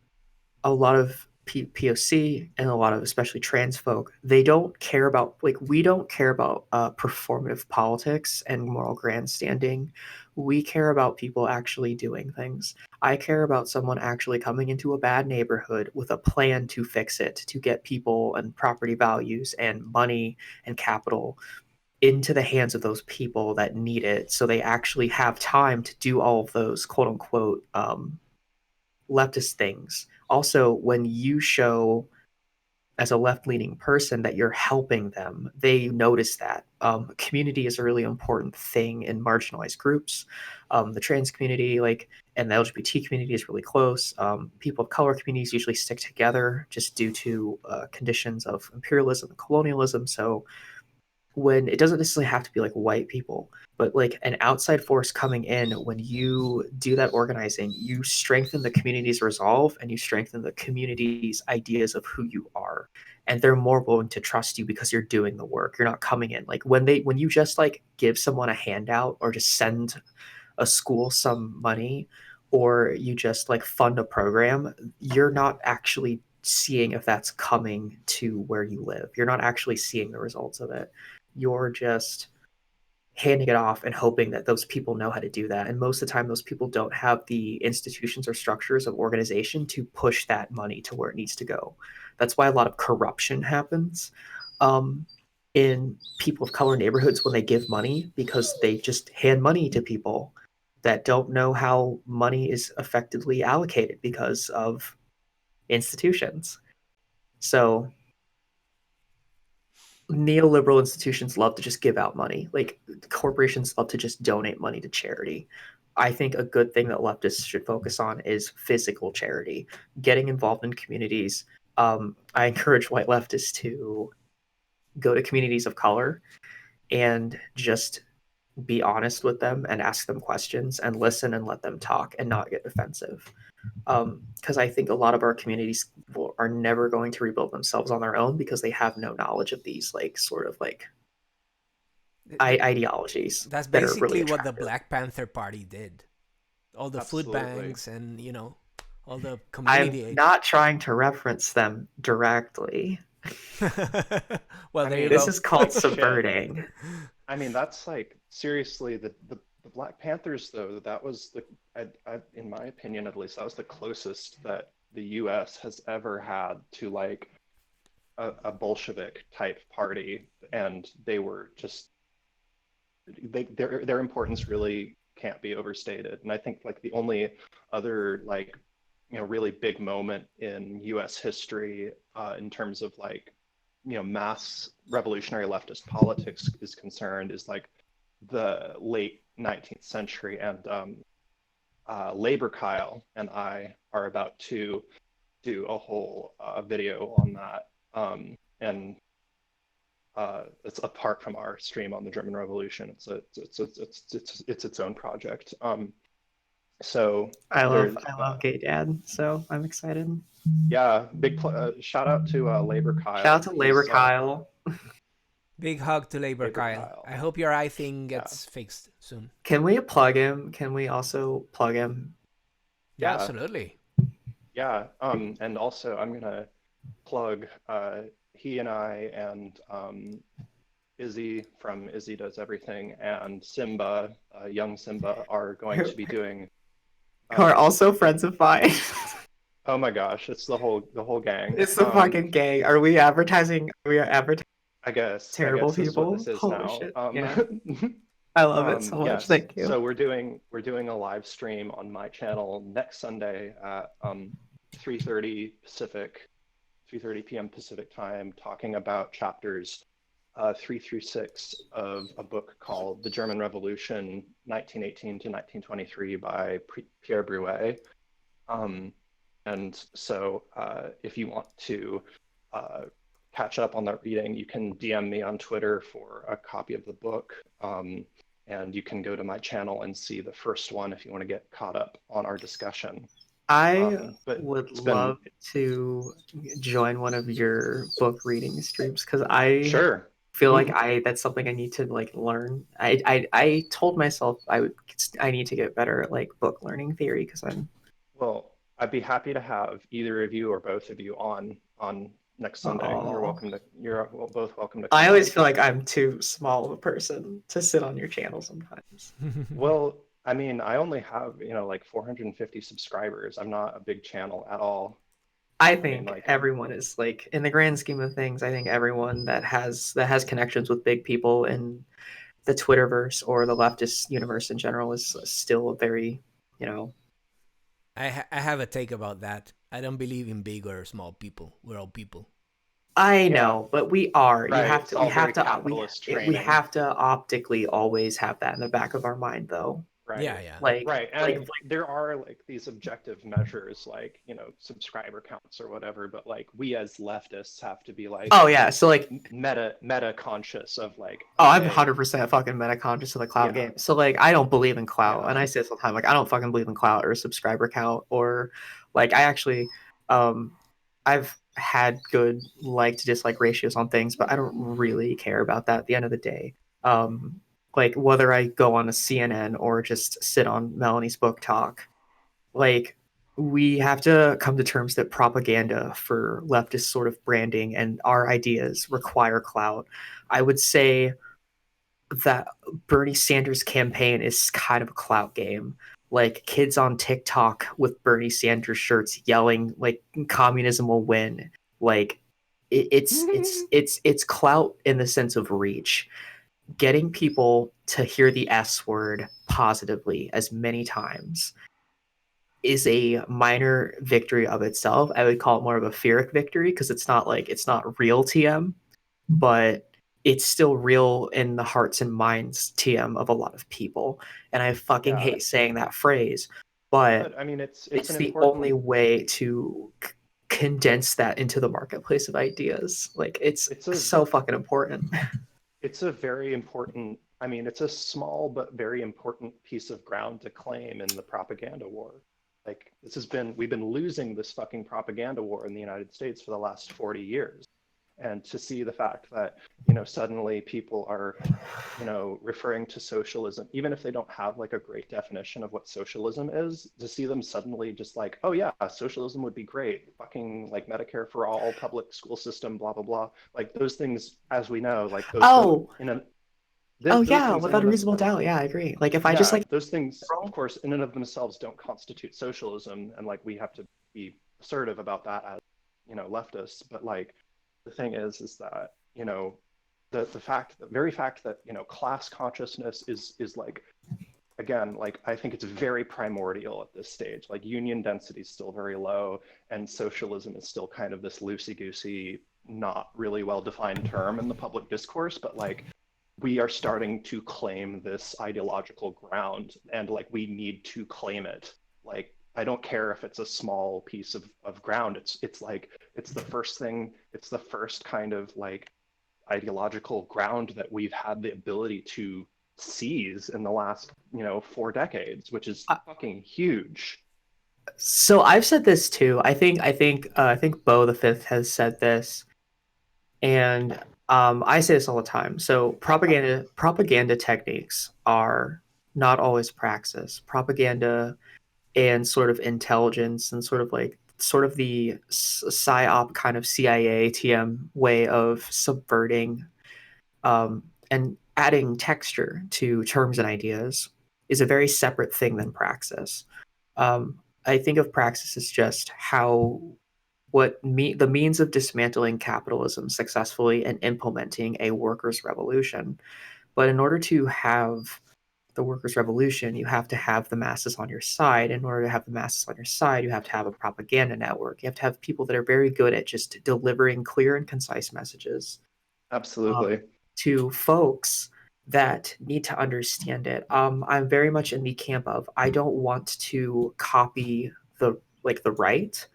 a lot of POC and a lot of especially trans folk, they don't care about, like, we don't care about performative politics and moral grandstanding. We care about people actually doing things. I care about someone actually coming into a bad neighborhood with a plan to fix it, to get people and property values and money and capital into the hands of those people that need it, so they actually have time to do all of those quote unquote leftist things. Also, when you show as a left-leaning person that you're helping them, they notice that. Community is a really important thing in marginalized groups. The trans community, like, and the LGBT community is really close. People of color communities usually stick together just due to conditions of imperialism and colonialism. So when it doesn't necessarily have to be like white people, but like an outside force coming in, when you do that organizing, you strengthen the community's resolve and you strengthen the community's ideas of who you are. And they're more willing to trust you because you're doing the work. You're not coming in like when you just like give someone a handout or just send a school some money, or you just like fund a program, you're not actually seeing if that's coming to where you live. You're not actually seeing the results of it. You're just handing it off and hoping that those people know how to do that. And most of the time, those people don't have the institutions or structures of organization to push that money to where it needs to go. That's why a lot of corruption happens in people of color neighborhoods when they give money, because they just hand money to people that don't know how money is effectively allocated because of institutions. So neoliberal institutions love to just give out money. Like corporations love to just donate money to charity. I think a good thing that leftists should focus on is physical charity, getting involved in communities. I encourage white leftists to go to communities of color and just be honest with them and ask them questions and listen and let them talk and not get defensive. Because I think a lot of our communities are never going to rebuild themselves on their own because they have no knowledge of these like sort of like ideologies That's that are really basically what the attractive. Black Panther Party did. All the food Absolutely. banks and, all the I'm community aid. not trying to reference them directly. Well, I there you mean, This go. is called shit. subverting. I mean, that's like seriously the Black Panthers, though. That was in my opinion, at least, that was the closest that the U.S. has ever had to like a Bolshevik type party, and they were just their importance really can't be overstated. And I think like the only other like really big moment in U.S. history in terms of like mass revolutionary leftist politics is concerned is like the late 19th century. And Labor Kyle and I are about to do a whole video on that. And it's apart from our stream on the German Revolution. It's its own project. So I there's love Gay Dad, so I'm excited. yeah, shout out to Labor Kyle. Shout out to Labor Kyle. Big hug to Labor Labor Kyle. Kyle. I hope your eye thing gets fixed soon. Can we plug him? Can we also plug him? Yeah, absolutely. Yeah, and also I'm gonna plug he and I and Izzy from Izzy Does Everything and Simba, young Simba, are going to be doing. Who are also friends of mine. Oh my gosh, it's the whole gang. It's the fucking gang. Are we advertising? I guess terrible this people? is what this is Holy now. shit. Yeah. I love it so much. Yes. Thank you. So we're doing a live stream on my channel next Sunday at 3:30 Pacific, 3:30 p.m. Pacific time, talking about chapters 3 through 6 of a book called The German Revolution, 1918 to 1923 by Pierre Bruet. And so if you want to catch up on that reading, you can DM me on Twitter for a copy of the book. And you can go to my channel and see the first one if you want to get caught up on our discussion. I would love to join one of your book reading streams because I feel like that's something I need to like learn. I told myself I need to get better at like book learning theory because Well, I'd be happy to have either of you or both of you on next Sunday. You're both welcome to come. I always feel like I'm too small of a person to sit on your channel sometimes. Well, I mean, I only have, like 450 subscribers. I'm not a big channel at all. I think everyone is like, in the grand scheme of things, I think everyone that has connections with big people in the Twitterverse or the leftist universe in general is still a very, I have a take about that. I don't believe in big or small people. We're all people. I know, but we are. Right. We have to optically always have that in the back of our mind, though. Right. Yeah. Right. And there are like these objective measures, like, subscriber counts or whatever, but like we as leftists have to be like, oh yeah, so like meta conscious of like, I'm 100% fucking meta conscious of the clout game. So like I don't believe in clout, and I say this all the time, like I don't fucking believe in clout or subscriber count or like I actually I've had good like to dislike ratios on things, but I don't really care about that at the end of the day. Like whether I go on a CNN or just sit on Melanie's book talk, like we have to come to terms that propaganda for leftist sort of branding and our ideas require clout. I would say that Bernie Sanders' campaign is kind of a clout game. Like kids on TikTok with Bernie Sanders shirts yelling like communism will win. Like it's clout in the sense of reach. Getting people to hear the S word positively as many times is a minor victory of itself. I would call it more of a Pyrrhic victory because it's not real TM, but it's still real in the hearts and minds TM of a lot of people. And I fucking hate saying that phrase, but I mean, it's the only way to condense that into the marketplace of ideas. Like it's so fucking important. It's a very important, I mean, it's a small but very important piece of ground to claim in the propaganda war. Like we've been losing this fucking propaganda war in the United States for the last 40 years. And to see the fact that, suddenly people are, referring to socialism, even if they don't have like a great definition of what socialism is, to see them suddenly just like, oh yeah, socialism would be great. Fucking like Medicare for all, public school system, blah, blah, blah. Like those things, as we know, like those without a reasonable doubt. Yeah, I agree. Like if I just like those things, of course, in and of themselves don't constitute socialism. And like we have to be assertive about that as, leftists. But like, the thing is that, the very fact that, class consciousness is like, again, like, I think it's very primordial at this stage. Like union density is still very low and socialism is still kind of this loosey-goosey, not really well-defined term in the public discourse, but like, we are starting to claim this ideological ground and like, we need to claim it. Like, I don't care if it's a small piece of ground. It's like it's the first thing, it's the first kind of like ideological ground that we've had the ability to seize in the last, 4 decades, which is fucking huge. So I've said this too. I think Bo the Fifth has said this, and I say this all the time. So propaganda techniques are not always praxis. Propaganda and sort of intelligence and sort of the psyop kind of CIA TM way of subverting and adding texture to terms and ideas is a very separate thing than praxis. I think of praxis as just the means of dismantling capitalism successfully and implementing a workers' revolution. But in order to have the workers' revolution, you have to have the masses on your side. In order to have the masses on your side, you have to have a propaganda network. You have to have people that are very good at just delivering clear and concise messages Absolutely. to folks that need to understand it. I'm very much in the camp of I don't want to copy the right.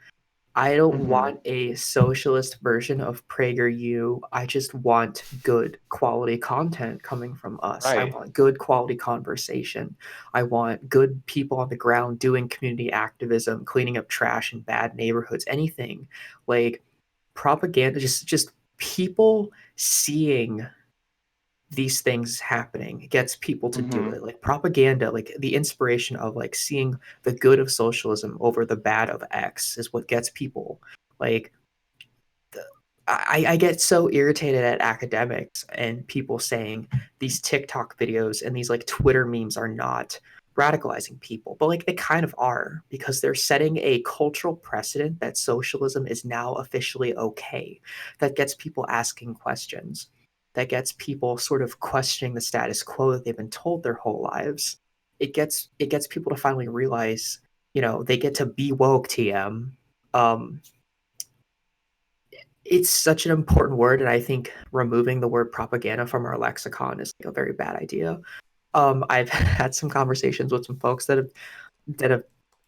I don't Hmm. want a socialist version of PragerU. I just want good quality content coming from us. I Right. want good quality conversation. I want good people on the ground doing community activism, cleaning up trash in bad neighborhoods, anything like propaganda, just people seeing these things happening gets people to do Hmm. it. Like propaganda, like the inspiration of like seeing the good of socialism over the bad of X is what gets people like I get so irritated at academics and people saying these TikTok videos and these like Twitter memes are not radicalizing people, but like they kind of are because they're setting a cultural precedent that socialism is now officially okay. That gets people asking questions, that gets people sort of questioning the status quo that they've been told their whole lives. It gets people to finally realize, they get to be woke. TM. Um, it's such an important word, and I think removing the word propaganda from our lexicon is like a very bad idea. I've had some conversations with some folks that have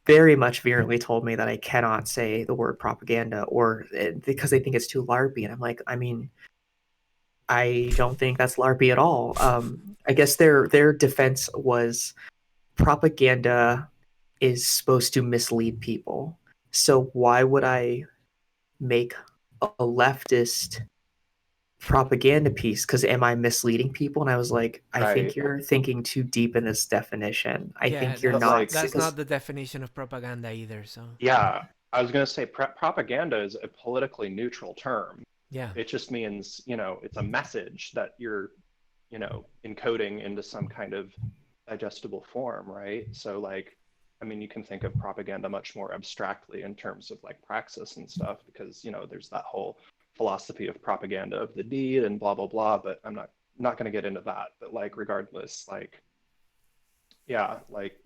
very much virulently told me that I cannot say the word propaganda or because they think it's too larpy, and I'm like, I mean, I don't think that's larpy at all. I guess their defense was propaganda is supposed to mislead people, so why would I make a leftist propaganda piece because am I misleading people? And I was like, I think Right. you're thinking too deep in this definition. I Yeah, think you're But that's not like, that's because not the definition of propaganda either. So yeah, I was going to say propaganda is a politically neutral term. yeah, It just means, it's a message that you're, encoding into some kind of digestible form, right? So like, I mean, you can think of propaganda much more abstractly in terms of like praxis and stuff, because, there's that whole philosophy of propaganda of the deed and blah, blah, blah, but I'm not going to get into that. But like, regardless, like, yeah, like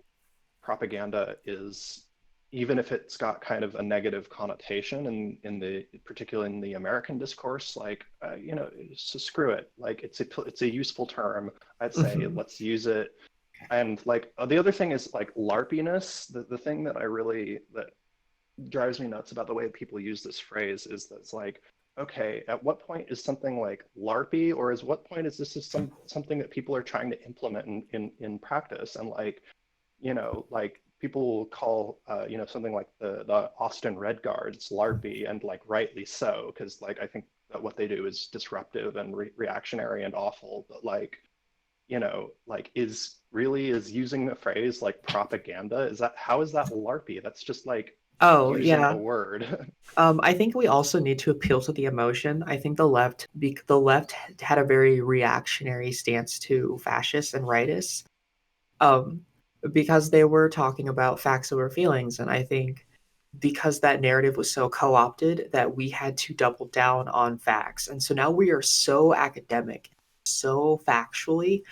propaganda is, even if it's got kind of a negative connotation in the particularly in the American discourse, like so screw it. Like it's a useful term. I'd say Mhm. let's use it. And like the other thing is like larpiness. The thing that I really that drives me nuts about the way people use this phrase is that it's like, okay, at what point is something like larpy, or is what point is this is something that people are trying to implement in practice? And like, like people will call, something like the Austin Red Guards LARPy, and like rightly so, because like I think that what they do is disruptive and reactionary and awful. But like, like is using the phrase like propaganda, how is that LARPy? That's just like Oh using a yeah. word. I think we also need to appeal to the emotion. I think the left had a very reactionary stance to fascists and rightists, um, because they were talking about facts over feelings, and I think because that narrative was so co-opted that we had to double down on facts, and so now we are so academic, so factually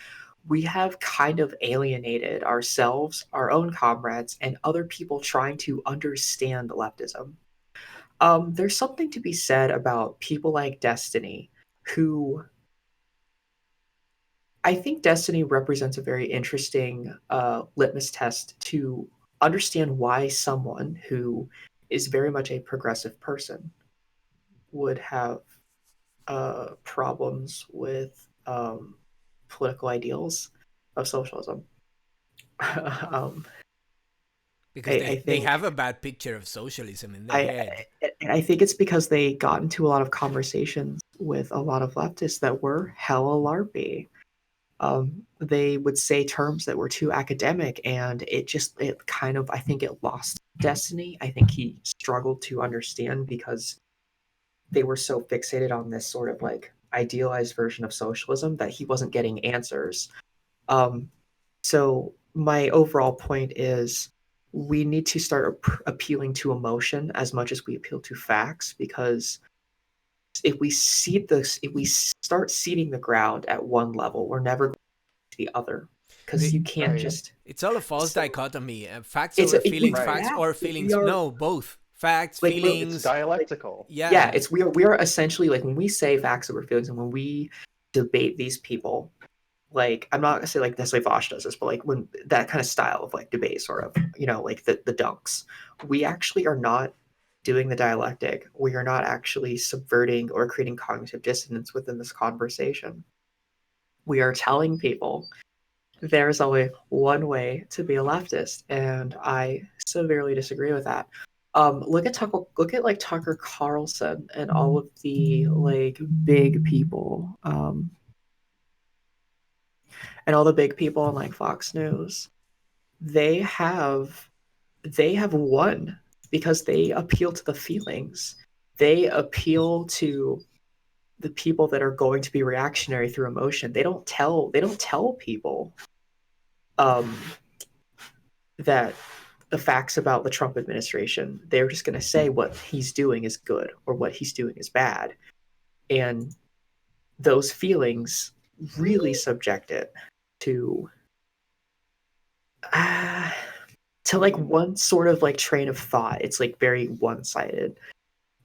we have kind of alienated ourselves, our own comrades, and other people trying to understand leftism. There's something to be said about people like Destiny, who I think Destiny represents a very interesting litmus test to understand why someone who is very much a progressive person would have problems with political ideals of socialism. um, Because I they think have a bad picture of socialism in their I head. I think it's because they got into a lot of conversations with a lot of leftists that were hella larpy. They would say terms that were too academic, and it kind of, I think it lost Destiny. I think he struggled to understand because they were so fixated on this sort of like idealized version of socialism that he wasn't getting answers. Um, so my overall point is we need to start appealing to emotion as much as we appeal to facts, because if we start seeding the ground at one level, we're never going to the other, because The, you can't Right. just. it's all a false So dichotomy. Facts it's over feelings, Right. facts yeah, or we feelings. are No, both. Facts, like It's feelings. dialectical. yeah, Yeah. it's we are essentially, like, when we say facts over feelings and when we debate these people, like, I'm not gonna say like necessarily Vosh does this, but like when that kind of style of like debate, sort of, like the dunks, we actually are not doing the dialectic. We are not actually subverting or creating cognitive dissonance within this conversation. We are telling people there's only one way to be a leftist, and I severely disagree with that. Look at like Tucker Carlson and all of the like big people, and all the big people on like Fox News. They have they have won because they appeal to the feelings. They appeal to the people that are going to be reactionary through emotion. They don't tell people um, that the facts about the Trump administration. They're just going to say what he's doing is good or what he's doing is bad, and those feelings really subject it to uh, to like one sort of like train of thought. It's like very one-sided.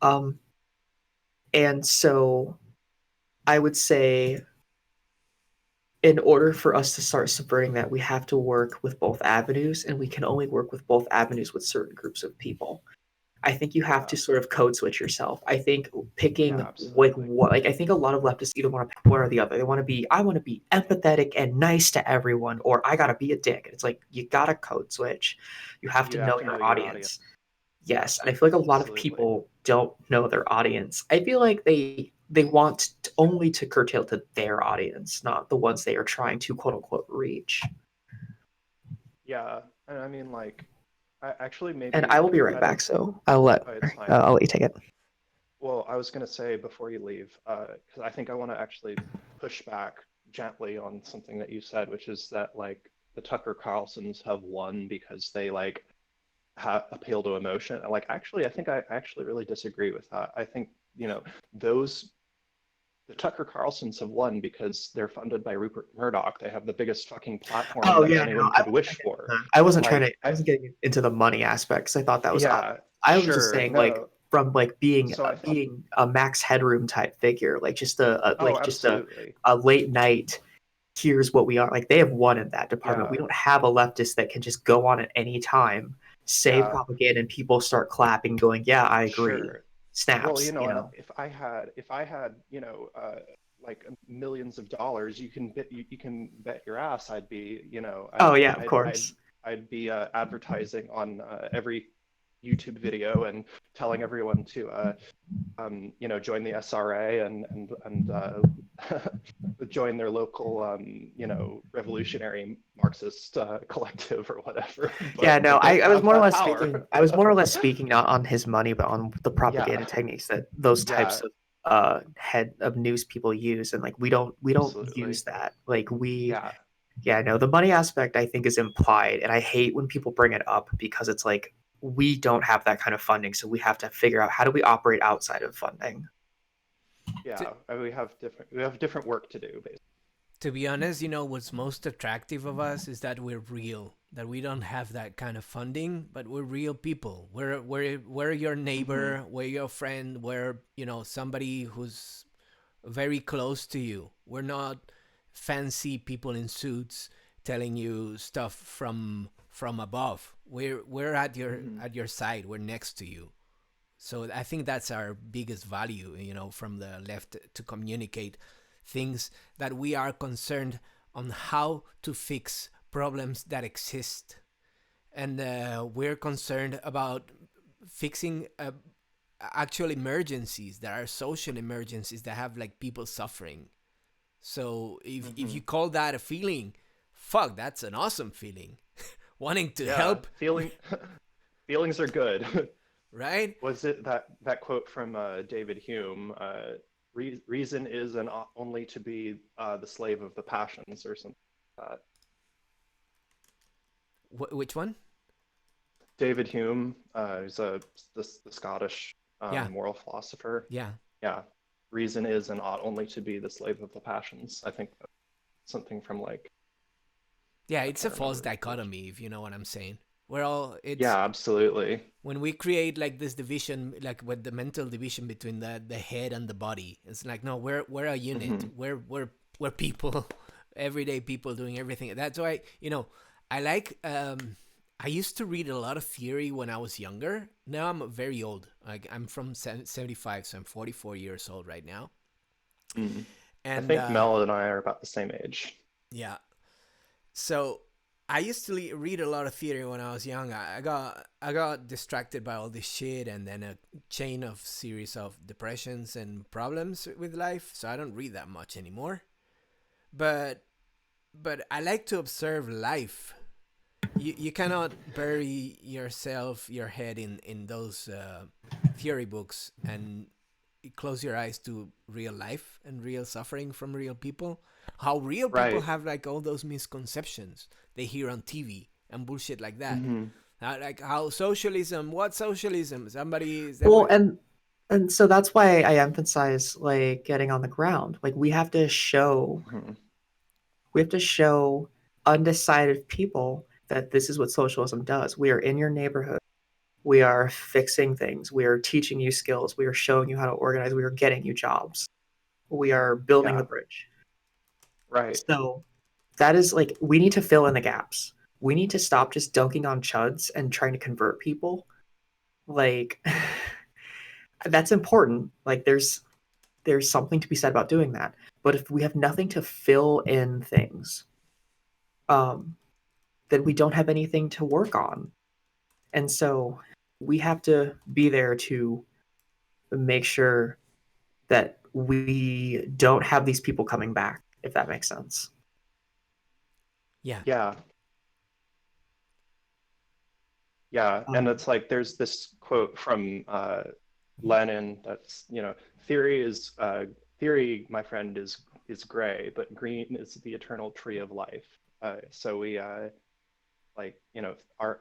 Um, and so I would say, in order for us to start subverting that, we have to work with both avenues, and we can only work with both avenues with certain groups of people. I think you have Yeah. to sort of code switch yourself. I think picking Yeah, absolutely. like I think a lot of leftists either want to pick one or the other. They want to be, I want to be empathetic and nice to everyone, or I gotta be a dick. It's like you gotta code switch. You have to You know have to know your your audience. audience. Yes, and I feel like a lot of Absolutely. people don't know their audience. I feel like they want only to curtail to their audience, not the ones they are trying to quote unquote reach. Yeah, and I mean, like, actually And maybe I will be right I back, don't. so It's fine. I'll let you take it. Well, I was gonna say before you leave, because I think I want to actually push back gently on something that you said, which is that like the Tucker Carlsons have won because they like appeal to emotion. And like, actually, I think I actually really disagree with that. I think, those the Tucker Carlsons have won because they're funded by Rupert Murdoch. They have the biggest fucking platform Oh that yeah, no, anyone could wish for. I wasn't trying to. Like, I wasn't getting into the money aspects. I thought that was yeah, I was just sure, saying, like, no. from like So I think, being a Max Headroom type figure, like just oh, just absolutely. a late night. Here's what we are like. They have won in that department. We Yeah, don't have a leftist that can just go on at any time, say yeah, propaganda, and people start clapping, going, "Yeah, I agree." sure. Well, Snaps, you and know. if I had, like millions of dollars, you can bet your ass I'd be, Oh yeah, of course. I'd be advertising on every YouTube video and telling everyone to join the SRA and join their local revolutionary Marxist collective or whatever. Yeah, But no, they don't I was have more or that less power. speaking. I was more or less speaking not on his money, but on the propaganda Yeah, techniques that those types yeah, of head of news people use, and like we don't absolutely. use that. Like we, Yeah, yeah, no, the money aspect I think is implied, and I hate when people bring it up because it's like we don't have that kind of funding, so we have to figure out how do we operate outside of funding. To, yeah. We have different work to do, basically. to be honest, what's most attractive of us is that we're real. That we don't have that kind of funding, but we're real people. We're your Hmm. neighbor. We're your friend. We're somebody who's very close to you. We're not fancy people in suits telling you stuff from above. we're at your side. We're next to you. So I think that's our biggest value, from the left, to communicate things that we are concerned on how to fix problems that exist. And we're concerned about fixing actual emergencies that are social emergencies that have like people suffering. So if you call that a feeling, fuck, that's an awesome feeling. Wanting to help. Feelings are good. Right? Was it that quote from David Hume? Reason is and ought only to be the slave of the passions, or something like that. Which one? David Hume. He's the Scottish moral philosopher. Yeah. Yeah. Reason is and ought only to be the slave of the passions. I think that's something from like. Yeah, it's a false dichotomy, if you know what I'm saying. Yeah, absolutely. When we create like this division, like with the mental division between the head and the body, it's like, no, we're a unit. We're people, everyday people doing everything. That's why, I like. I used to read a lot of theory when I was younger. Now I'm very old. Like I'm from 75, so I'm 44 years old right now. And I think Mel and I are about the same age. Yeah. So I used to read a lot of theory when I was young. I got distracted by all this shit, and then a chain of series of depressions and problems with life. So I don't read that much anymore. But I like to observe life. You cannot bury your head in those theory books and close your eyes to real life and real suffering from real people. How real people have like all those misconceptions they hear on TV and bullshit like that. Like how socialism, what socialism? Well, and so that's why I emphasize like getting on the ground. Like we have to show undecided people that this is what socialism does. We are in your neighborhood. We are fixing things. We are teaching you skills. We are showing you how to organize. We are getting you jobs. We are building the bridge. Right. So that is like, we need to fill in the gaps. We need to stop just dunking on chuds and trying to convert people. Like, that's important. Like, there's something to be said about doing that. But if we have nothing to fill in things, then we don't have anything to work on. And so we have to be there to make sure that we don't have these people coming back, if that makes sense. Yeah. And it's like there's this quote from Lenin that's, theory, my friend, is gray, but green is the eternal tree of life. So we our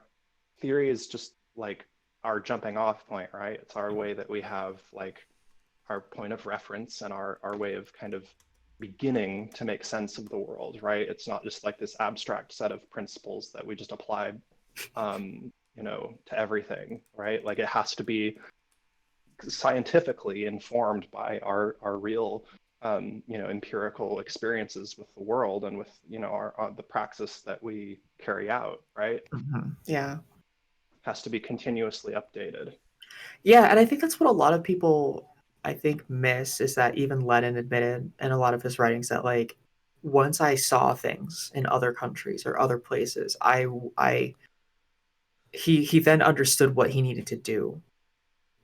theory is just like our jumping off point, right? It's our way that we have like our point of reference and our way of kind of beginning to make sense of the world, right? It's not just like this abstract set of principles that we just apply to everything, right? Like it has to be scientifically informed by our real empirical experiences with the world and with the praxis that we carry out, right? Yeah, has to be continuously updated. Yeah, and I think that's what a lot of people miss, is that even Lenin admitted in a lot of his writings that like once I saw things in other countries or other places, he then understood what he needed to do.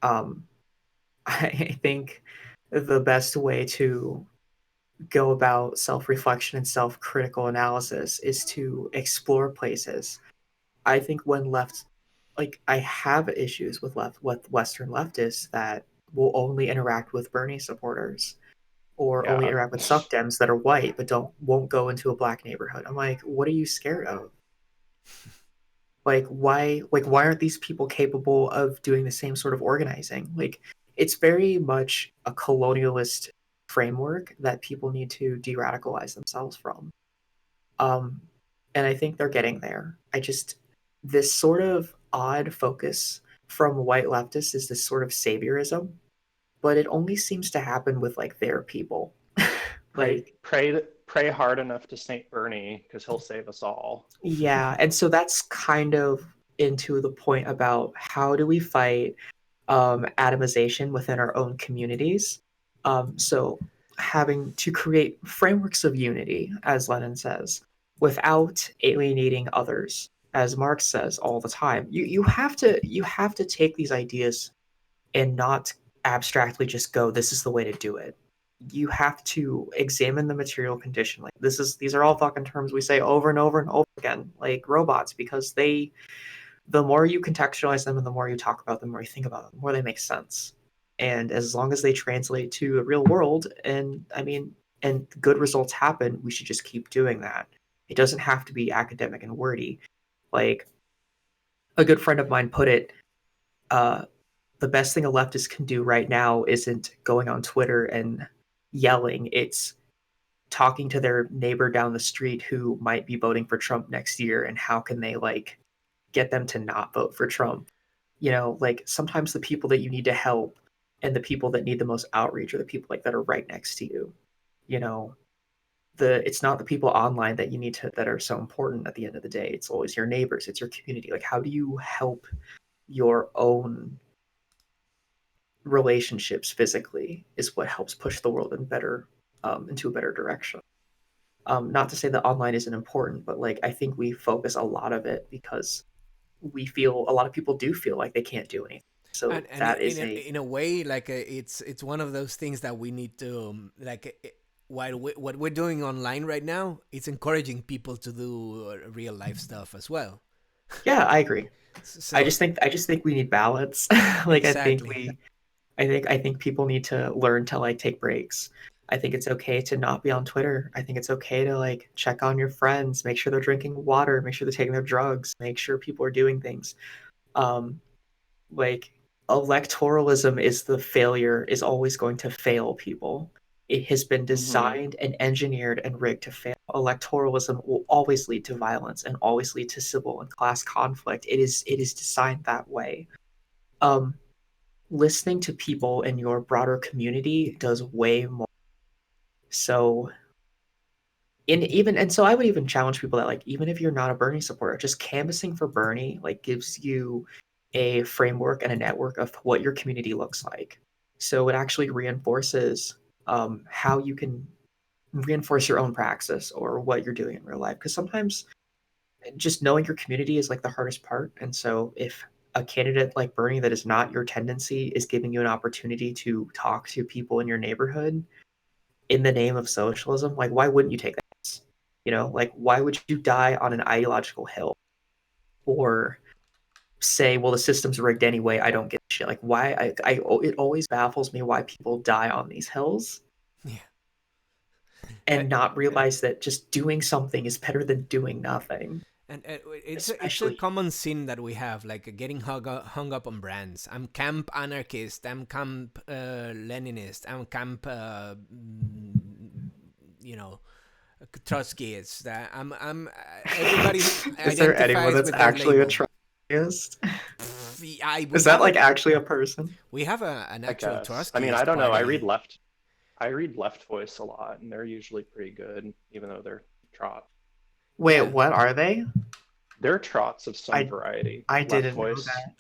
I think the best way to go about self-reflection and self-critical analysis is to explore places. I think I have issues with Western leftists that will only interact with Bernie supporters or only interact with suck Dems that are white but won't go into a black neighborhood. I'm like, what are you scared of? Like why aren't these people capable of doing the same sort of organizing? Like it's very much a colonialist framework that people need to de-radicalize themselves from. And I think they're getting there. This sort of odd focus from white leftists is this sort of saviorism, but it only seems to happen with like their people. Like pray hard enough to Saint Bernie because he'll save us all. Yeah, and so that's kind of into the point about how do we fight atomization within our own communities. So having to create frameworks of unity, as Lenin says, without alienating others, as Marx says all the time. You have to take these ideas and not abstractly just go, this is the way to do it. You have to examine the material condition. Like these are all fucking terms we say over and over and over again, like robots, because the more you contextualize them and the more you talk about them, the more you think about them, the more they make sense. And as long as they translate to the real world, and good results happen, we should just keep doing that. It doesn't have to be academic and wordy. Like a good friend of mine put it, the best thing a leftist can do right now isn't going on Twitter and yelling. It's talking to their neighbor down the street who might be voting for Trump next year, and how can they like get them to not vote for Trump. Like sometimes the people that you need to help and the people that need the most outreach are the people like that are right next to you. You know, it's not the people online that you need to that are so important at the end of the day. It's always your neighbors, it's your community. Like how do you help your own relationships physically is what helps push the world into a better direction. Not to say that online isn't important, but like I think we focus a lot of it because a lot of people do feel like they can't do anything. So And that is in a way, like it's one of those things that we need to what we're doing online right now. It's encouraging people to do real life stuff as well. yeah, I agree. So I just think we need balance. Like exactly. I think people need to learn to like take breaks. I think it's okay to not be on Twitter. I think it's okay to like check on your friends, make sure they're drinking water, make sure they're taking their drugs, make sure people are doing things. Um, like electoralism is always going to fail people. It has been Mm-hmm. designed and engineered and rigged to fail. Electoralism will always lead to violence and always lead to civil and class conflict. It is designed that way. Um, Listening to people in your broader community does way more. So so I would even challenge people that like even if you're not a Bernie supporter, just canvassing for Bernie like gives you a framework and a network of what your community looks like. So it actually reinforces how you can reinforce your own praxis or what you're doing in real life. Because sometimes just knowing your community is like the hardest part. And so if a candidate like Bernie that is not your tendency is giving you an opportunity to talk to people in your neighborhood in the name of socialism, like why wouldn't you take that? Like why would you die on an ideological hill or say, well, the system's rigged anyway, I don't get shit. Like why it always baffles me why people die on these hills Yeah. and not realize that just doing something is better than doing nothing. And it's a Especially common sin that we have, like getting hung up on brands. I'm camp anarchist. I'm camp Leninist. I'm camp, you know, Trotskyist. I'm everybody is there anyone identifies that's with their actually a label. Trotskyist? We Is that have like actually a person? we have an I actual guess. I mean, I Trotskyist don't know. party. I read Left Voice a lot, and they're usually pretty good, even though they're trot. Wait, Yeah, what are they? They're trots of some I variety. I Left didn't know Voice, that.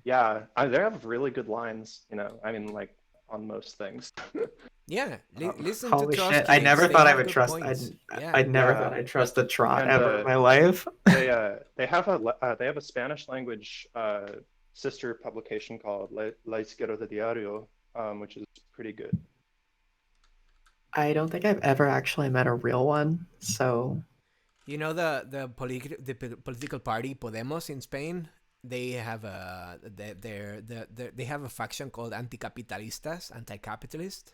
yeah, they have really good lines. I mean, like on most things. yeah. Listen to Holy shit! I Trotskyists. never They thought I have would good trust. points. I Yeah, never thought Yeah, I'd trust a trot and ever in my life. they have a Spanish language sister publication called La Izquierda Diario, which is pretty good. I don't think I've ever actually met a real one. So you know the political party Podemos in Spain. They have they have a faction called anti-capitalist,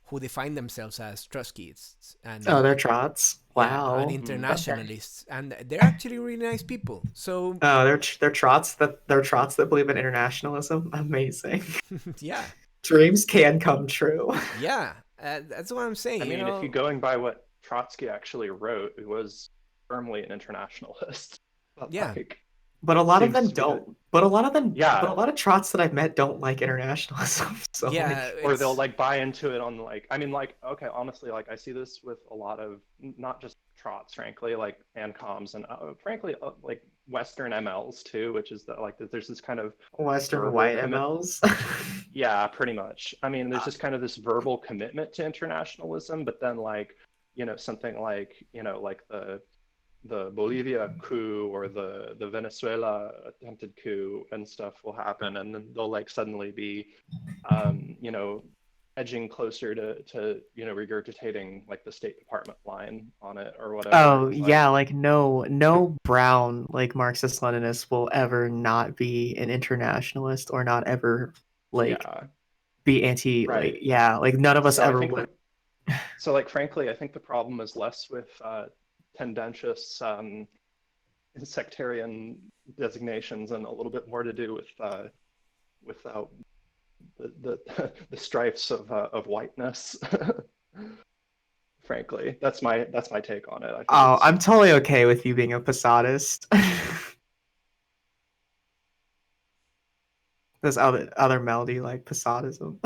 who define themselves as Trotskyists oh, and they're trots. yeah, and Wow. Mm. Okay. internationalists, and they're actually really nice people. So Oh, they're trots that believe in internationalism. Amazing. yeah, Dreams can come true. yeah, that's what I'm saying. I You mean, if you're know, going by what Trotsky actually wrote, it was firmly an internationalist. But yeah, like, But a lot of seems them to be the don't. But a yeah, lot of trots that I've met don't like internationalism. So yeah. like, or they'll It's like buy into it on like, I mean, like, okay, honestly, like I see this with a lot of not just trots, frankly, like ancoms and frankly, like Western MLs too, which is that like there's this kind of Western verbal white commit. MLs. Yeah, pretty much. I mean, there's just kind of this verbal commitment to internationalism, but then like, something like, like the Bolivia coup or the Venezuela attempted coup and stuff will happen, and then they'll like suddenly be, you know, edging closer to regurgitating like the State Department line on it or whatever. Oh It's like, yeah, like no brown like Marxist Leninist will ever not be an internationalist or not ever like yeah, be anti like right. yeah, like none of us So I ever think would. that so like frankly, I think the problem is less with tendentious sectarian designations and a little bit more to do with the stripes of whiteness. Frankly, that's my take on it. I think Oh, it's I'm totally okay with you being a Posadist. This other melody like Posadism.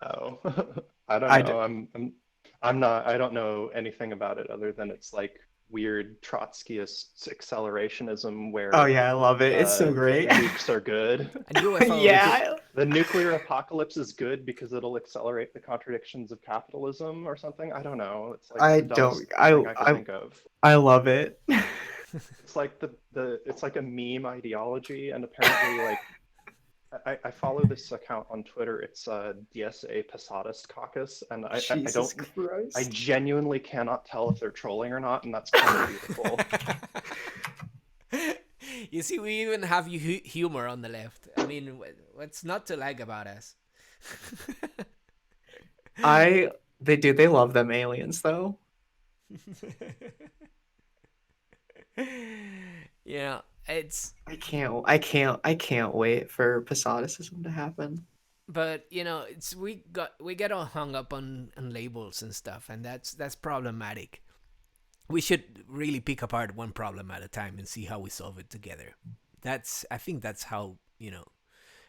oh, I don't I d- know. I'm not. I don't know anything about it other than it's like weird Trotskyist accelerationism oh where yeah, I love it. It's so great. nukes are good. And UFOs. Yeah, The nuclear apocalypse is good because it'll accelerate the contradictions of capitalism or something. I don't know. It's like I the don't. dumbest thing I could think of. I love it. It's like it's like a meme ideology, and apparently like I follow this account on Twitter. It's DSA Posadist Caucus, and I Jesus don't I Christ. genuinely cannot tell if they're trolling or not, and that's kind of beautiful. You see, we even have humor on the left. I mean, what's not to like about us? They love them aliens though. Yeah, it's I can't wait for Posadicism to happen. but it's we get all hung up on labels and stuff, and that's problematic. We should really pick apart one problem at a time and see how we solve it together. I think that's how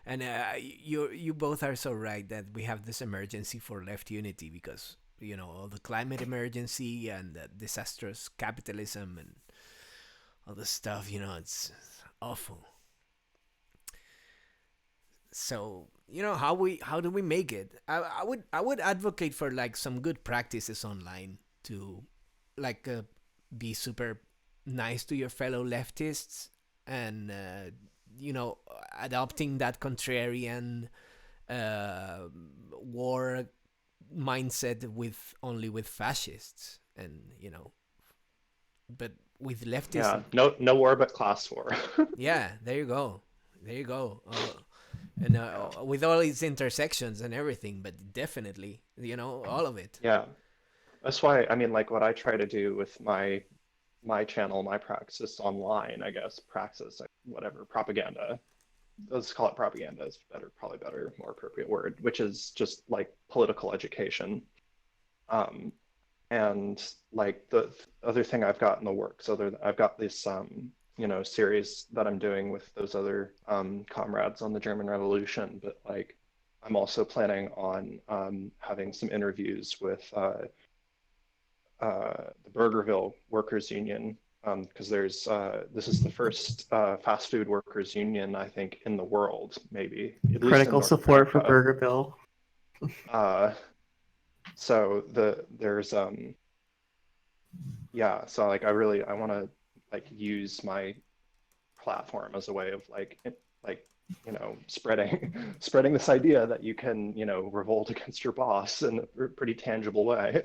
and you both are so right that we have this emergency for left unity because all the climate emergency and the disastrous capitalism and all this stuff. It's awful. So how do we make it? I would advocate for like some good practices online to like be super nice to your fellow leftists and adopting that contrarian war mindset with only with fascists and but with leftists. Yeah, no war but class war. Yeah, there you go. And with all its intersections and everything, but definitely all of it. Yeah, that's why I mean like what I try to do with my channel, my praxis online, I guess praxis, whatever, propaganda. Let's call it propaganda is probably better, more appropriate word, which is just like political education. And like the other thing I've got in the works, I've got this series that I'm doing with those other comrades on the German Revolution, but like I'm also planning on having some interviews with the Burgerville Workers Union, because this is the first fast food workers union I think in the world, maybe at least in Critical North support for America. Burgerville. So there's yeah, so like I want to like use my platform as a way of like spreading this idea that you can revolt against your boss in a pretty tangible way.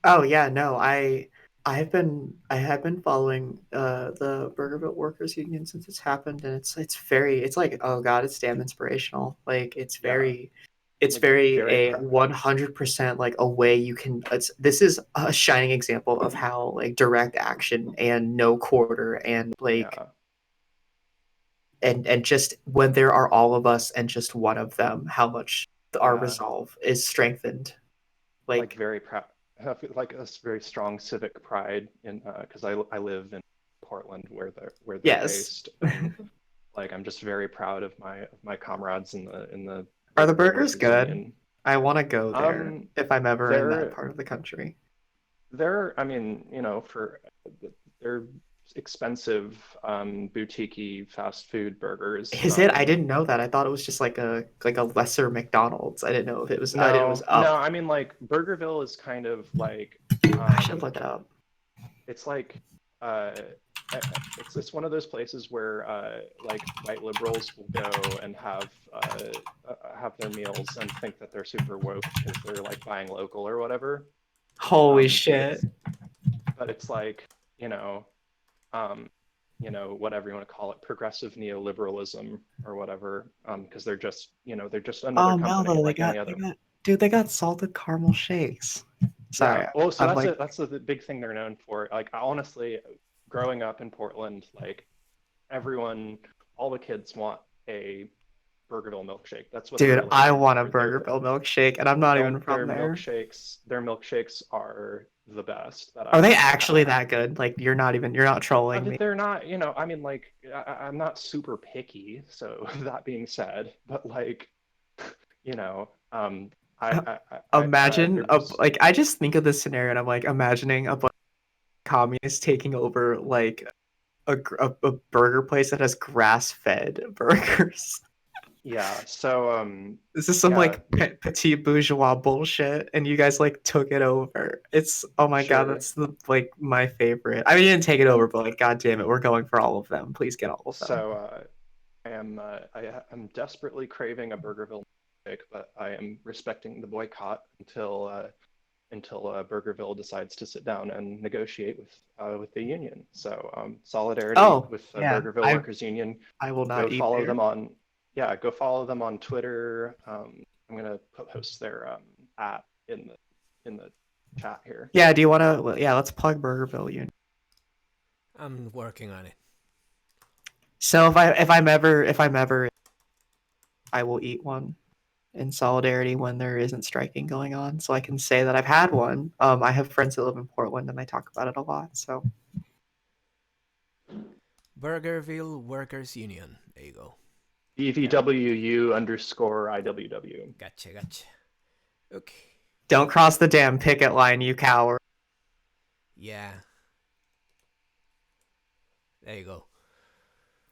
Oh yeah, no, I have been following the Burgerville Workers Union since it's happened, and it's like, oh god, it's damn inspirational. Like Yeah, it's like very very a 100% like a way you can. This is a shining example of how like direct action and no quarter and like yeah, and just when there are all of us and just one of them, how much our yeah, resolve is strengthened. like Like very proud, have like a very strong civic pride in because I live in Portland where they're yes. based, and like I'm just very proud of my comrades in the Are the Burgerville burgers Workers good? Union. I want to go there Um, if I'm ever in that they're part of the country. I mean, they're expensive boutique-y fast food burgers. Is it? I didn't know that. I thought it was just like a lesser McDonald's. I didn't know if it was. I didn't know it was No, up. I mean like Burgerville is kind of like I should look it up. it's like uh, it's one of those places where like white liberals will go and have their meals and think that they're super woke because they're like buying local or whatever. Holy But shit! it's like um, whatever you want to call it, progressive neoliberalism or whatever, because they're just they're just another Oh, company Mello, like any other. dude, they got salted caramel shakes. Sorry, Yeah, well, so I'm like, that's the big thing they're known for. Like honestly, growing up in Portland, like everyone, all the kids want a Burgerville milkshake. That's what they're dude, really I known want a for. Burgerville milkshake, and I'm not even Their from there. milkshakes are the best that Are I've they ever actually had. that good? Like, you're not trolling me. They're not, I mean, like, I'm not super picky, so that being said, but like, you know, Imagine they're just, like I just think of this scenario and I'm like imagining a bunch of communists taking over like a burger place that has grass-fed burgers. yeah. So, This is some yeah, like petit bourgeois bullshit, and you guys like took it over. It's oh my god, sure. that's the like my favorite. I mean, you didn't take it over, but like, god damn it, we're going for all of them. Please get all of them. So, I'm desperately craving a Burgerville milkshake, but I am respecting the boycott until Burgerville decides to sit down and negotiate with the union. So solidarity Oh with the yeah, Burgerville Workers Union. I will Go not eat follow there. them on go follow them on Twitter. I'm gonna post their at in the chat here. Yeah, do you want to? Yeah, let's plug Burgerville Union. I'm working on it. So if I'm ever, I will eat one in solidarity when there isn't striking going on, so I can say that I've had one. I have friends that live in Portland, and they talk about it a lot. So Burgerville Workers Union. There you go. BVWU_IWW. Gotcha. Okay. don't cross the damn picket line, you coward. Yeah. There you go.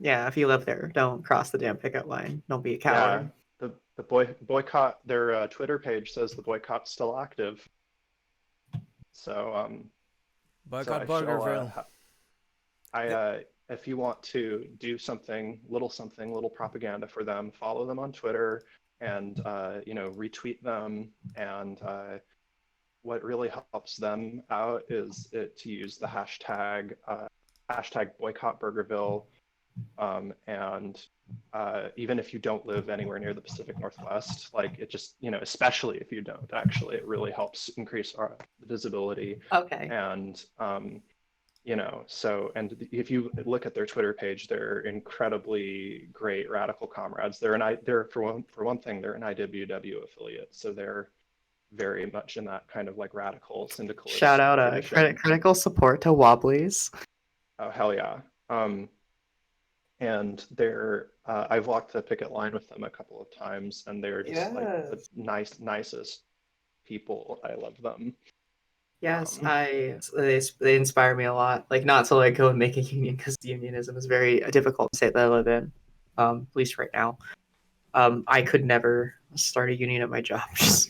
Yeah, if you live there, don't cross the damn picket line. Don't be a Yeah, coward. the boycott. Their Twitter page says the boycott's still active. So Boycott so Burgerville. if you want to do little propaganda for them, follow them on Twitter and retweet them. And what really helps them out is to use the hashtag boycott Burgerville. And even if you don't live anywhere near the Pacific Northwest, like it just, especially if you don't, actually, it really helps increase our visibility. Okay. And, so, and if you look at their Twitter page, they're incredibly great radical comrades. They're for one thing, they're an IWW affiliate. So they're very much in that kind of like radical syndicalist Shout out tradition. critical support to Wobblies. Oh, hell yeah. And I've walked the picket line with them a couple of times, and they're just like the nicest people. I love them. Yes, they inspire me a lot. Like not to like go and make a union because unionism is very difficult to say that I live in, at least right now. I could never start a union at my job. That's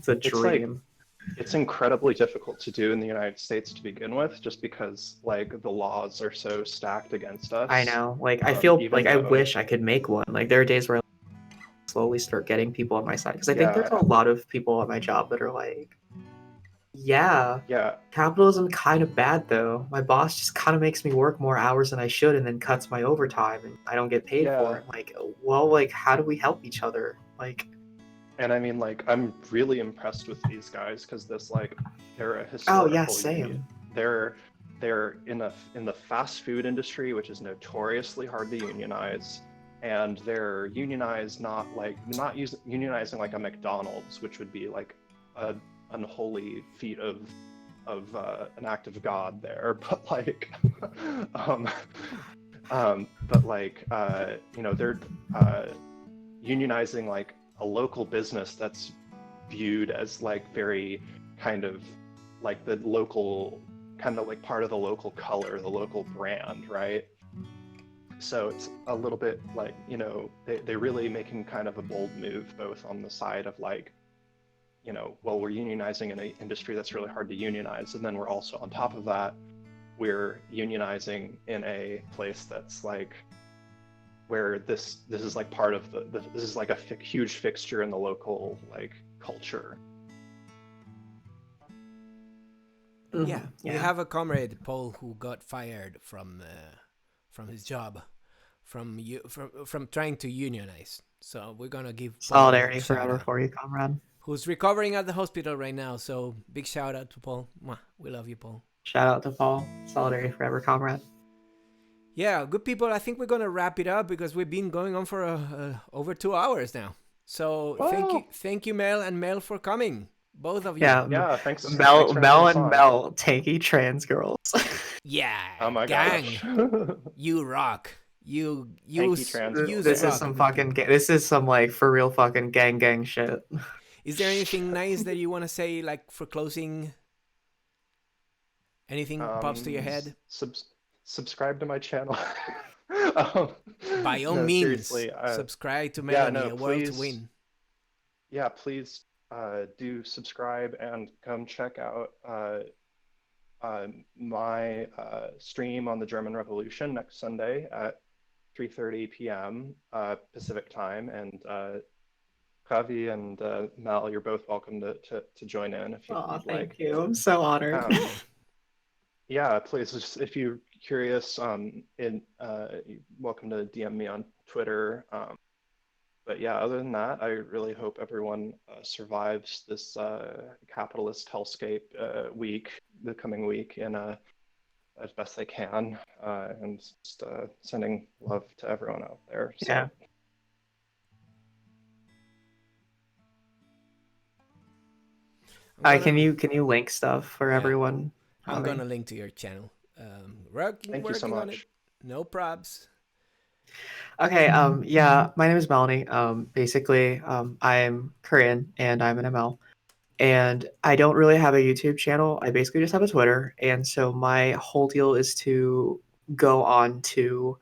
a dream. It's incredibly difficult to do in the United States to begin with, just because like the laws are so stacked against us. I know. Like I feel like I wish I could make one. Like there are days where I slowly start getting people on my side because I think there's a lot of people at my job that are like, yeah, capitalism kind of bad though. My boss just kind of makes me work more hours than I should and then cuts my overtime and I don't get paid for it. Like, well, like how do we help each other? Like. And I mean, like, I'm really impressed with these guys because they're a historical. Oh yeah, same. Union. They're in the fast food industry, which is notoriously hard to unionize, and they're unionized unionizing like a McDonald's, which would be like a unholy feat of an act of God there, but like, they're unionizing like a local business that's viewed as like very kind of like the local kind of like part of the local color, the local brand, right? So it's a little bit like, you know, they really making kind of a bold move, both on the side of like, you know, well, we're unionizing in an industry that's really hard to unionize, and then we're also on top of that, we're unionizing in a place that's like where this is like part of this is like a huge fixture in the local like culture. Yeah, we have a comrade, Paul, who got fired from his job from trying to unionize. So we're gonna give Paul Solidarity a shout forever out, for you, comrade. who's recovering at the hospital right now. So big shout out to Paul. Mwah, we love you, Paul. Shout out to Paul. Solidarity forever, comrade. Yeah, good people. I think we're gonna wrap it up because we've been going on for over 2 hours now. So thank you, Mel and Mel, for coming, both of you. Yeah, thanks. Mel, thanks for Mel, having us and on. Mel, tanky trans girls. Yeah. Oh my gang. gosh. You rock. You Tanky trans girls. This rock. is some fucking. This is some like for real fucking gang shit. Is there anything nice that you want to say, like for closing? Anything pops to your head? Subscribe to my channel. By all no, means, seriously, subscribe to Melanie, no, A World please, to Win. Yeah, please do subscribe and come check out my stream on the German Revolution next Sunday at 3:30 p.m. Pacific time. And Javi and Mel, you're both welcome to join in if you'd like. Thank you. I'm so honored. Yeah, please, just, if you're curious, you're welcome to DM me on Twitter. But yeah, other than that, I really hope everyone survives this capitalist hellscape week, the coming week, and as best they can, and just sending love to everyone out there. So. Yeah. Can you link stuff for everyone? I'm gonna link to your channel. Thank you so much. No probs. Okay. Yeah. My name is Melanie. Basically, I'm Korean and I'm an ML, and I don't really have a YouTube channel. I basically just have a Twitter, and so my whole deal is to go on to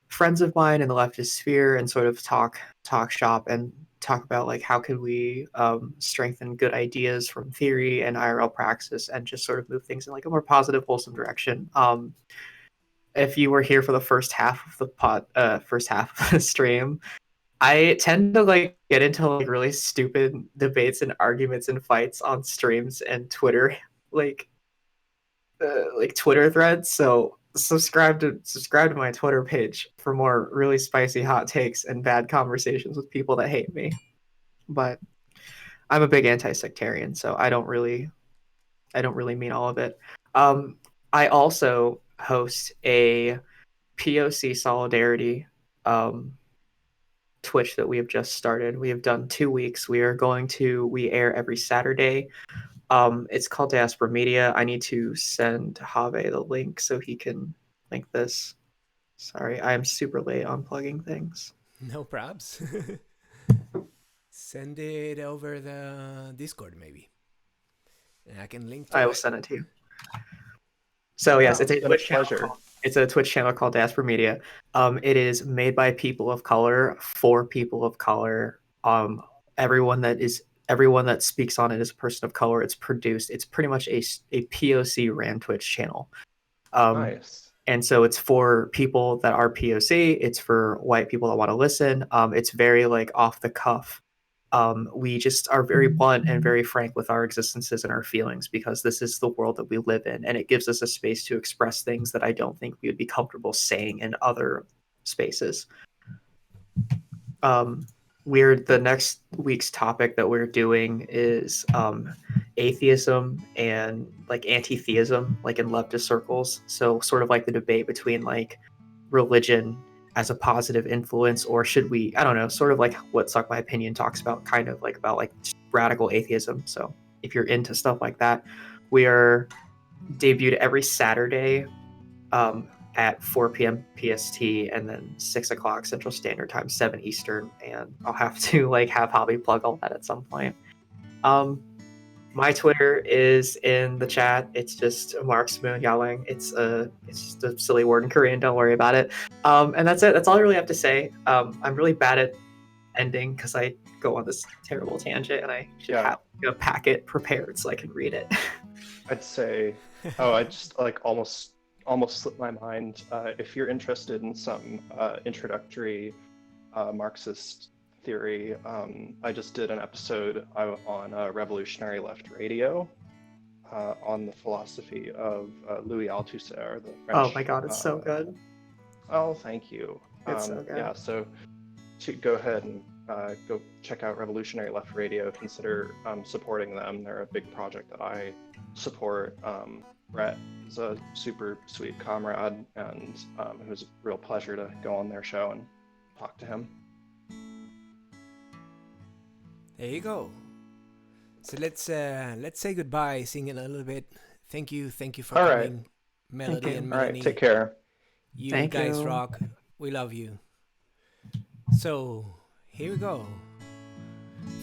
friends of mine in the leftist sphere and sort of talk shop and talk about like how can we strengthen good ideas from theory and IRL praxis and just sort of move things in like a more positive, wholesome direction. If you were here for the first half of the stream, I tend to like get into like really stupid debates and arguments and fights on streams and Twitter, like Twitter threads. So subscribe to my Twitter page for more really spicy hot takes and bad conversations with people that hate me. But I'm a big anti-sectarian, so I don't really mean all of it. I also host a POC solidarity Twitch that we have just started. We have done 2 weeks. We air every Saturday. It's called Diaspora Media. I need to send Javi the link so he can link this. Sorry, I am super late on plugging things. No probs. Send it over the Discord maybe. And I can link to I will send it to you. So yes, it's a Twitch channel. It's a Twitch channel called Diaspora Media. It is made by people of color for people of color. Everyone that speaks on it is a person of color. It's pretty much a POC ran Twitch channell. Nice. And so it's for people that are POC. It's for white people that want to listen. It's very like off the cuff. We just are very blunt and very frank with our existences and our feelings because this is the world that we live in, and it gives us a space to express things that I don't think we would be comfortable saying in other spaces. The next week's topic that we're doing is atheism and like anti-theism, like in leftist circles. So sort of like the debate between like religion as a positive influence, or should we, I don't know, sort of like what Suck My Opinion talks about, kind of like about like radical atheism. So if you're into stuff like that, we are debuted every Saturday at 4 p.m. PST and then 6 o'clock Central Standard Time, 7 Eastern. And I'll have to like have Javi plug all that at some point. My Twitter is in the chat. It's just Mark's Moon yelling. It's just a silly word in Korean. Don't worry about it. And that's it. That's all I really have to say. I'm really bad at ending because I go on this terrible tangent, and I should have a packet prepared so I can read it. I'd say, I just like almost slipped my mind. If you're interested in some introductory Marxist theory, I just did an episode on Revolutionary Left Radio on the philosophy of Louis Althusser, the French. Oh my god, it's so good. Oh, thank you. It's so good. Yeah, so to go ahead and go check out Revolutionary Left Radio. Consider supporting them. They're a big project that I support. Brett is a super sweet comrade, and it was a real pleasure to go on their show and talk to him. There you go. So let's say goodbye, singing a little bit. Thank you for All coming, right. Melody and All Melanie. right, take care. You Thank guys you. rock. We love you. So here we go.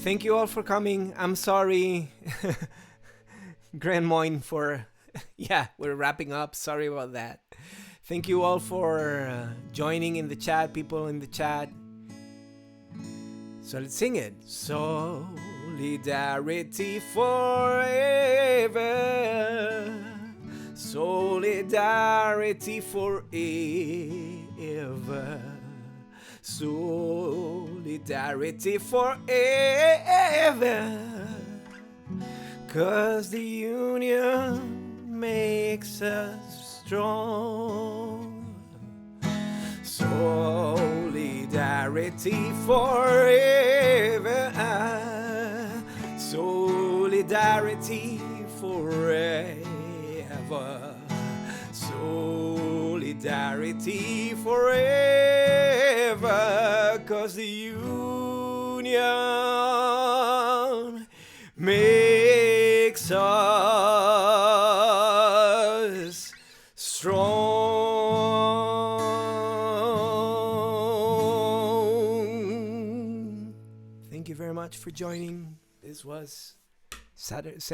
Thank you all for coming. I'm sorry, Grand Moine, for we're wrapping up. Sorry about that. Thank you all for joining in the chat, people in the chat. So let's sing it. Solidarity forever. Solidarity forever. Solidarity forever. 'Cause the union makes us strong. Solidarity forever. Solidarity forever. Solidarity forever. 'Cause the union makes us strong. Thank you very much for joining. This was Socialist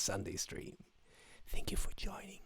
Sunday stream. Thank you for joining.